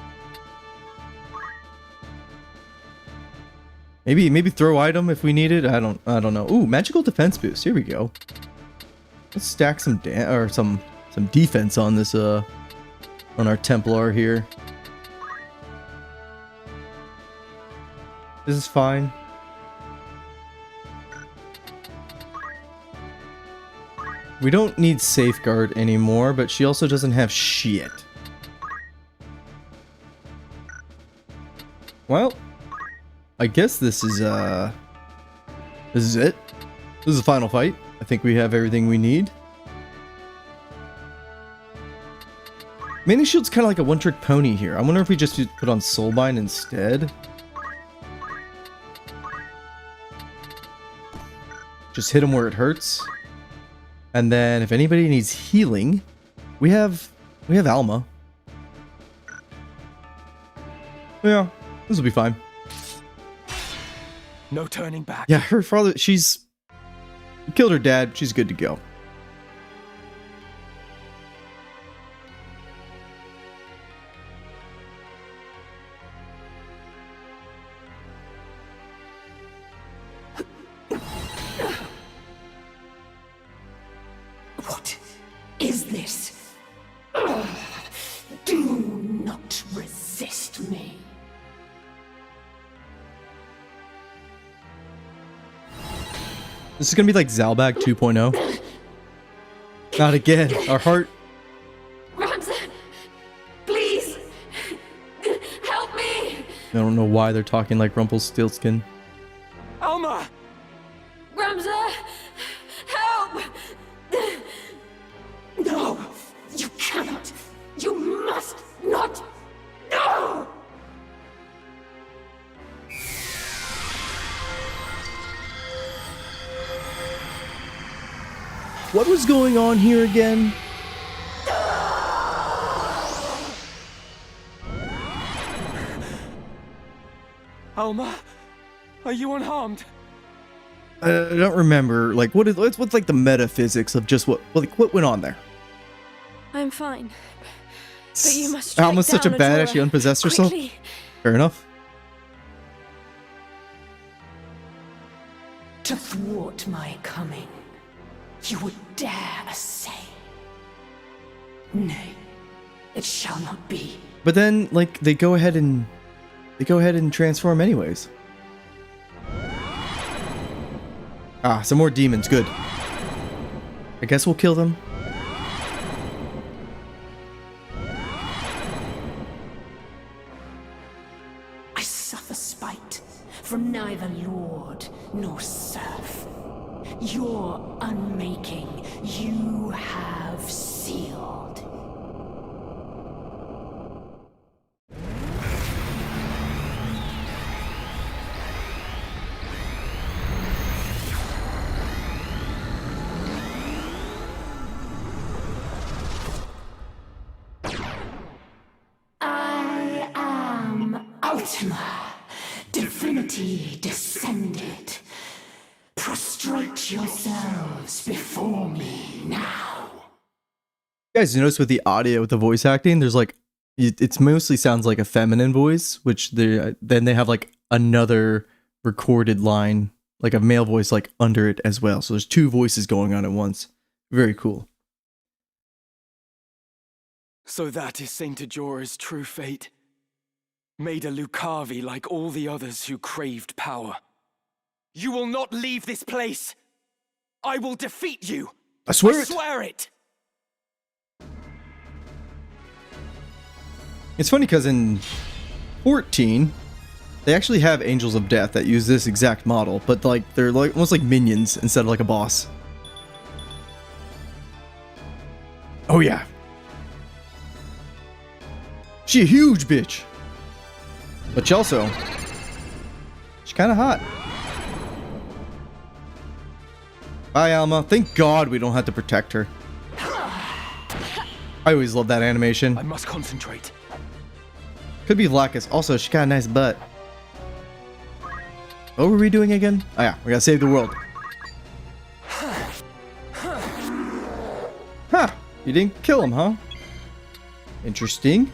Maybe throw item if we need it. I don't know. Ooh, magical defense boost. Here we go. Let's stack some defense on this on our Templar here. This is fine. We don't need safeguard anymore, but she also doesn't have shit. Well, I guess this is it. This is the final fight. I think we have everything we need. Mana Shield's kind of like a one-trick pony here. I wonder if we just put on Soulbind instead. Just hit him where it hurts. And then if anybody needs healing, we have Alma. Yeah, this will be fine. No turning back. Yeah, her father, she's killed her dad. She's good to go. What is this? Do not resist me. This is gonna be like Zalbag 2.0. Not again. Our heart. Ramza, please help me. I don't know why they're talking like Rumpelstiltskin. Alma! Ramza, help! No, you cannot. You must not. No! what was going on here again? Alma, are you unharmed? I don't remember. Like, what's like the metaphysics of just what went on there? I'm fine. But you must strike Alma's such a down badass. Ajora She unpossessed herself. quickly. Fair enough. To thwart my coming, you would dare essay. Nay, it shall not be. But then, like, they go ahead and transform anyways. Ah, some more demons. Good. I guess we'll kill them. I suffer spite from neither lord nor serf. Your unmaking you have sealed. I am Ultima, divinity descended. Prostrate yourselves before me now. You guys notice with the audio, with the voice acting, there's like, it's mostly sounds like a feminine voice, which then they have like another recorded line, like a male voice, like under it as well. So there's two voices going on at once. Very cool. So that is Saint Ajora's true fate. Made a Lucavi like all the others who craved power. You will not leave this place. I will defeat you. I swear I it. swear it. It's funny because in 14, they actually have Angels of Death that use this exact model, but like they're like almost like minions instead of like a boss. Oh yeah. She a huge bitch. But she also, she's kind of hot. Bye, Alma. Thank God we don't have to protect her. I always love that animation. I must concentrate. Could be Vlacus. Also, she got a nice butt. What were we doing again? Oh yeah, we gotta save the world. Huh. You didn't kill him, huh? Interesting.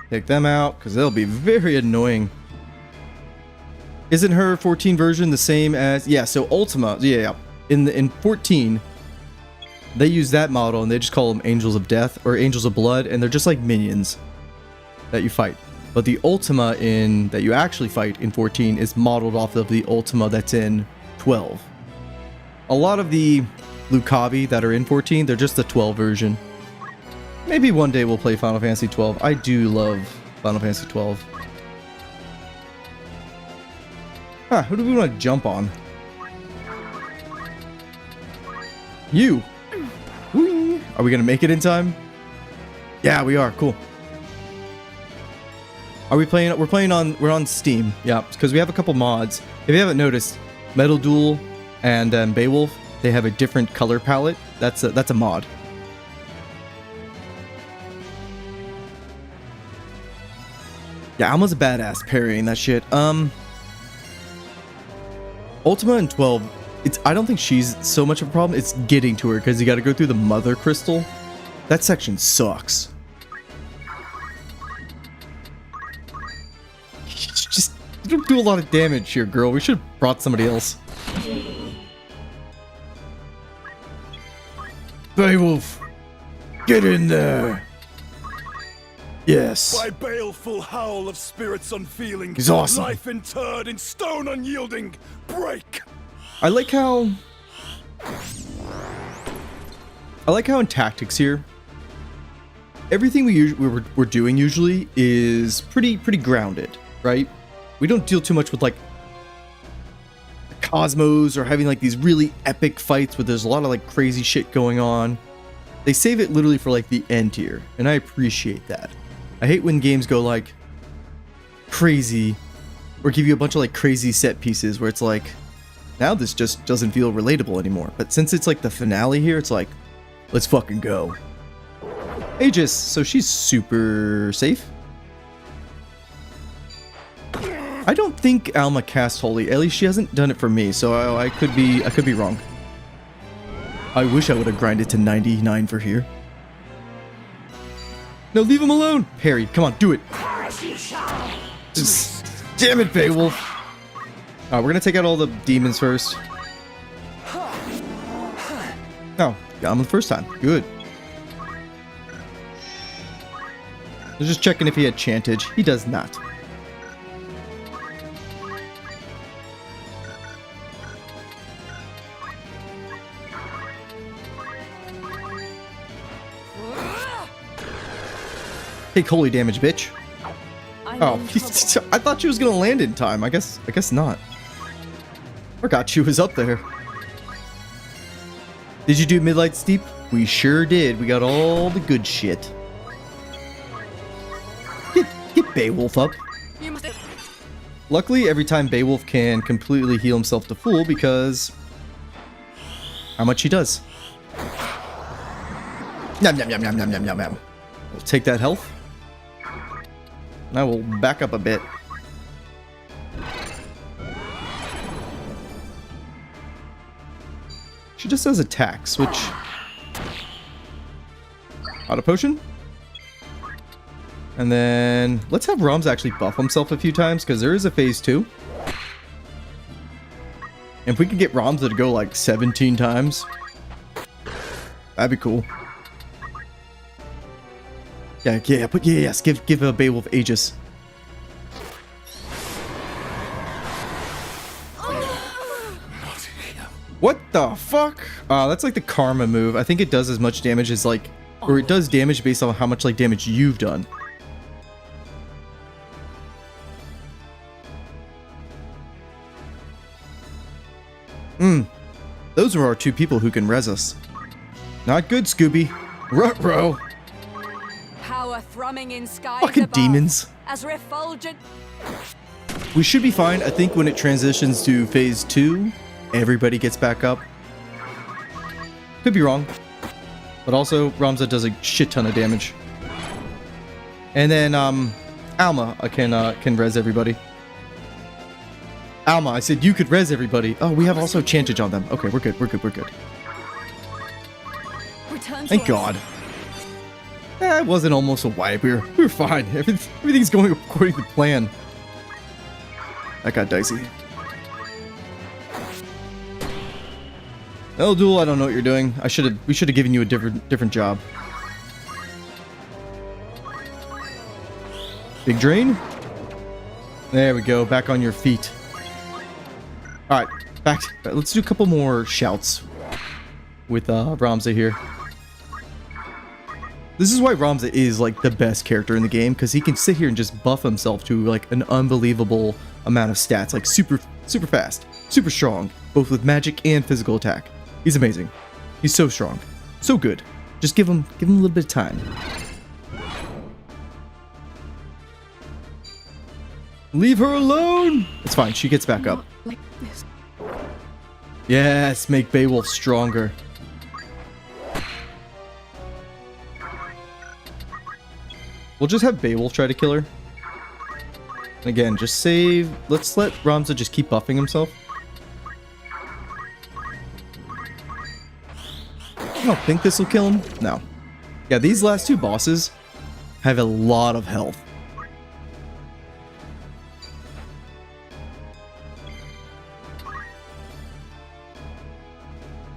Take them out, because they'll be very annoying. Isn't her 14 version the same as... Yeah, so Ultima... Yeah. In 14, they use that model, and they just call them Angels of Death, or Angels of Blood, and they're just like minions that you fight. But the Ultima that you actually fight in 14 is modeled off of the Ultima that's in 12. A lot of the Lucavi that are in 14, they're just the 12 version. Maybe one day we'll play Final Fantasy 12. I do love Final Fantasy 12. Huh, who do we want to jump on? You! Whee! Are we gonna make it in time? Yeah, we are. Cool. Are we playing? We're on Steam. Yeah, because we have a couple mods. If you haven't noticed, Metal Duel and Beowulf, they have a different color palette. That's a mod. Yeah, Alma's a badass parrying that shit. Ultima in 12, I don't think she's so much of a problem. It's getting to her because you got to go through the Mother Crystal. That section sucks. Just you don't do a lot of damage here, girl. We should have brought somebody else. Beowulf, get in there. Yes. By baleful howl of spirits unfeeling, He's awesome. life interred in stone unyielding, break. I like how in Tactics here, everything we're doing usually is pretty grounded, right? We don't deal too much with like the cosmos or having like these really epic fights where there's a lot of like crazy shit going on. They save it literally for like the end here, and I appreciate that. I hate when games go like crazy or give you a bunch of like crazy set pieces where it's like, Now this just doesn't feel relatable anymore. But since it's like the finale here, it's like, let's fucking go. Aegis, so she's super safe. I don't think Alma cast Holy. At least she hasn't done it for me, so I could be wrong. I wish I would have grinded to 99 for here. No, leave him alone! Parry, come on, do it! Just, damn it, Beowulf! Alright, we're gonna take out all the demons first. Oh, got him the first time. Good. I was just checking if he had Chantage. He does not. Take holy damage, bitch. Oh, I thought she was gonna land in time. I guess not. Forgot she was up there. Did you do Midlight Steep? We sure did. We got all the good shit. Get Beowulf up. Luckily, every time Beowulf can completely heal himself to full because how much he does. Yum yum yum yum yum yum yum yum. We'll take that health. And I will back up a bit. She just does attack. Switch. Auto potion. And then let's have Rams actually buff himself a few times because there is a phase 2. And if we could get Rams to go like 17 times, that'd be cool. Yeah, but yes, give a Beowulf Aegis. What the fuck? That's like the karma move. I think it does as much damage as like, or it does damage based on how much like damage you've done. Those are our two people who can res us. Not good, Scooby. Ruh-roh. Power thrumming in skies Fucking above, demons. as refulgent. We should be fine. I think when it transitions to phase 2, everybody gets back up. Could be wrong. But also, Ramza does a shit ton of damage. And then, Alma can res everybody. Alma, I said you could res everybody. Oh, we have also Chantage on them. Okay, we're good. Thank God. It wasn't almost a wipe. We were fine. Everything's going according to plan. That got dicey. Eldul, I don't know what you're doing. We should have given you a different job. Big drain. There we go. Back on your feet. All right, let's do a couple more shouts with Ramza here. This is why Ramza is like the best character in the game, because he can sit here and just buff himself to like an unbelievable amount of stats, like super fast, super strong, both with magic and physical attack. He's amazing. He's so strong, so good. Just give him a little bit of time. Leave her alone. It's fine. She gets back up. Like this. Yes, make Beowulf stronger. We'll just have Beowulf try to kill her. Again, just save. Let's let Ramza just keep buffing himself. I don't think this will kill him. No. Yeah, these last two bosses have a lot of health.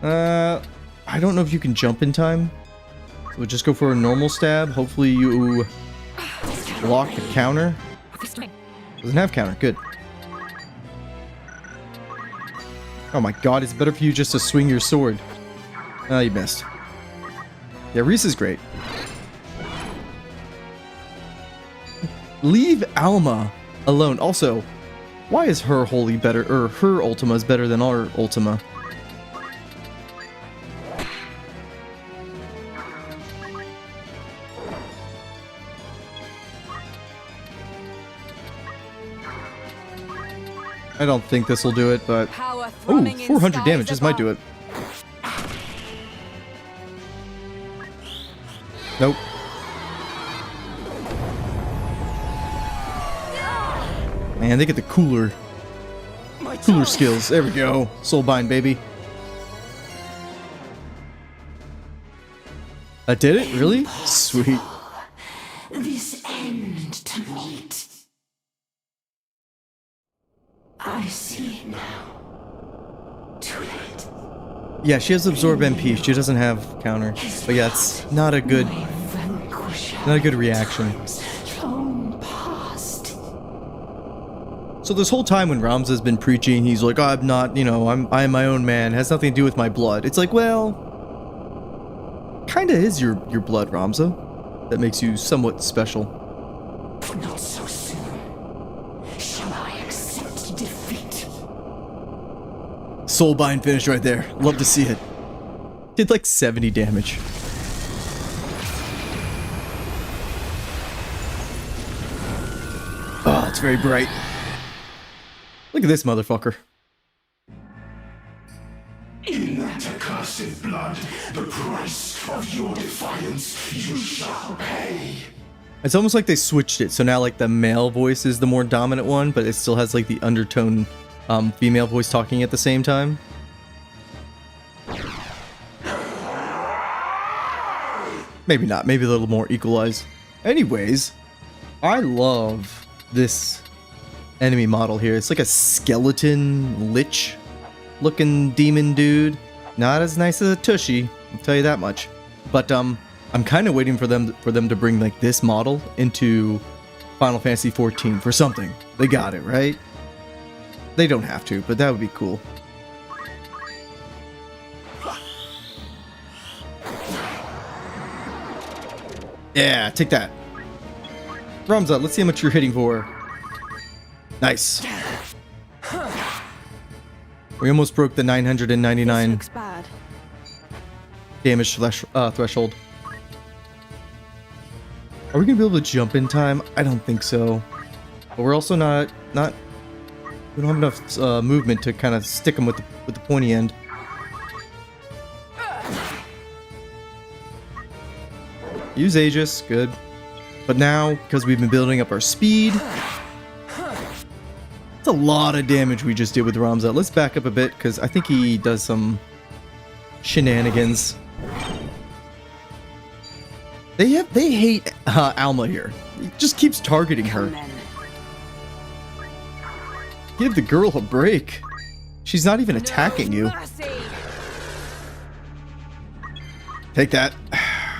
I don't know if you can jump in time. So we'll just go for a normal stab. Hopefully you block the counter. Doesn't have counter. Good. Oh my god, it's better for you just to swing your sword. Oh, you missed. Yeah, Reese is great. Leave Alma alone. Also, why is her holy better, or her Ultima is better than our Ultima? I don't think this will do it, but... Power Ooh, thrumming in 400 skies damage. This might do above. it. Nope. Man, they get the cooler skills. There we go. Soulbind, baby. That did it? Really? Sweet. This end to meet. I see it now. Too late. Yeah, she has absorb MP. She doesn't have counter. But yeah, it's not a good reaction. So this whole time when Ramza's been preaching, he's like, I'm not, you know, I am my own man. It has nothing to do with my blood. It's like, well, kinda is your blood, Ramza. That makes you somewhat special. Not so soon. Shall I accept defeat? Soulbind finish right there. Love to see it. Did like 70 damage. Oh, it's very bright. Look at this motherfucker. In that accursed blood, the price of your defiance you shall pay. It's almost like they switched it, so now like the male voice is the more dominant one, but it still has like the undertone female voice talking at the same time. Maybe not, maybe a little more equalized. Anyways, I love this enemy model here. It's like a skeleton lich looking demon dude. Not as nice as a tushy, I'll tell you that much. But I'm kind of waiting for them to bring like this model into Final Fantasy XIV for something. They got it, right? They don't have to, but that would be cool. Yeah, take that. Ramza, let's see how much you're hitting for. Nice. We almost broke the 999 Looks bad. damage threshold. Are we gonna be able to jump in time? I don't think so. But we're also not. We don't have enough movement to kind of stick them with the pointy end. Use Aegis, good. But now, because we've been building up our speed, it's a lot of damage we just did with Ramza. Let's back up a bit, because I think he does some shenanigans. They hate Alma here. He just keeps targeting her. Give the girl a break. She's not even attacking you. Take that.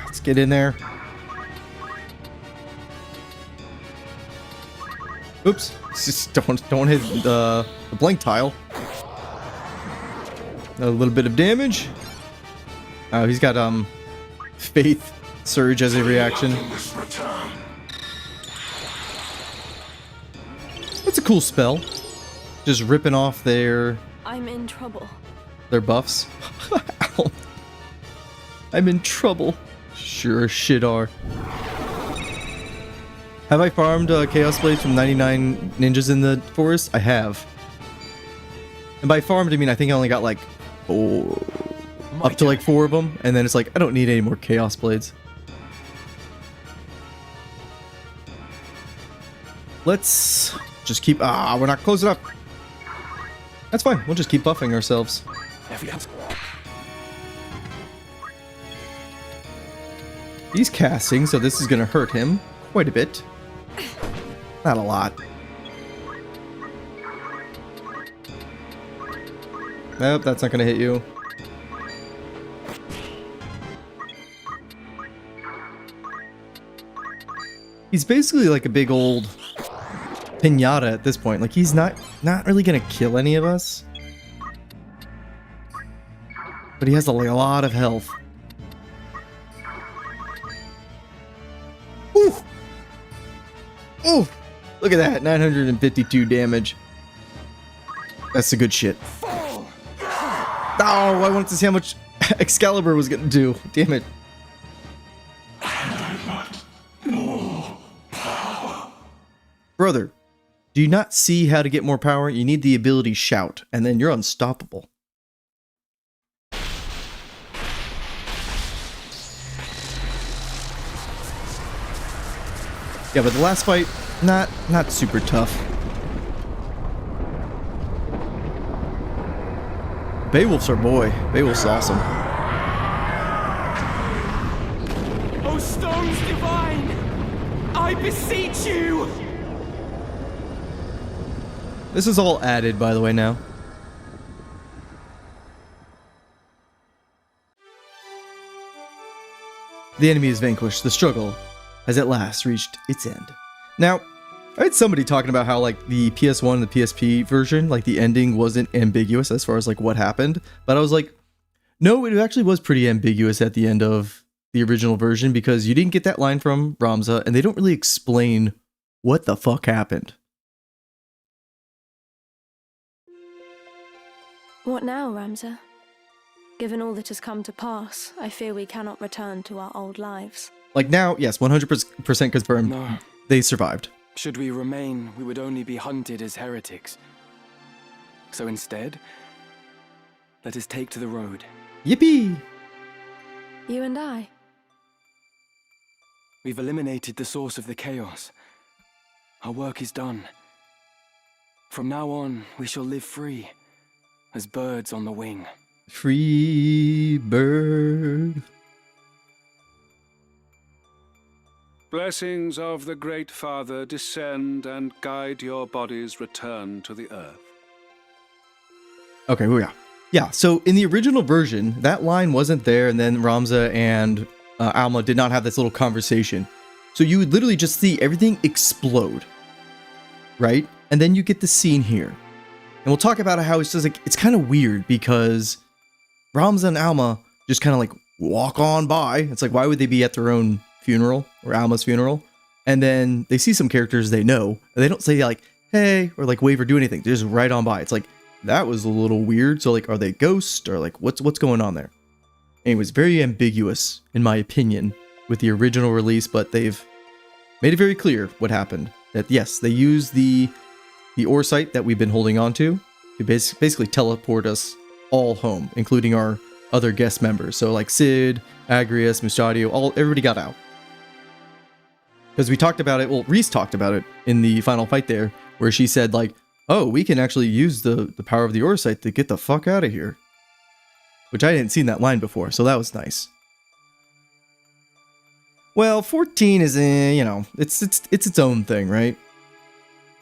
Let's get in there. Oops. Just don't hit the blank tile. A little bit of damage. Oh, he's got Faith Surge as a reaction. That's a cool spell. Just ripping off their I'm in trouble. buffs. Ow. I'm in trouble. Sure as shit are. Have I farmed Chaos Blades from 99 ninjas in the forest? I have. And by farmed, I mean I think I only got like up to like 4 of them, and then it's like I don't need any more Chaos Blades. Let's just keep. We're not close enough. That's fine. We'll just keep buffing ourselves. He's casting, so this is gonna hurt him quite a bit. Not a lot. Nope, that's not gonna hit you. He's basically like a big old pinata at this point. Like he's not really gonna kill any of us. But he has a lot of health. Ooh! Ooh! Look at that, 952 damage. That's the good shit. Oh, I wanted to see how much Excalibur was gonna do. Damn it. Brother, Do you not see how to get more power? You need the ability Shout, and then you're unstoppable. Yeah, but the last fight, not super tough. Beowulf's our boy. Beowulf's awesome. O stones divine! I beseech you! This is all added, by the way, now. The enemy is vanquished. The struggle has at last reached its end. Now, I had somebody talking about how, like, the PS1 and the PSP version, like, the ending wasn't ambiguous as far as, like, what happened. But I was like, no, it actually was pretty ambiguous at the end of the original version because you didn't get that line from Ramza, and they don't really explain what the fuck happened. What now, Ramza? Given all that has come to pass, I fear we cannot return to our old lives. Like now, yes, 100% confirmed. No. They survived. Should we remain, we would only be hunted as heretics. So instead, let us take to the road. Yippee! You and I? We've eliminated the source of the chaos. Our work is done. From now on, we shall live free, as birds on the wing. Free bird. Blessings of the Great Father descend and guide your body's return to the earth. Okay, well, yeah. Yeah, so in the original version, that line wasn't there, and then Ramza and Alma did not have this little conversation. So you would literally just see everything explode, right? And then you get the scene here. And we'll talk about how it's just like, it's kind of weird because Ramza and Alma just kind of like walk on by. It's like, why would they be at their own funeral or Alma's funeral? And then they see some characters they know, and they don't say like, hey, or like wave or do anything. They're just right on by. It's like, that was a little weird. So like, are they ghosts or like, what's going on there? Anyways, very ambiguous in my opinion with the original release, but they've made it very clear what happened. That yes, they used the ore site that we've been holding on to basically teleport us all home, including our other guest members. So like Sid, Agrius, Mustadio, everybody got out. Because we talked about it, well, Reese talked about it in the final fight there, where she said like, oh, we can actually use the power of the ore site to get the fuck out of here. Which I hadn't seen that line before, so that was nice. Well, 14 is, you know, it's its own thing, right?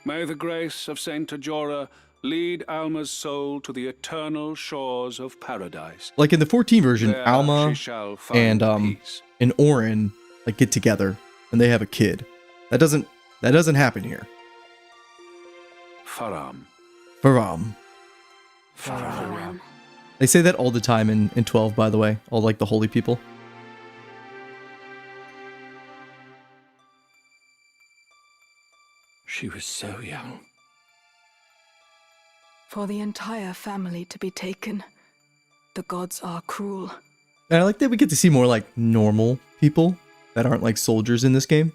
May the grace of Saint Ajora lead Alma's soul to the eternal shores of paradise. Like in the 14 version, There Alma she shall find and peace. Orin like get together and they have a kid. That doesn't happen here. Faram. Faram. Faram. They say that all the time in 12, by the way, all like the holy people. She was so young. For the entire family to be taken, the gods are cruel. And I like that we get to see more like normal people that aren't like soldiers in this game.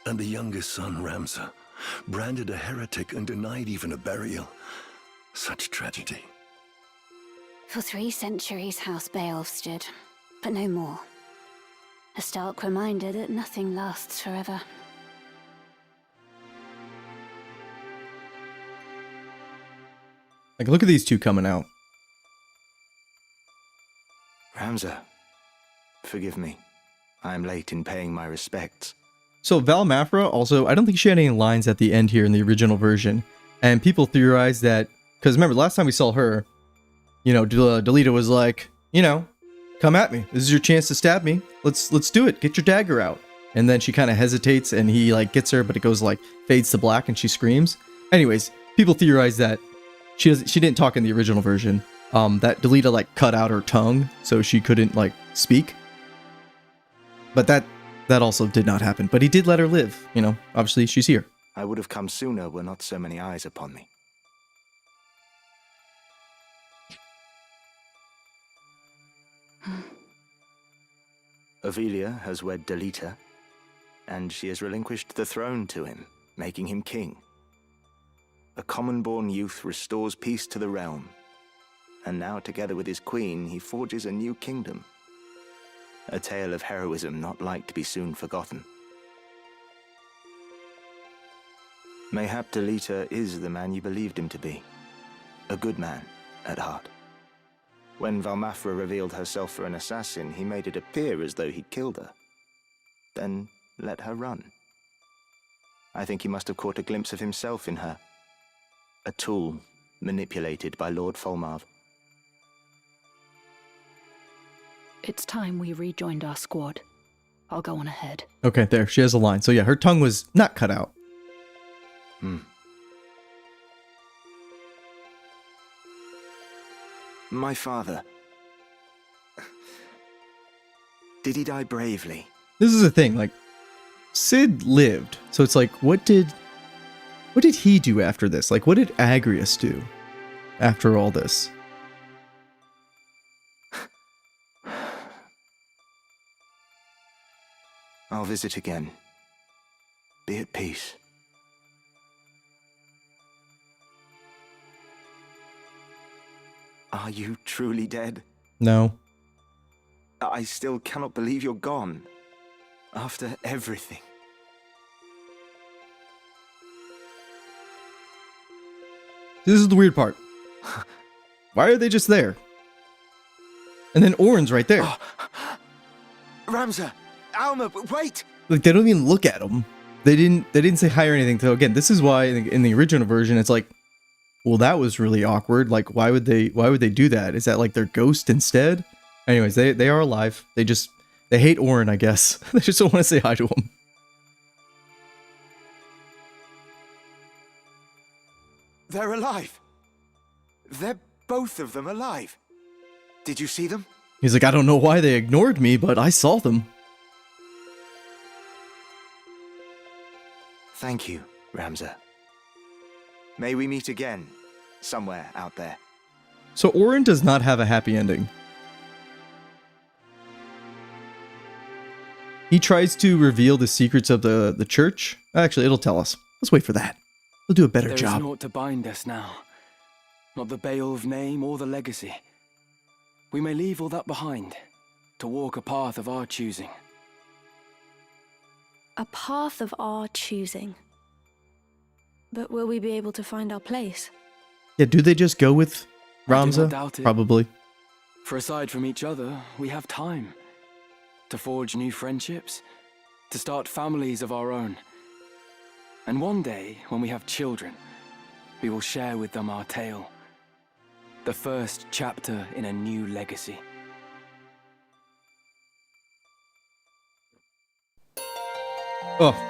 And the youngest son, Ramza, branded a heretic and denied even a burial. Such tragedy. For 3 centuries, House Beowulf stood, but no more. A stark reminder that nothing lasts forever. Like, look at these two coming out. Ramza, forgive me. I am late in paying my respects. So Val Mafra also, I don't think she had any lines at the end here in the original version. And people theorize that, because remember, last time we saw her, you know, Delita was like, you know, come at me. This is your chance to stab me. Let's do it. Get your dagger out. And then she kind of hesitates and he like gets her, but it goes like fades to black and she screams. Anyways, people theorize that she didn't talk in the original version. That Delita like cut out her tongue so she couldn't like speak. But that also did not happen. But he did let her live, you know. Obviously she's here. I would have come sooner were not so many eyes upon me. Ovelia has wed Delita, and she has relinquished the throne to him, making him king. A common-born youth restores peace to the realm, and now together with his queen, he forges a new kingdom. A tale of heroism not like to be soon forgotten. Mayhap Delita is the man you believed him to be. A good man, at heart. When Valmafra revealed herself for an assassin, he made it appear as though he'd killed her. Then let her run. I think he must have caught a glimpse of himself in her. A tool manipulated by Lord Folmarv. It's time we rejoined our squad. I'll go on ahead. Okay, there. She has a line. So yeah, her tongue was not cut out. My father. Did he die bravely? This is the thing, like, Cid lived. So it's like, what did he do after this? Like, what did Agrius do after all this? I'll visit again. Be at peace. Are you truly dead? No. I still cannot believe you're gone. After everything. This is the weird part. Why are they just there? And then Orin's right there. Ramza! Alma, wait! Like, they don't even look at him. They didn't say hi or anything. So again, this is why in the original version it's like, well, that was really awkward. Like, why would they do that? Is that like their ghost instead? Anyways, they are alive. They hate Orin, I guess. They just don't want to say hi to him. They're alive. They're both of them alive. Did you see them? He's like, I don't know why they ignored me, but I saw them. Thank you, Ramza. May we meet again, somewhere out there. So Orin does not have a happy ending. He tries to reveal the secrets of the church. Actually, it'll tell us. Let's wait for that. We'll do a better job. There is naught to bind us now. Not the Beowulf name or the legacy. We may leave all that behind, to walk a path of our choosing. A path of our choosing. But will we be able to find our place? Yeah, do they just go with I do not Ramza? doubt it. Probably. For aside from each other, we have time. To forge new friendships, to start families of our own. And one day, when we have children, we will share with them our tale. The first chapter in a new legacy. Oh.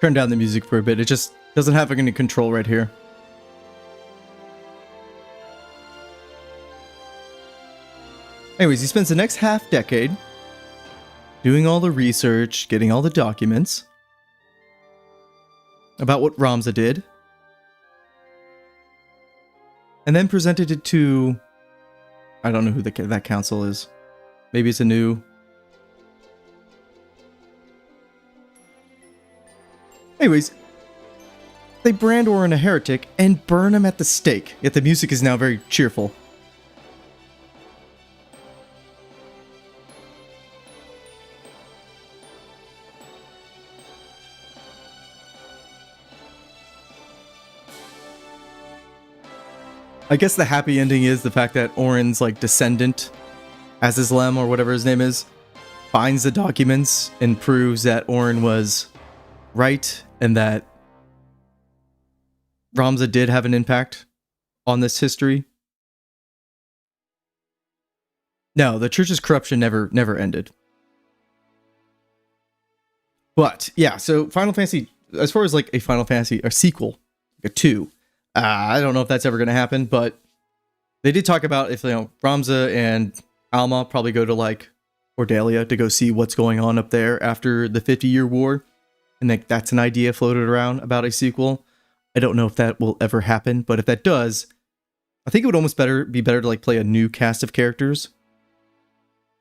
Turn down the music for a bit. It just doesn't have any control right here. Anyways, he spends the next half decade doing all the research, getting all the documents about what Ramza did, and then presented it to, I don't know who that council is. Maybe it's a new... Anyways, they brand Orin a heretic and burn him at the stake. Yet the music is now very cheerful. I guess the happy ending is the fact that Orin's like descendant, Azizlem or whatever his name is, finds the documents and proves that Orin was right and that Ramza did have an impact on this history. No, the church's corruption never ended. But yeah, so Final Fantasy, as far as like a Final Fantasy, a sequel, like a 2, I don't know if that's ever going to happen, but they did talk about if, Ramza and Alma probably go to like Ordalia to go see what's going on up there after the 50-year war. And like that's an idea floated around about a sequel. I don't know if that will ever happen, but if that does, I think it would almost be better to like play a new cast of characters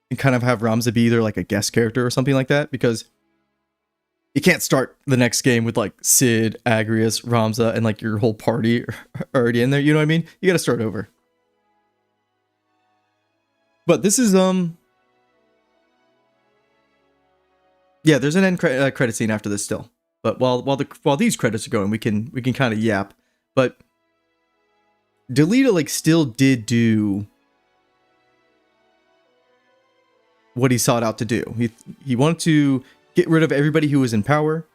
and kind of have Ramza be either like a guest character or something like that, because you can't start the next game with like Cid, Agrias, Ramza, and like your whole party already in there. You know what I mean? You got to start over. But this is yeah, there's an end credit scene after this still. But while these credits are going, we can kind of yap. But Delita like still did do what he sought out to do. He wanted to get rid of everybody who was in power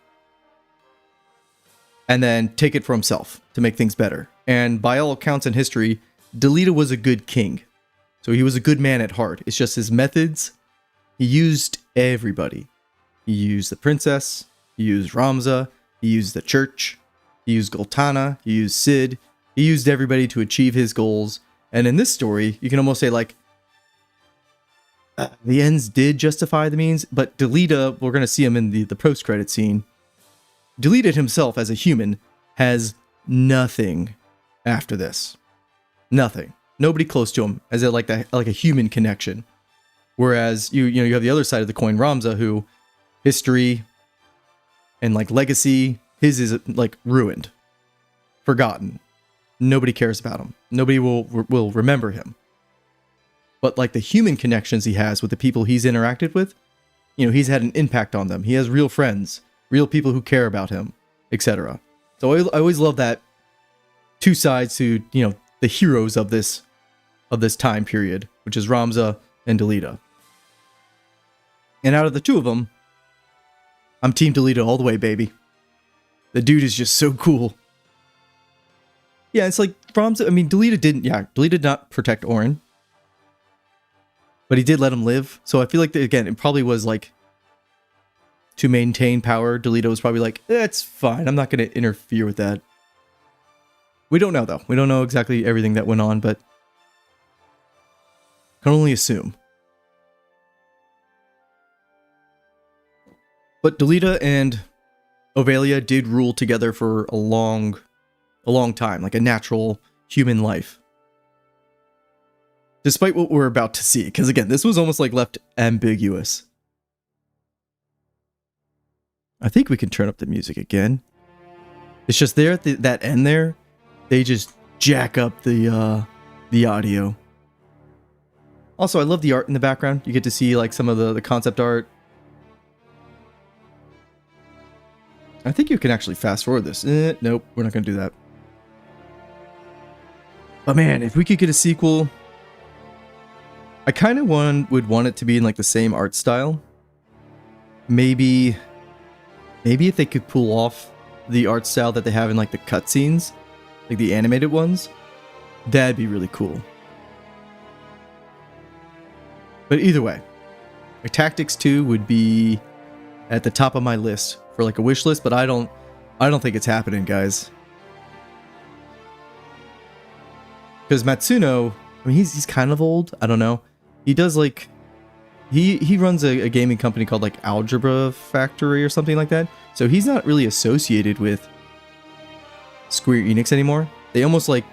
and then take it for himself to make things better. And by all accounts in history, Delita was a good king. So he was a good man at heart. It's just his methods. He used everybody. He used the princess. He used Ramza. He used the church. He used Goltana. He used Cid. He used everybody to achieve his goals. And in this story, you can almost say like, the ends did justify the means, but Delita, we're going to see him in the post-credit scene. Delita himself as a human has nothing after this. Nothing. Nobody close to him as like a human connection. Whereas you have the other side of the coin, Ramza, who history and like legacy, his is like ruined, forgotten. Nobody cares about him. Nobody will remember him. But like the human connections he has with the people he's interacted with, he's had an impact on them. He has real friends, real people who care about him, etc. So I always love that two sides to, the heroes of this time period, which is Ramza and Delita. And out of the two of them, I'm Team Delita all the way, baby. The dude is just so cool. Yeah, it's like Ramza, Delita did not protect Auron. But he did let him live. So I feel like, again, it probably was like, to maintain power, Delita was probably like, it's fine. I'm not going to interfere with that. We don't know, though. We don't know exactly everything that went on, but can only assume. But Delita and Ovalia did rule together for a long time, like a natural human life. Despite what we're about to see, because again, this was almost like left ambiguous. I think we can turn up the music again. It's just there at that end there, they just jack up the audio. Also, I love the art in the background. You get to see like some of the concept art. I think you can actually fast forward this. Nope, we're not going to do that. But man, if we could get a sequel, I kind of would want it to be in like the same art style. Maybe if they could pull off the art style that they have in like the cutscenes, like the animated ones, that'd be really cool. But either way, like Tactics 2 would be at the top of my list for like a wish list, but I don't think it's happening, guys. Because Matsuno, he's kind of old. I don't know. He does like he runs a gaming company called like Algebra Factory or something like that. So he's not really associated with Square Enix anymore. They almost like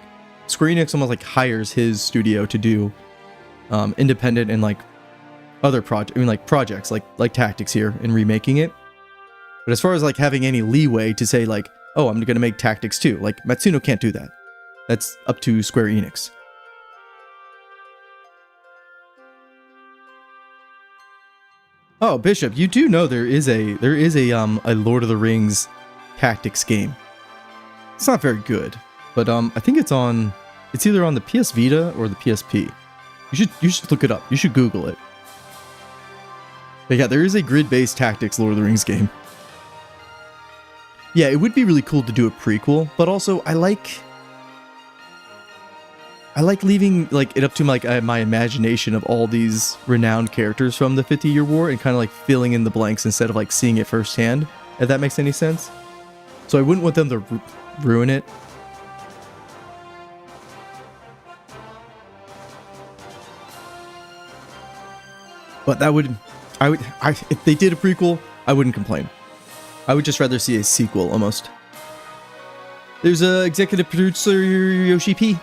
Square Enix almost like hires his studio to do independent and like other projects like Tactics here and remaking it. But as far as like having any leeway to say like, oh, I'm gonna make Tactics 2, like Matsuno can't do that. That's up to Square Enix. Oh, Bishop, you do know there is a Lord of the Rings Tactics game. It's not very good, but I think it's either on the PS Vita or the PSP. You should look it up. You should Google it. But yeah, there is a grid-based Tactics Lord of the Rings game. Yeah, it would be really cool to do a prequel, but also I like I like leaving like it up to like my imagination of all these renowned characters from the 50-Year War and kind of like filling in the blanks instead of like seeing it firsthand, if that makes any sense. So I wouldn't want them to ruin it. But that would, if they did a prequel, I wouldn't complain. I would just rather see a sequel almost. There's a executive producer Yoshi P.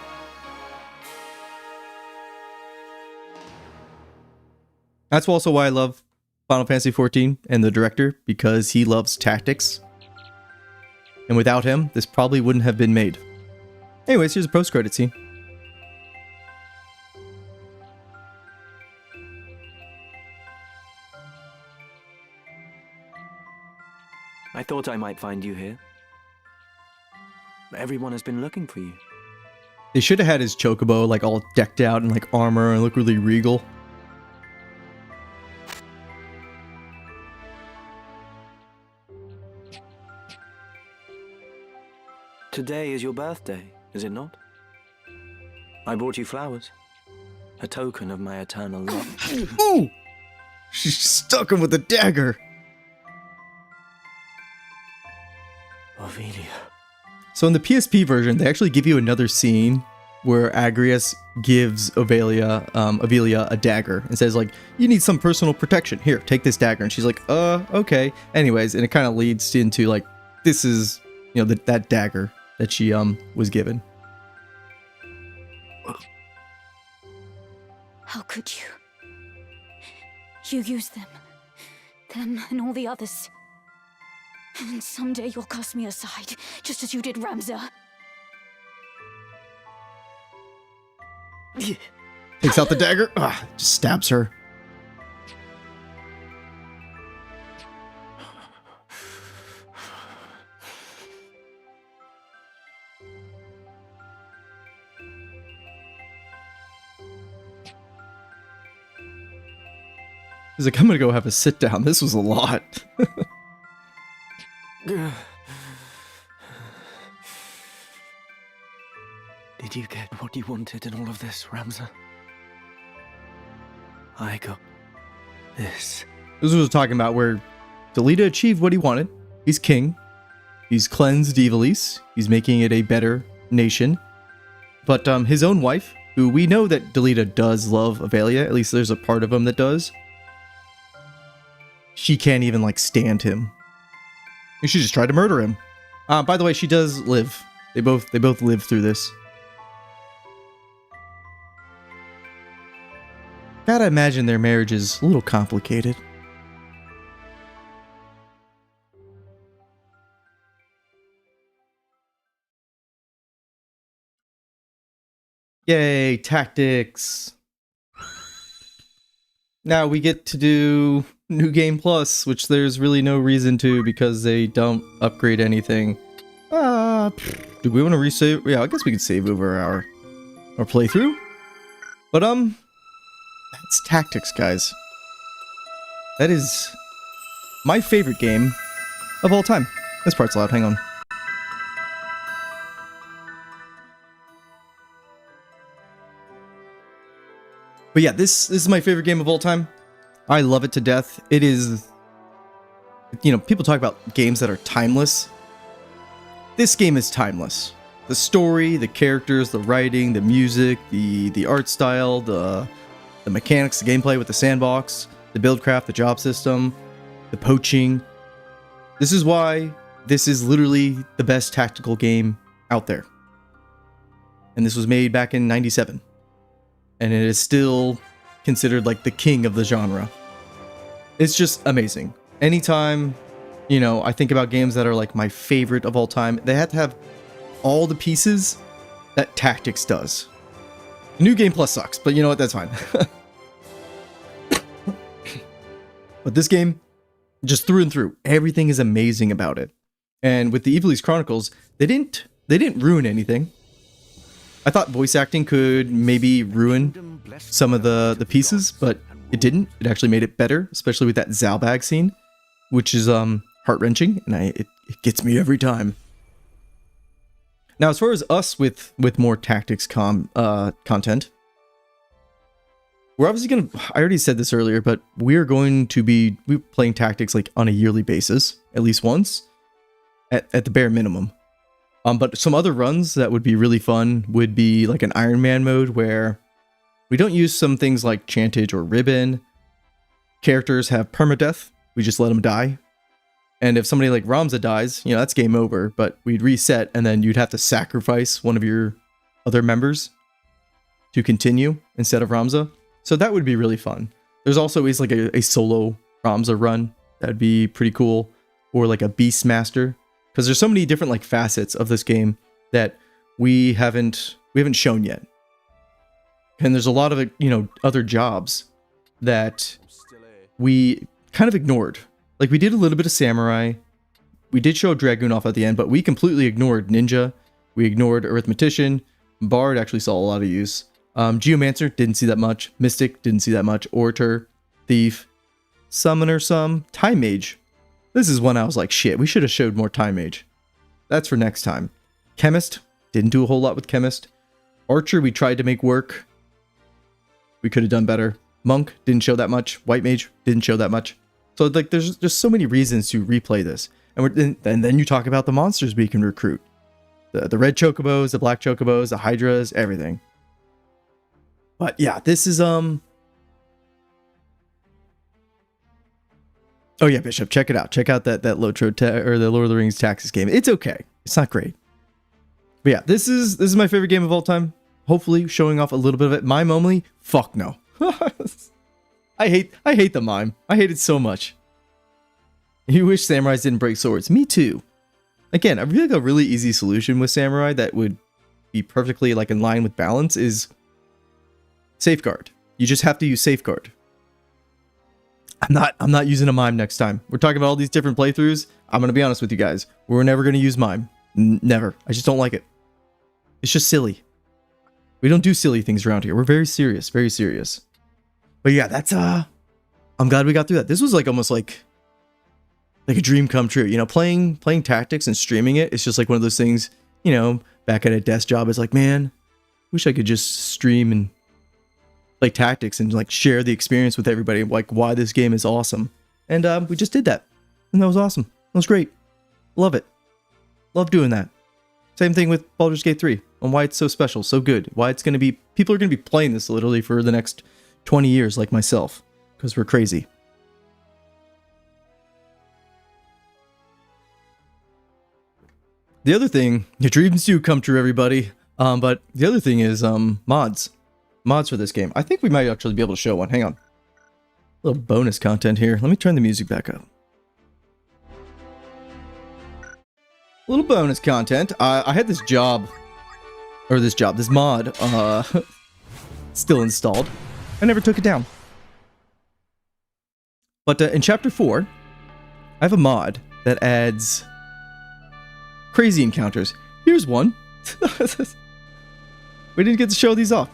That's also why I love Final Fantasy XIV and the director, because he loves tactics. And without him, this probably wouldn't have been made. Anyways, here's a post-credit scene. I thought I might find you here. Everyone has been looking for you. They should have had his chocobo like all decked out in like armor and look really regal. Today is your birthday, is it not? I brought you flowers. A token of my eternal love. Ooh! She stuck him with a dagger. Ophelia. So in the PSP version, they actually give you another scene where Agrias gives Ophelia a dagger and says like, you need some personal protection. Here, take this dagger. And she's like, okay. Anyways, and it kind of leads into like, this is, you know, that dagger that she was given. How could you? You use them and all the others. And someday you'll cast me aside, just as you did Ramza. Takes out the dagger, just stabs her. He's like, I'm gonna go have a sit down. This was a lot. Did you get what you wanted in all of this, Ramza? I got this. This was talking about where Delita achieved what he wanted. He's king. He's cleansed Ivalice. He's making it a better nation. But his own wife, who we know that Delita does love Ophelia, at least there's a part of him that does. She can't even like stand him. She just tried to murder him. By the way, she does live. They both live through this. Gotta imagine their marriage is a little complicated. Yay, tactics. Now we get to do New Game Plus, which there's really no reason to because they don't upgrade anything. Do we want to resave? Yeah, I guess we could save over our playthrough. But that's Tactics, guys. That is my favorite game of all time. This part's loud, hang on. But yeah, this is my favorite game of all time. I love it to death. It is, you know, people talk about games that are timeless. This game is timeless. The story, the characters, the writing, the music, the art style, the mechanics, the gameplay with the sandbox, the build craft, the job system, the poaching. This is why this is literally the best tactical game out there. And this was made back in '97. And it is still considered like the king of the genre. It's just amazing. Anytime, you know, I think about games that are like my favorite of all time, they have to have all the pieces that Tactics does. New Game Plus sucks, but you know what? That's fine. But this game, just through and through, everything is amazing about it. And with the Ivalice Chronicles, they didn't ruin anything. I thought voice acting could maybe ruin some of the pieces, but it didn't. It actually made it better, especially with that Zalbag scene, which is heart-wrenching, and it gets me every time. Now, as far as us with more tactics content, we're obviously going to, I already said this earlier, but we're going to be playing tactics like on a yearly basis, at least once, at the bare minimum. But some other runs that would be really fun would be like an Iron Man mode where we don't use some things like Chantage or Ribbon. Characters have permadeath. We just let them die. And if somebody like Ramza dies, you know, that's game over, but we'd reset and then you'd have to sacrifice one of your other members to continue instead of Ramza. So that would be really fun. There's also always like a solo Ramza run. That'd be pretty cool. Or like a Beastmaster. Because there's so many different like facets of this game that we haven't shown yet. And there's a lot of, you know, other jobs that we kind of ignored. Like we did a little bit of Samurai. We did show Dragoon off at the end, but we completely ignored Ninja. We ignored Arithmetician. Bard actually saw a lot of use. Geomancer, didn't see that much. Mystic, didn't see that much. Orator, Thief, Summoner some. Time Mage. This is one I was like, shit, we should have showed more Time Mage. That's for next time. Chemist, didn't do a whole lot with Chemist. Archer, we tried to make work. We could have done better. Monk, didn't show that much. White Mage, didn't show that much. So like, there's just so many reasons to replay this. And then you talk about the monsters we can recruit. The red chocobos, the black chocobos, the hydras, everything. But yeah, this is oh yeah, Bishop, check it out. Check out that Lotro or the Lord of the Rings Taxis game. It's okay. It's not great. But yeah, this is my favorite game of all time. Hopefully showing off a little bit of it. Mime only? Fuck no. I hate the mime. I hate it so much. You wish samurais didn't break swords. Me too. Again, I feel like a really easy solution with samurai that would be perfectly like in line with balance is safeguard. You just have to use safeguard. I'm not using a mime next time. We're talking about all these different playthroughs. I'm gonna be honest with you guys. We're never gonna use mime. Never. I just don't like it. It's just silly. We don't do silly things around here. We're very serious, very serious. But yeah, that's I'm glad we got through that. This was like almost like a dream come true. You know, playing tactics and streaming it, it's just like one of those things, you know, back at a desk job, it's like, man, wish I could just stream and play tactics and like share the experience with everybody, like why this game is awesome. And we just did that. And that was awesome. That was great. Love it. Love doing that. Same thing with Baldur's Gate 3 on why it's so special, so good. Why it's going to be, people are going to be playing this literally for the next 20 years like myself, because we're crazy. The other thing, your dreams do come true, everybody. But the other thing is mods for this game. I think we might actually be able to show one. Hang on. A little bonus content here. Let me turn the music back up. A little bonus content. I had this mod still installed. I never took it down. But in chapter 4, I have a mod that adds crazy encounters. Here's one. We didn't get to show these off.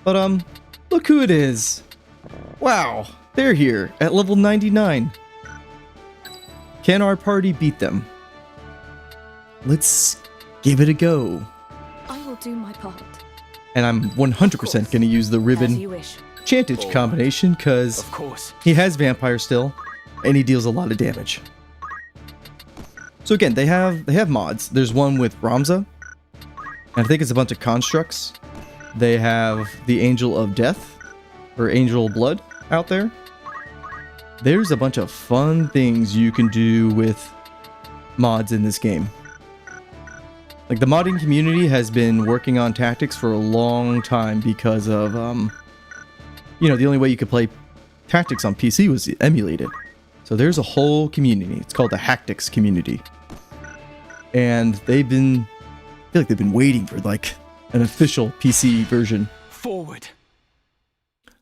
But look who it is. Wow, they're here at level 99. Can our party beat them? Let's give it a go. I will do my part. And I'm 100% going to use the Ribbon Chantage combination because he has Vampire still, and he deals a lot of damage. So again, they have mods. There's one with Ramza, and I think it's a bunch of constructs. They have the Angel of Death, or Angel of Blood, out there. There's a bunch of fun things you can do with mods in this game. Like, the modding community has been working on tactics for a long time because of, you know, the only way you could play tactics on PC was to emulate it. So there's a whole community. It's called the Hactics community. And I feel like they've been waiting for, like, an official PC version. Forward.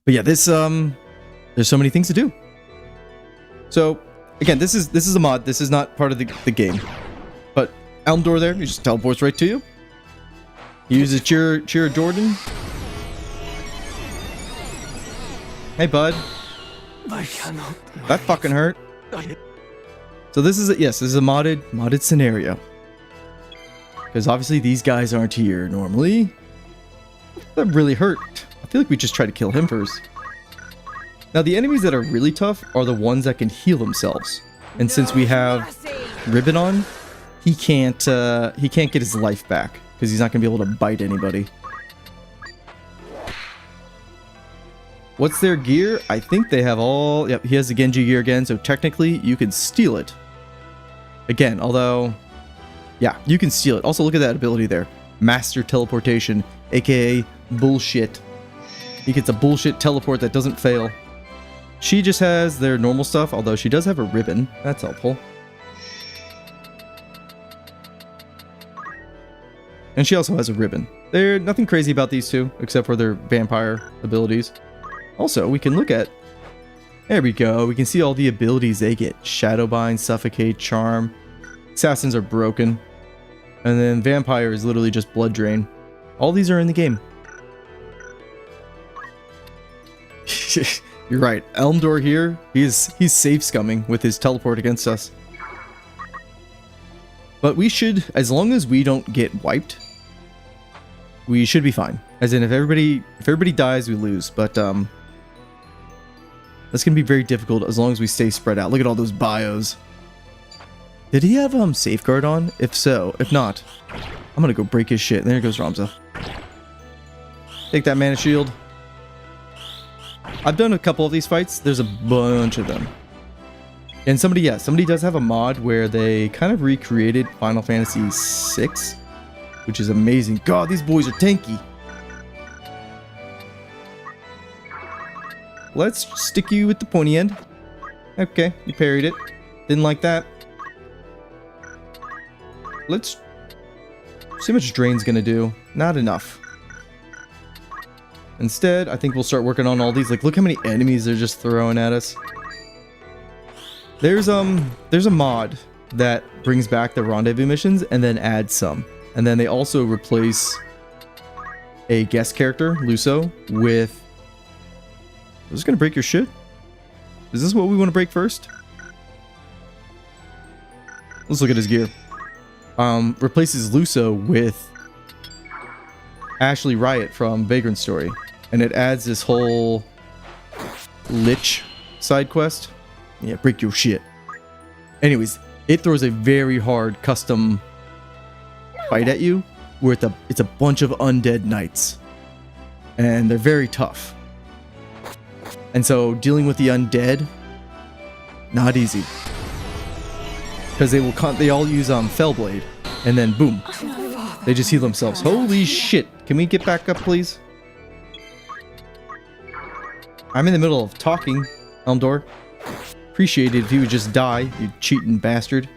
But yeah, this, there's so many things to do. So, again, this is a mod. This is not part of the game. But Elmdor there, he just teleports right to you. He uses Cheer Jordan. Hey, bud. I cannot. That fucking hurt. So this is this is a modded scenario. because obviously these guys aren't here normally. That really hurt. I feel like we just try to kill him first. Now the enemies that are really tough are the ones that can heal themselves. And since we have Ribbon on, he can't get his life back because he's not gonna be able to bite anybody. What's their gear? I think they have all... Yep, he has the Genji gear again, so technically you can steal it. Again, although... Yeah, you can steal it. Also, look at that ability there. Master Teleportation, aka bullshit. He gets a bullshit teleport that doesn't fail. She just has their normal stuff, although she does have a ribbon. That's helpful. And she also has a ribbon. There's nothing crazy about these two, except for their vampire abilities. Also, we can look at... There we go. We can see all the abilities they get. Shadowbind, Suffocate, Charm. Assassins are broken. And then Vampire is literally just Blood Drain. All these are in the game. You're right. Elmdor here, he's safe scumming with his teleport against us. But we should, as long as we don't get wiped, we should be fine. As in, if everybody dies, we lose. But that's gonna be very difficult as long as we stay spread out. Look at all those bios. Did he have Safeguard on? If so, if not, I'm gonna go break his shit. There goes Ramza. Take that mana shield. I've done a couple of these fights. There's a bunch of them. And somebody does have a mod where they kind of recreated Final Fantasy VI, which is amazing. God, these boys are tanky. Let's stick you with the pointy end. Okay, you parried it. Didn't like that. Let's see how much Drain's gonna do. Not enough. Instead, I think we'll start working on all these. Like, look how many enemies they're just throwing at us. There's a mod that brings back the rendezvous missions and then adds some. And then they also replace a guest character, Luso, with... Is this gonna break your shit? Is this what we want to break first? Let's look at his gear. Replaces Luso with Ashley Riot from Vagrant Story. And it adds this whole Lich side quest. Yeah, break your shit. Anyways, it throws a very hard custom fight at you where it's a bunch of undead knights. And they're very tough. And so dealing with the undead, not easy. Because they all use Fellblade, and then boom, they just heal themselves. Holy shit! Can we get back up, please? I'm in the middle of talking, Elmdor. Appreciate it if you would just die, you cheating bastard.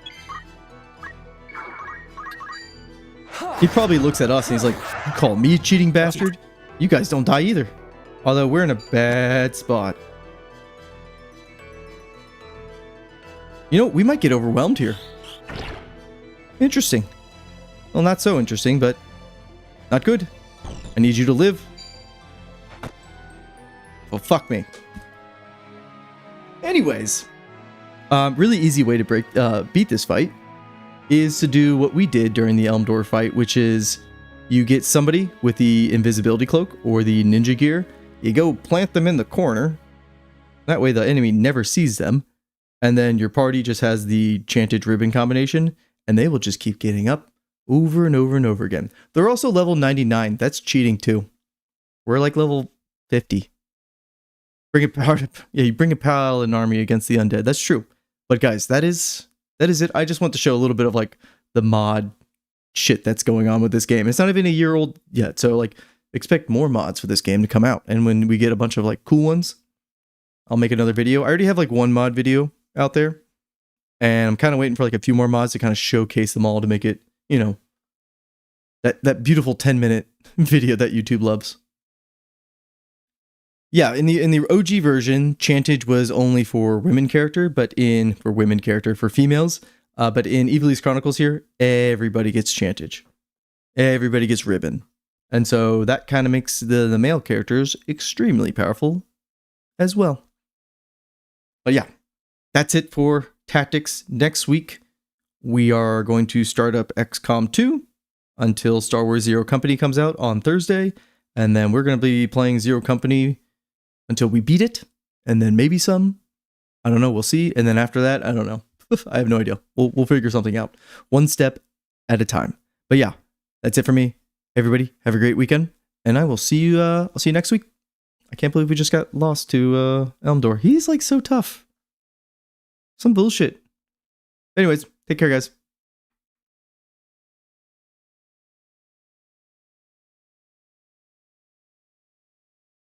He probably looks at us and he's like, "You call me a cheating bastard? You guys don't die either." Although we're in a bad spot. You know, we might get overwhelmed here. Interesting. Well, not so interesting, but not good. I need you to live. Well, fuck me. Anyways, really easy way to beat this fight is to do what we did during the Elmdor fight, which is you get somebody with the invisibility cloak or the ninja gear. You go plant them in the corner. That way the enemy never sees them. And then your party just has the Chanted Ribbon combination, and they will just keep getting up over and over and over again. They're also level 99. That's cheating too. We're like level 50. Bring a paladin army against the undead. That's true. But guys, that is it. I just want to show a little bit of like the mod shit that's going on with this game. It's not even a year old yet, so like expect more mods for this game to come out. And when we get a bunch of like cool ones, I'll make another video. I already have like one mod video out there, and I'm kind of waiting for like a few more mods to kind of showcase them all to make it, you know, that beautiful 10-minute video that YouTube loves. Yeah, in the OG version, Chantage was only for women character, but for females. But in Ivalice Chronicles here, everybody gets Chantage. Everybody gets Ribbon. And so that kind of makes the male characters extremely powerful as well. But yeah, that's it for Tactics. Next week, we are going to start up XCOM 2. until Star Wars Zero Company comes out on Thursday. And then we're going to be playing Zero Company until we beat it. And then maybe some. I don't know. We'll see. And then after that, I don't know. I have no idea. We'll figure something out. One step at a time. But yeah, that's it for me. Everybody, have a great weekend. And I will see you, I'll see you next week. I can't believe we just got lost to Elmdor. He's like so tough. Some bullshit. Anyways, take care, guys.